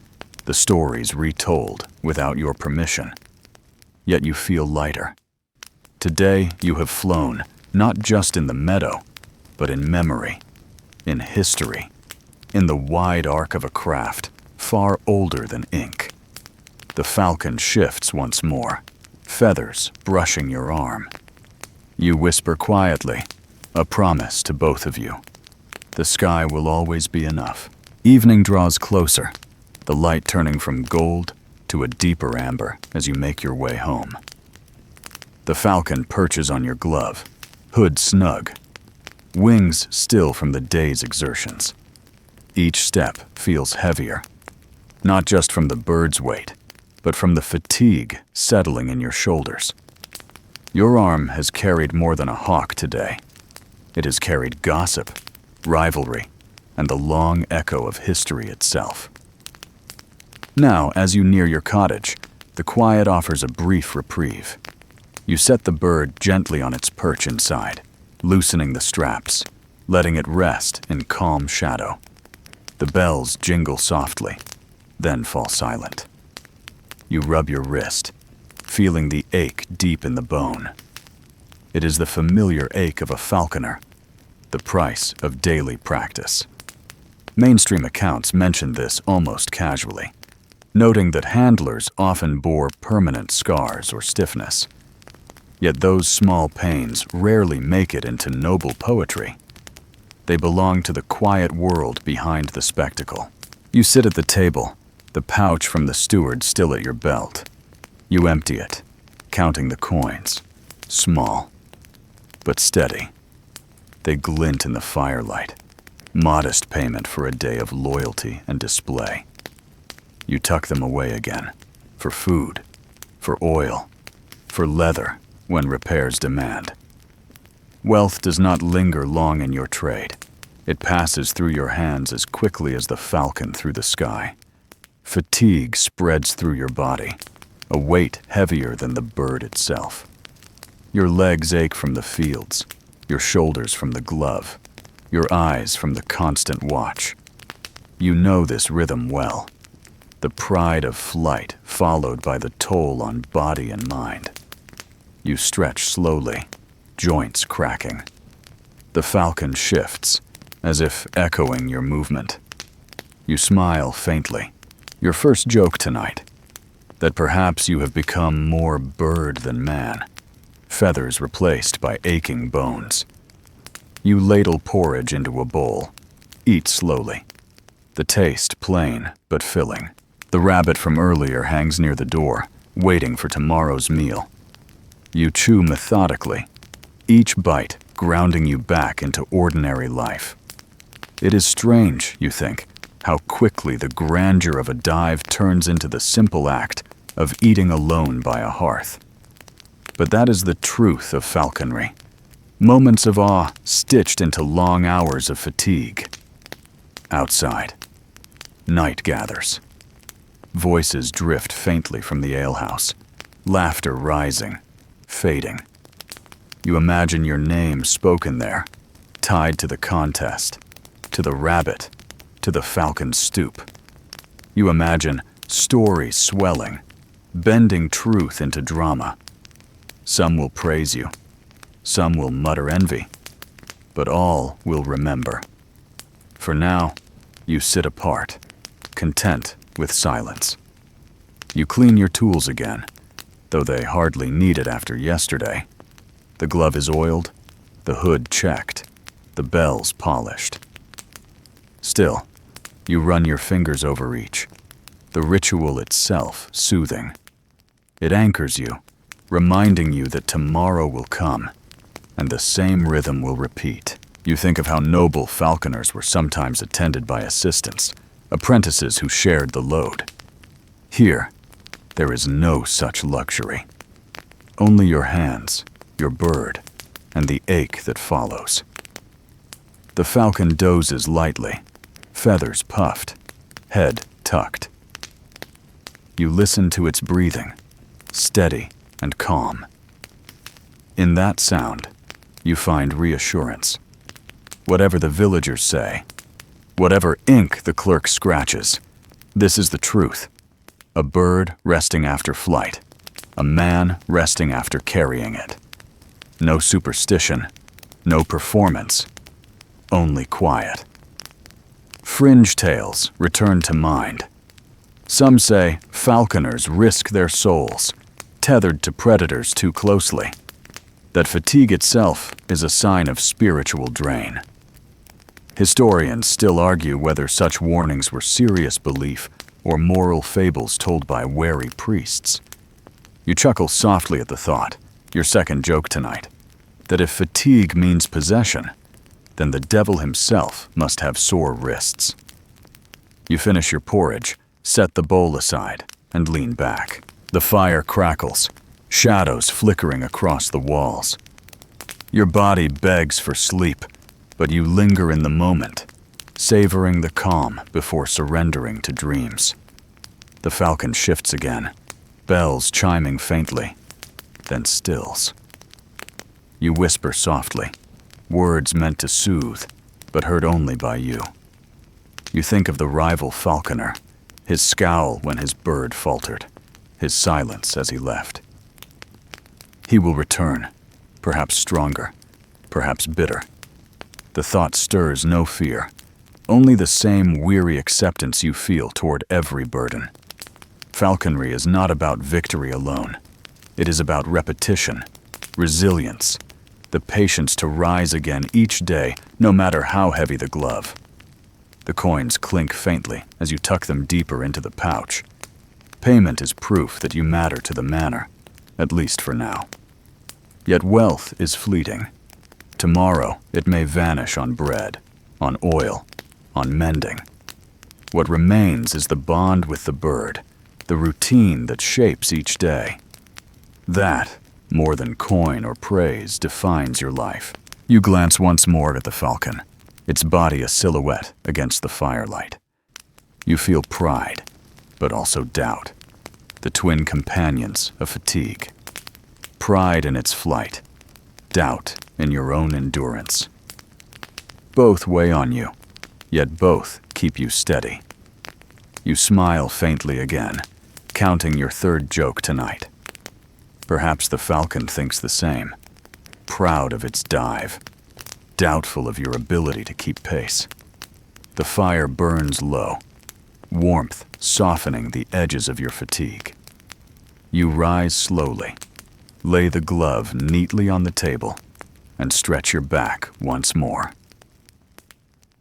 [SPEAKER 1] the stories retold without your permission. Yet you feel lighter. Today you have flown, not just in the meadow, but in memory, in history, in the wide arc of a craft far older than ink. The falcon shifts once more, feathers brushing your arm. You whisper quietly, a promise to both of you. The sky will always be enough. Evening draws closer, the light turning from gold to a deeper amber as you make your way home. The falcon perches on your glove, hood snug, wings still from the day's exertions. Each step feels heavier, not just from the bird's weight, but from the fatigue settling in your shoulders. Your arm has carried more than a hawk today. It has carried gossip, rivalry, and the long echo of history itself. Now, as you near your cottage, the quiet offers a brief reprieve. You set the bird gently on its perch inside, loosening the straps, letting it rest in calm shadow. The bells jingle softly, then fall silent. You rub your wrist, feeling the ache deep in the bone. It is the familiar ache of a falconer, the price of daily practice. Mainstream accounts mention this almost casually, noting that handlers often bore permanent scars or stiffness. Yet those small pains rarely make it into noble poetry. They belong to the quiet world behind the spectacle. You sit at the table, the pouch from the steward still at your belt. You empty it, counting the coins, small, but steady. They glint in the firelight, modest payment for a day of loyalty and display. You tuck them away again, for food, for oil, for leather when repairs demand. Wealth does not linger long in your trade. It passes through your hands as quickly as the falcon through the sky. Fatigue spreads through your body, a weight heavier than the bird itself. Your legs ache from the fields, your shoulders from the glove, your eyes from the constant watch. You know this rhythm well, the pride of flight followed by the toll on body and mind. You stretch slowly, joints cracking. The falcon shifts, as if echoing your movement. You smile faintly, your first joke tonight, that perhaps you have become more bird than man, feathers replaced by aching bones. You ladle porridge into a bowl, eat slowly, the taste plain but filling. The rabbit from earlier hangs near the door, waiting for tomorrow's meal. You chew methodically, each bite grounding you back into ordinary life. It is strange, you think, how quickly the grandeur of a dive turns into the simple act of eating alone by a hearth. But that is the truth of falconry. Moments of awe stitched into long hours of fatigue. Outside, night gathers. Voices drift faintly from the alehouse, laughter rising, fading. You imagine your name spoken there, tied to the contest, to the rabbit, to the falcon's stoop. You imagine stories swelling, bending truth into drama. Some will praise you, some will mutter envy, but all will remember. For now, you sit apart, content with silence. You clean your tools again, though they hardly need it after yesterday. The glove is oiled, the hood checked, the bells polished. Still, you run your fingers over each, the ritual itself soothing. It anchors you, reminding you that tomorrow will come, and the same rhythm will repeat. You think of how noble falconers were sometimes attended by assistants, apprentices who shared the load. Here, there is no such luxury. Only your hands, your bird, and the ache that follows. The falcon dozes lightly, feathers puffed, head tucked. You listen to its breathing, steady and calm. In that sound, you find reassurance. Whatever the villagers say, whatever ink the clerk scratches, this is the truth. A bird resting after flight, a man resting after carrying it. No superstition, no performance, only quiet. Fringe tales return to mind. Some say falconers risk their souls, tethered to predators too closely. That fatigue itself is a sign of spiritual drain. Historians still argue whether such warnings were serious belief or moral fables told by wary priests. You chuckle softly at the thought, your second joke tonight, that if fatigue means possession, then the devil himself must have sore wrists. You finish your porridge, set the bowl aside, and lean back. The fire crackles, shadows flickering across the walls. Your body begs for sleep, but you linger in the moment, savoring the calm before surrendering to dreams. The falcon shifts again, bells chiming faintly, then stills. You whisper softly, words meant to soothe, but heard only by you. You think of the rival falconer, his scowl when his bird faltered, his silence as he left. He will return, perhaps stronger, perhaps bitter. The thought stirs no fear, only the same weary acceptance you feel toward every burden. Falconry is not about victory alone. It is about repetition, resilience, the patience to rise again each day, no matter how heavy the glove. The coins clink faintly as you tuck them deeper into the pouch. Payment is proof that you matter to the manor, at least for now. Yet wealth is fleeting. Tomorrow it may vanish on bread, on oil, on mending. What remains is the bond with the bird, the routine that shapes each day. That, more than coin or praise, defines your life. You glance once more at the falcon, its body a silhouette against the firelight. You feel pride, but also doubt, the twin companions of fatigue. Pride in its flight, doubt in your own endurance. Both weigh on you, yet both keep you steady. You smile faintly again, counting your third joke tonight. Perhaps the falcon thinks the same, proud of its dive, doubtful of your ability to keep pace. The fire burns low, warmth softening the edges of your fatigue. You rise slowly, lay the glove neatly on the table, and stretch your back once more.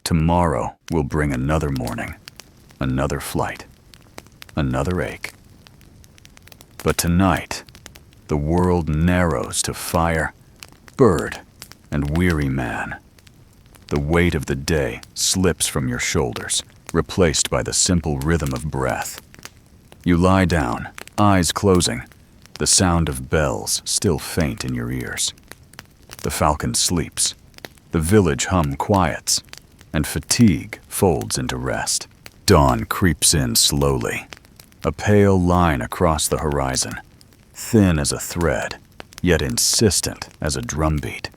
[SPEAKER 1] Tomorrow will bring another morning, another flight, another ache. But tonight, the world narrows to fire, bird, and weary man. The weight of the day slips from your shoulders, replaced by the simple rhythm of breath. You lie down, eyes closing, the sound of bells still faint in your ears. The falcon sleeps, the village hum quiets, and fatigue folds into rest. Dawn creeps in slowly, a pale line across the horizon, thin as a thread, yet insistent as a drumbeat.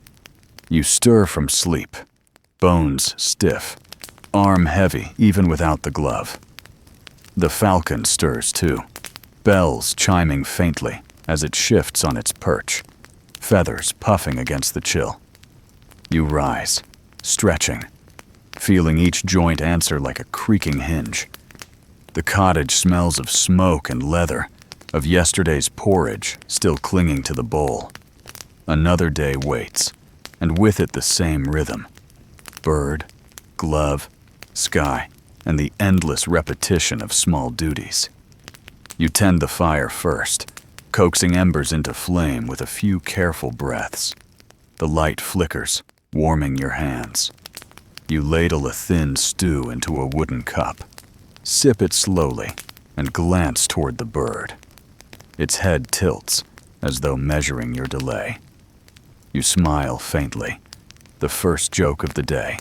[SPEAKER 1] You stir from sleep, bones stiff, arm heavy even without the glove. The falcon stirs too, bells chiming faintly as it shifts on its perch, feathers puffing against the chill. You rise, stretching, feeling each joint answer like a creaking hinge. The cottage smells of smoke and leather, of yesterday's porridge still clinging to the bowl. Another day waits, and with it the same rhythm. Bird, glove, sky, and the endless repetition of small duties. You tend the fire first, coaxing embers into flame with a few careful breaths. The light flickers, warming your hands. You ladle a thin stew into a wooden cup, sip it slowly, and glance toward the bird. Its head tilts, as though measuring your delay. You smile faintly, the first joke of the day,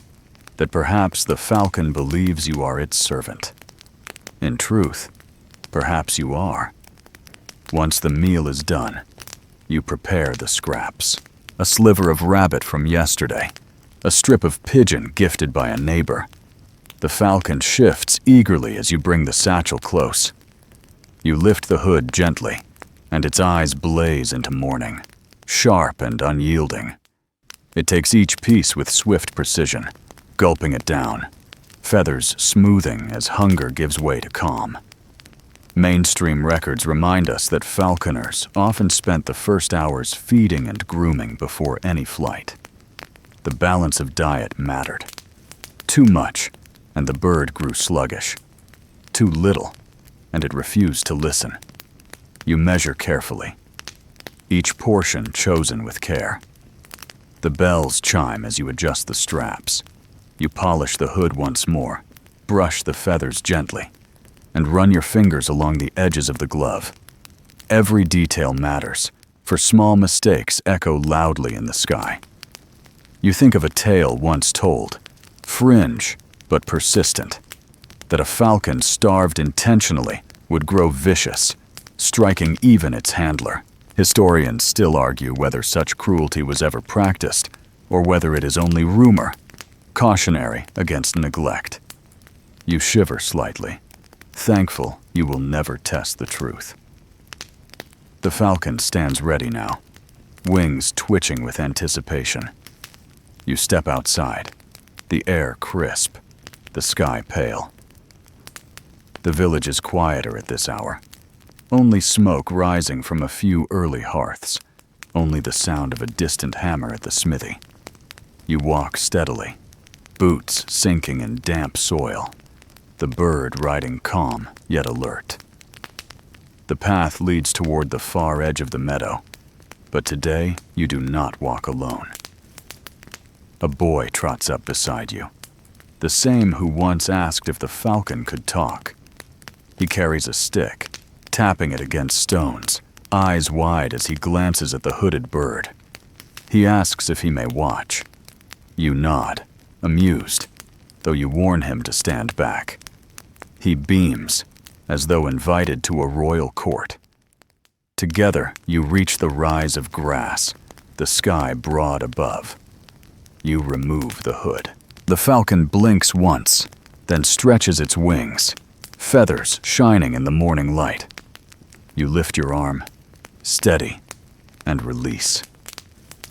[SPEAKER 1] that perhaps the falcon believes you are its servant. In truth, perhaps you are. Once the meal is done, you prepare the scraps. A sliver of rabbit from yesterday, a strip of pigeon gifted by a neighbor. The falcon shifts eagerly as you bring the satchel close. You lift the hood gently, and its eyes blaze into morning, sharp and unyielding. It takes each piece with swift precision, gulping it down, feathers smoothing as hunger gives way to calm. Mainstream records remind us that falconers often spent the first hours feeding and grooming before any flight. The balance of diet mattered. Too much, and the bird grew sluggish. Too little, and it refused to listen. You measure carefully, each portion chosen with care. The bells chime as you adjust the straps. You polish the hood once more, brush the feathers gently, and run your fingers along the edges of the glove. Every detail matters, for small mistakes echo loudly in the sky. You think of a tale once told, fringe but persistent, that a falcon starved intentionally would grow vicious, striking even its handler. Historians still argue whether such cruelty was ever practiced, or whether it is only rumor, cautionary against neglect. You shiver slightly, thankful you will never test the truth. The falcon stands ready now, wings twitching with anticipation. You step outside, the air crisp, the sky pale. The village is quieter at this hour, only smoke rising from a few early hearths, only the sound of a distant hammer at the smithy. You walk steadily, boots sinking in damp soil, the bird riding calm yet alert. The path leads toward the far edge of the meadow, but today you do not walk alone. A boy trots up beside you, the same who once asked if the falcon could talk. He carries a stick, tapping it against stones, eyes wide as he glances at the hooded bird. He asks if he may watch. You nod, amused, though you warn him to stand back. He beams, as though invited to a royal court. Together, you reach the rise of grass, the sky broad above. You remove the hood. The falcon blinks once, then stretches its wings, feathers shining in the morning light. You lift your arm, steady, and release.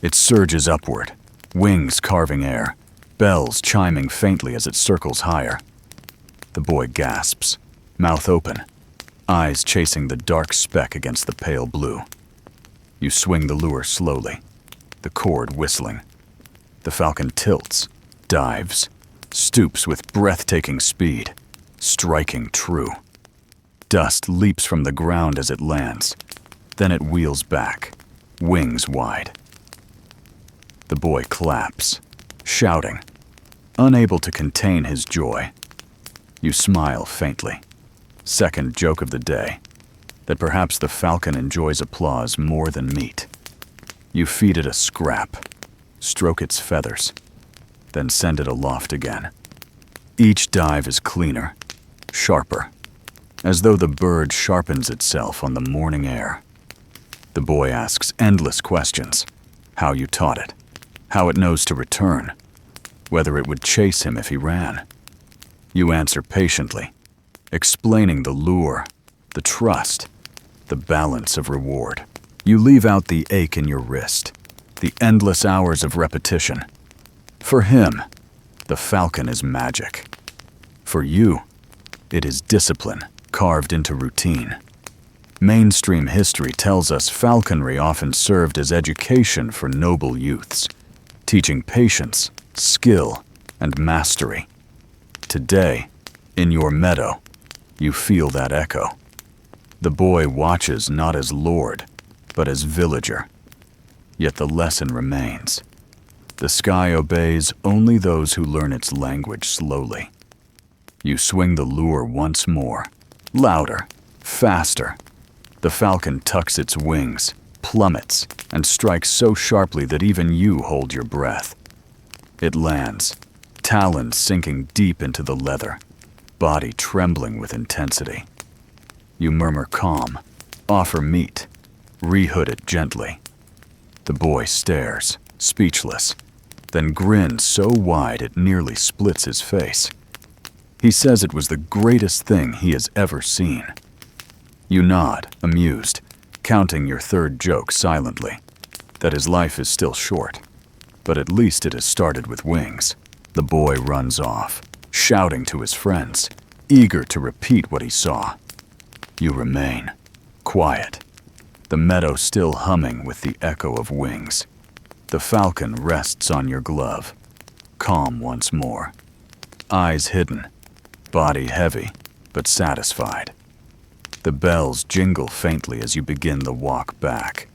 [SPEAKER 1] It surges upward, wings carving air, bells chiming faintly as it circles higher. The boy gasps, mouth open, eyes chasing the dark speck against the pale blue. You swing the lure slowly, the cord whistling. The falcon tilts, dives, stoops with breathtaking speed, striking true. Dust leaps from the ground as it lands. Then it wheels back, wings wide. The boy claps, shouting, unable to contain his joy. You smile faintly. Second joke of the day, that perhaps the falcon enjoys applause more than meat. You feed it a scrap, stroke its feathers, then send it aloft again. Each dive is cleaner, sharper, as though the bird sharpens itself on the morning air. The boy asks endless questions: how you taught it, how it knows to return, whether it would chase him if he ran. You answer patiently, explaining the lure, the trust, the balance of reward. You leave out the ache in your wrist, the endless hours of repetition. For him, the falcon is magic. For you, it is discipline carved into routine. Mainstream history tells us falconry often served as education for noble youths, teaching patience, skill, and mastery. Today, in your meadow, you feel that echo. The boy watches not as lord, but as villager. Yet the lesson remains. The sky obeys only those who learn its language slowly. You swing the lure once more, louder, faster. The falcon tucks its wings, plummets, and strikes so sharply that even you hold your breath. It lands, talons sinking deep into the leather, body trembling with intensity. You murmur calm, offer meat, rehood it gently. The boy stares, speechless, then grins so wide it nearly splits his face. He says it was the greatest thing he has ever seen. You nod, amused, counting your third joke silently, that his life is still short, but at least it has started with wings. The boy runs off, shouting to his friends, eager to repeat what he saw. You remain, quiet, the meadow still humming with the echo of wings. The falcon rests on your glove, calm once more, eyes hidden, body heavy, but satisfied. The bells jingle faintly as you begin the walk back.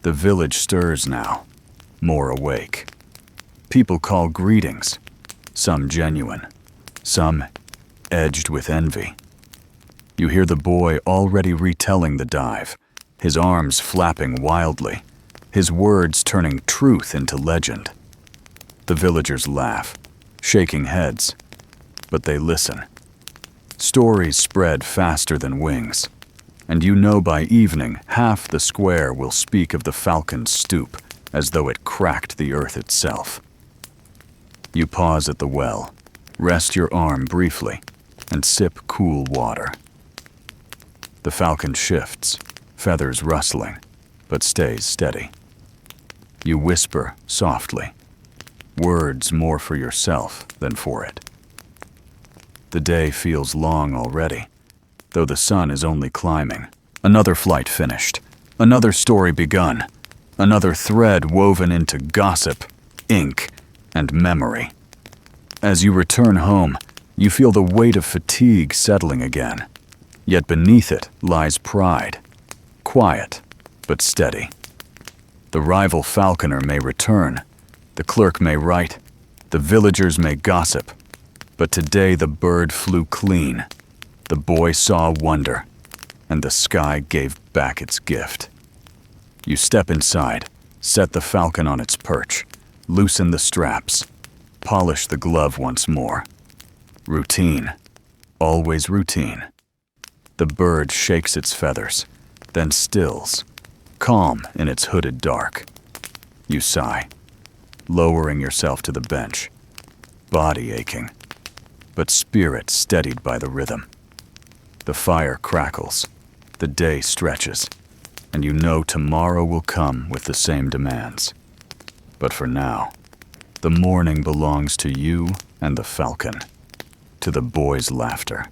[SPEAKER 1] The village stirs now, more awake. People call greetings, some genuine, some edged with envy. You hear the boy already retelling the dive, his arms flapping wildly, his words turning truth into legend. The villagers laugh, shaking heads, but they listen. Stories spread faster than wings, and you know by evening half the square will speak of the falcon's stoop as though it cracked the earth itself. You pause at the well, rest your arm briefly, and sip cool water. The falcon shifts, feathers rustling, but stays steady. You whisper softly, words more for yourself than for it. The day feels long already, though the sun is only climbing. Another flight finished, another story begun, another thread woven into gossip, ink, and memory. As you return home, you feel the weight of fatigue settling again. Yet beneath it lies pride, quiet but steady. The rival falconer may return, the clerk may write, the villagers may gossip, but today the bird flew clean, the boy saw wonder, and the sky gave back its gift. You step inside, set the falcon on its perch, loosen the straps, polish the glove once more. Routine, always routine. The bird shakes its feathers, then stills, calm in its hooded dark. You sigh, lowering yourself to the bench, body aching, but spirit steadied by the rhythm. The fire crackles, the day stretches, and you know tomorrow will come with the same demands. But for now, the morning belongs to you and the falcon, to the boy's laughter,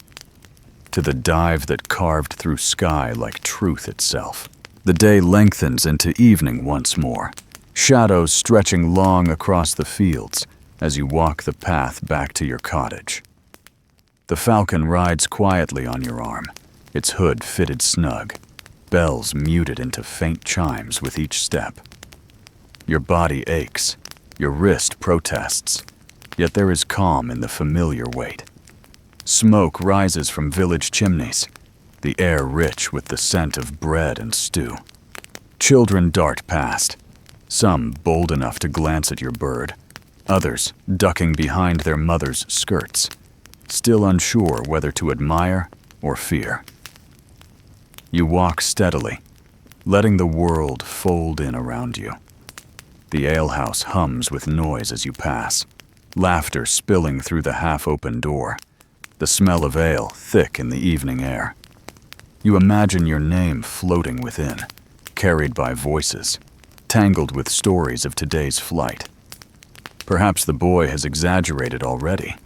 [SPEAKER 1] to the dive that carved through sky like truth itself. The day lengthens into evening once more, shadows stretching long across the fields as you walk the path back to your cottage. The falcon rides quietly on your arm, its hood fitted snug, bells muted into faint chimes with each step. Your body aches, your wrist protests, yet there is calm in the familiar weight. Smoke rises from village chimneys, the air rich with the scent of bread and stew. Children dart past, some bold enough to glance at your bird, others ducking behind their mother's skirts, still unsure whether to admire or fear. You walk steadily, letting the world fold in around you. The alehouse hums with noise as you pass, laughter spilling through the half-open door, the smell of ale thick in the evening air. You imagine your name floating within, carried by voices, tangled with stories of today's flight. Perhaps the boy has exaggerated already,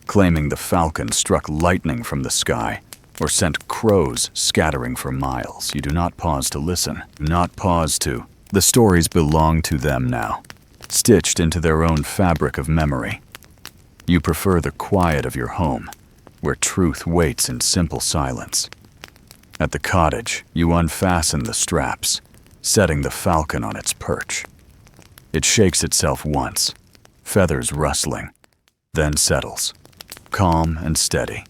[SPEAKER 1] claiming the falcon struck lightning from the sky or sent crows scattering for miles. You do not pause to listen, not pause to. The stories belong to them now, stitched into their own fabric of memory. You prefer the quiet of your home, where truth waits in simple silence. At the cottage, you unfasten the straps, setting the falcon on its perch. It shakes itself once, feathers rustling, then settles, calm and steady.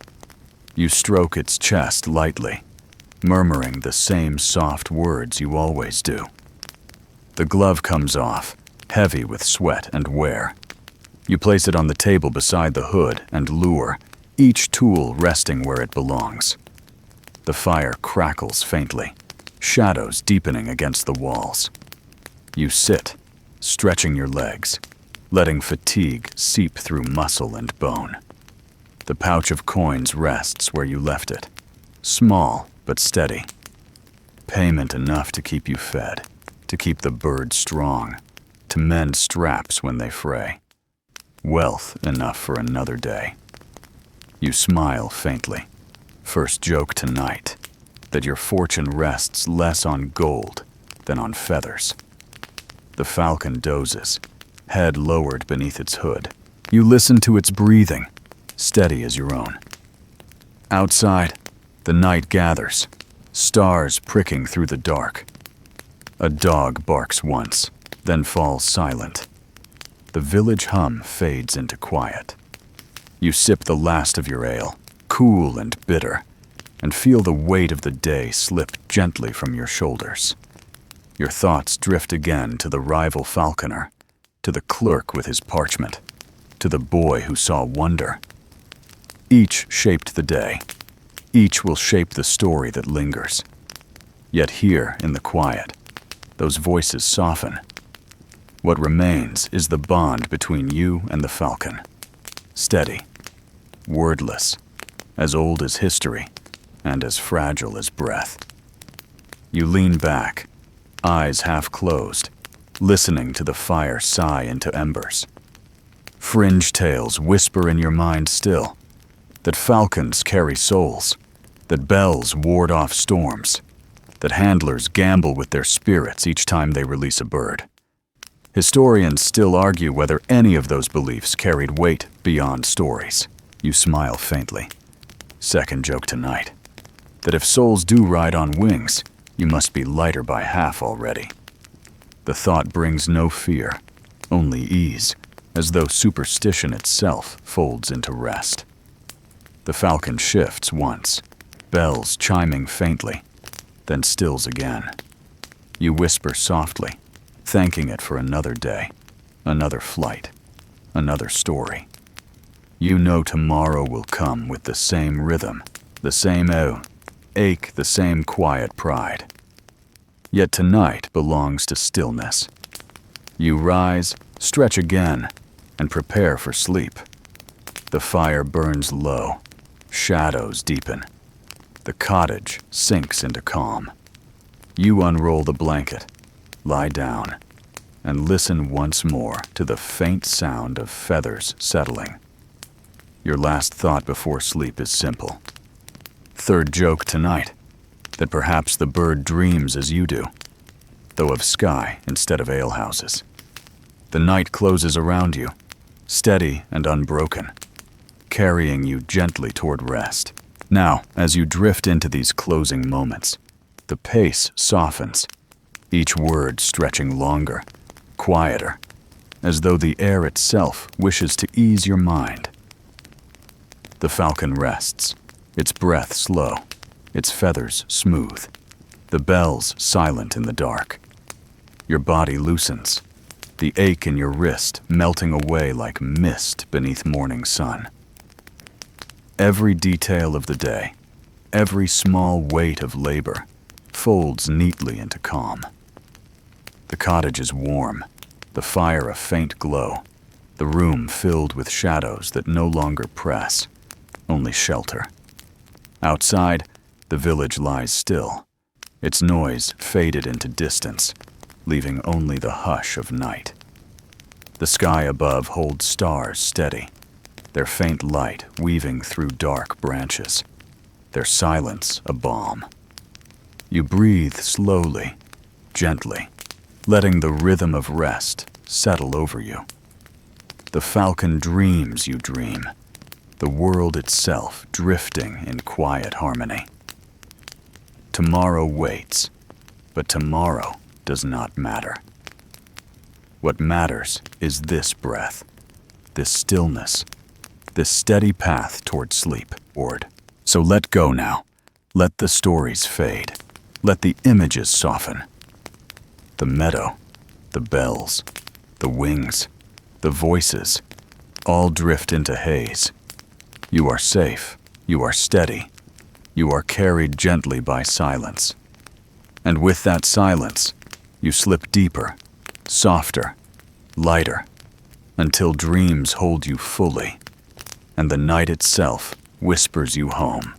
[SPEAKER 1] You stroke its chest lightly, murmuring the same soft words you always do. The glove comes off, heavy with sweat and wear. You place it on the table beside the hood and lure, each tool resting where it belongs. The fire crackles faintly, shadows deepening against the walls. You sit, stretching your legs, letting fatigue seep through muscle and bone. The pouch of coins rests where you left it, small but steady. Payment enough to keep you fed, to keep the bird strong, to mend straps when they fray. Wealth enough for another day. You smile faintly. First joke tonight, that your fortune rests less on gold than on feathers. The falcon dozes, head lowered beneath its hood. You listen to its breathing, steady as your own. Outside, the night gathers, stars pricking through the dark. A dog barks once, then falls silent. The village hum fades into quiet. You sip the last of your ale, cool and bitter, and feel the weight of the day slip gently from your shoulders. Your thoughts drift again to the rival falconer, to the clerk with his parchment, to the boy who saw wonder. Each shaped the day. Each will shape the story that lingers. Yet here, in the quiet, those voices soften. What remains is the bond between you and the falcon. Steady, wordless, as old as history, and as fragile as breath. You lean back, eyes half closed, listening to the fire sigh into embers. Fringe tales whisper in your mind still, that falcons carry souls, that bells ward off storms, that handlers gamble with their spirits each time they release a bird. Historians still argue whether any of those beliefs carried weight beyond stories. You smile faintly. Second joke tonight, that if souls do ride on wings, you must be lighter by half already. The thought brings no fear, only ease, as though superstition itself folds into rest. The falcon shifts once, bells chiming faintly, then stills again. You whisper softly, thanking it for another day, another flight, another story. You know tomorrow will come with the same rhythm, the same ache, the same quiet pride. Yet tonight belongs to stillness. You rise, stretch again, and prepare for sleep. The fire burns low, shadows deepen. The cottage sinks into calm. You unroll the blanket, lie down, and listen once more to the faint sound of feathers settling. Your last thought before sleep is simple. Third joke tonight, that perhaps the bird dreams as you do, though of sky instead of alehouses. The night closes around you, steady and unbroken, carrying you gently toward rest. Now, as you drift into these closing moments, the pace softens, each word stretching longer, quieter, as though the air itself wishes to ease your mind. The falcon rests, its breath slow, its feathers smooth, the bells silent in the dark. Your body loosens, the ache in your wrist melting away like mist beneath morning sun. Every detail of the day, every small weight of labor, folds neatly into calm. The cottage is warm, the fire a faint glow, the room filled with shadows that no longer press, only shelter. Outside, the village lies still, its noise faded into distance, leaving only the hush of night. The sky above holds stars steady, their faint light weaving through dark branches, their silence a balm. You breathe slowly, gently, letting the rhythm of rest settle over you. The falcon dreams you dream, the world itself drifting in quiet harmony. Tomorrow waits, but tomorrow does not matter. What matters is this breath, this stillness, this steady path toward sleep, Ord. So let go now. Let the stories fade. Let the images soften. The meadow, the bells, the wings, the voices, all drift into haze. You are safe. You are steady. You are carried gently by silence. And with that silence, you slip deeper, softer, lighter, until dreams hold you fully, and the night itself whispers you home.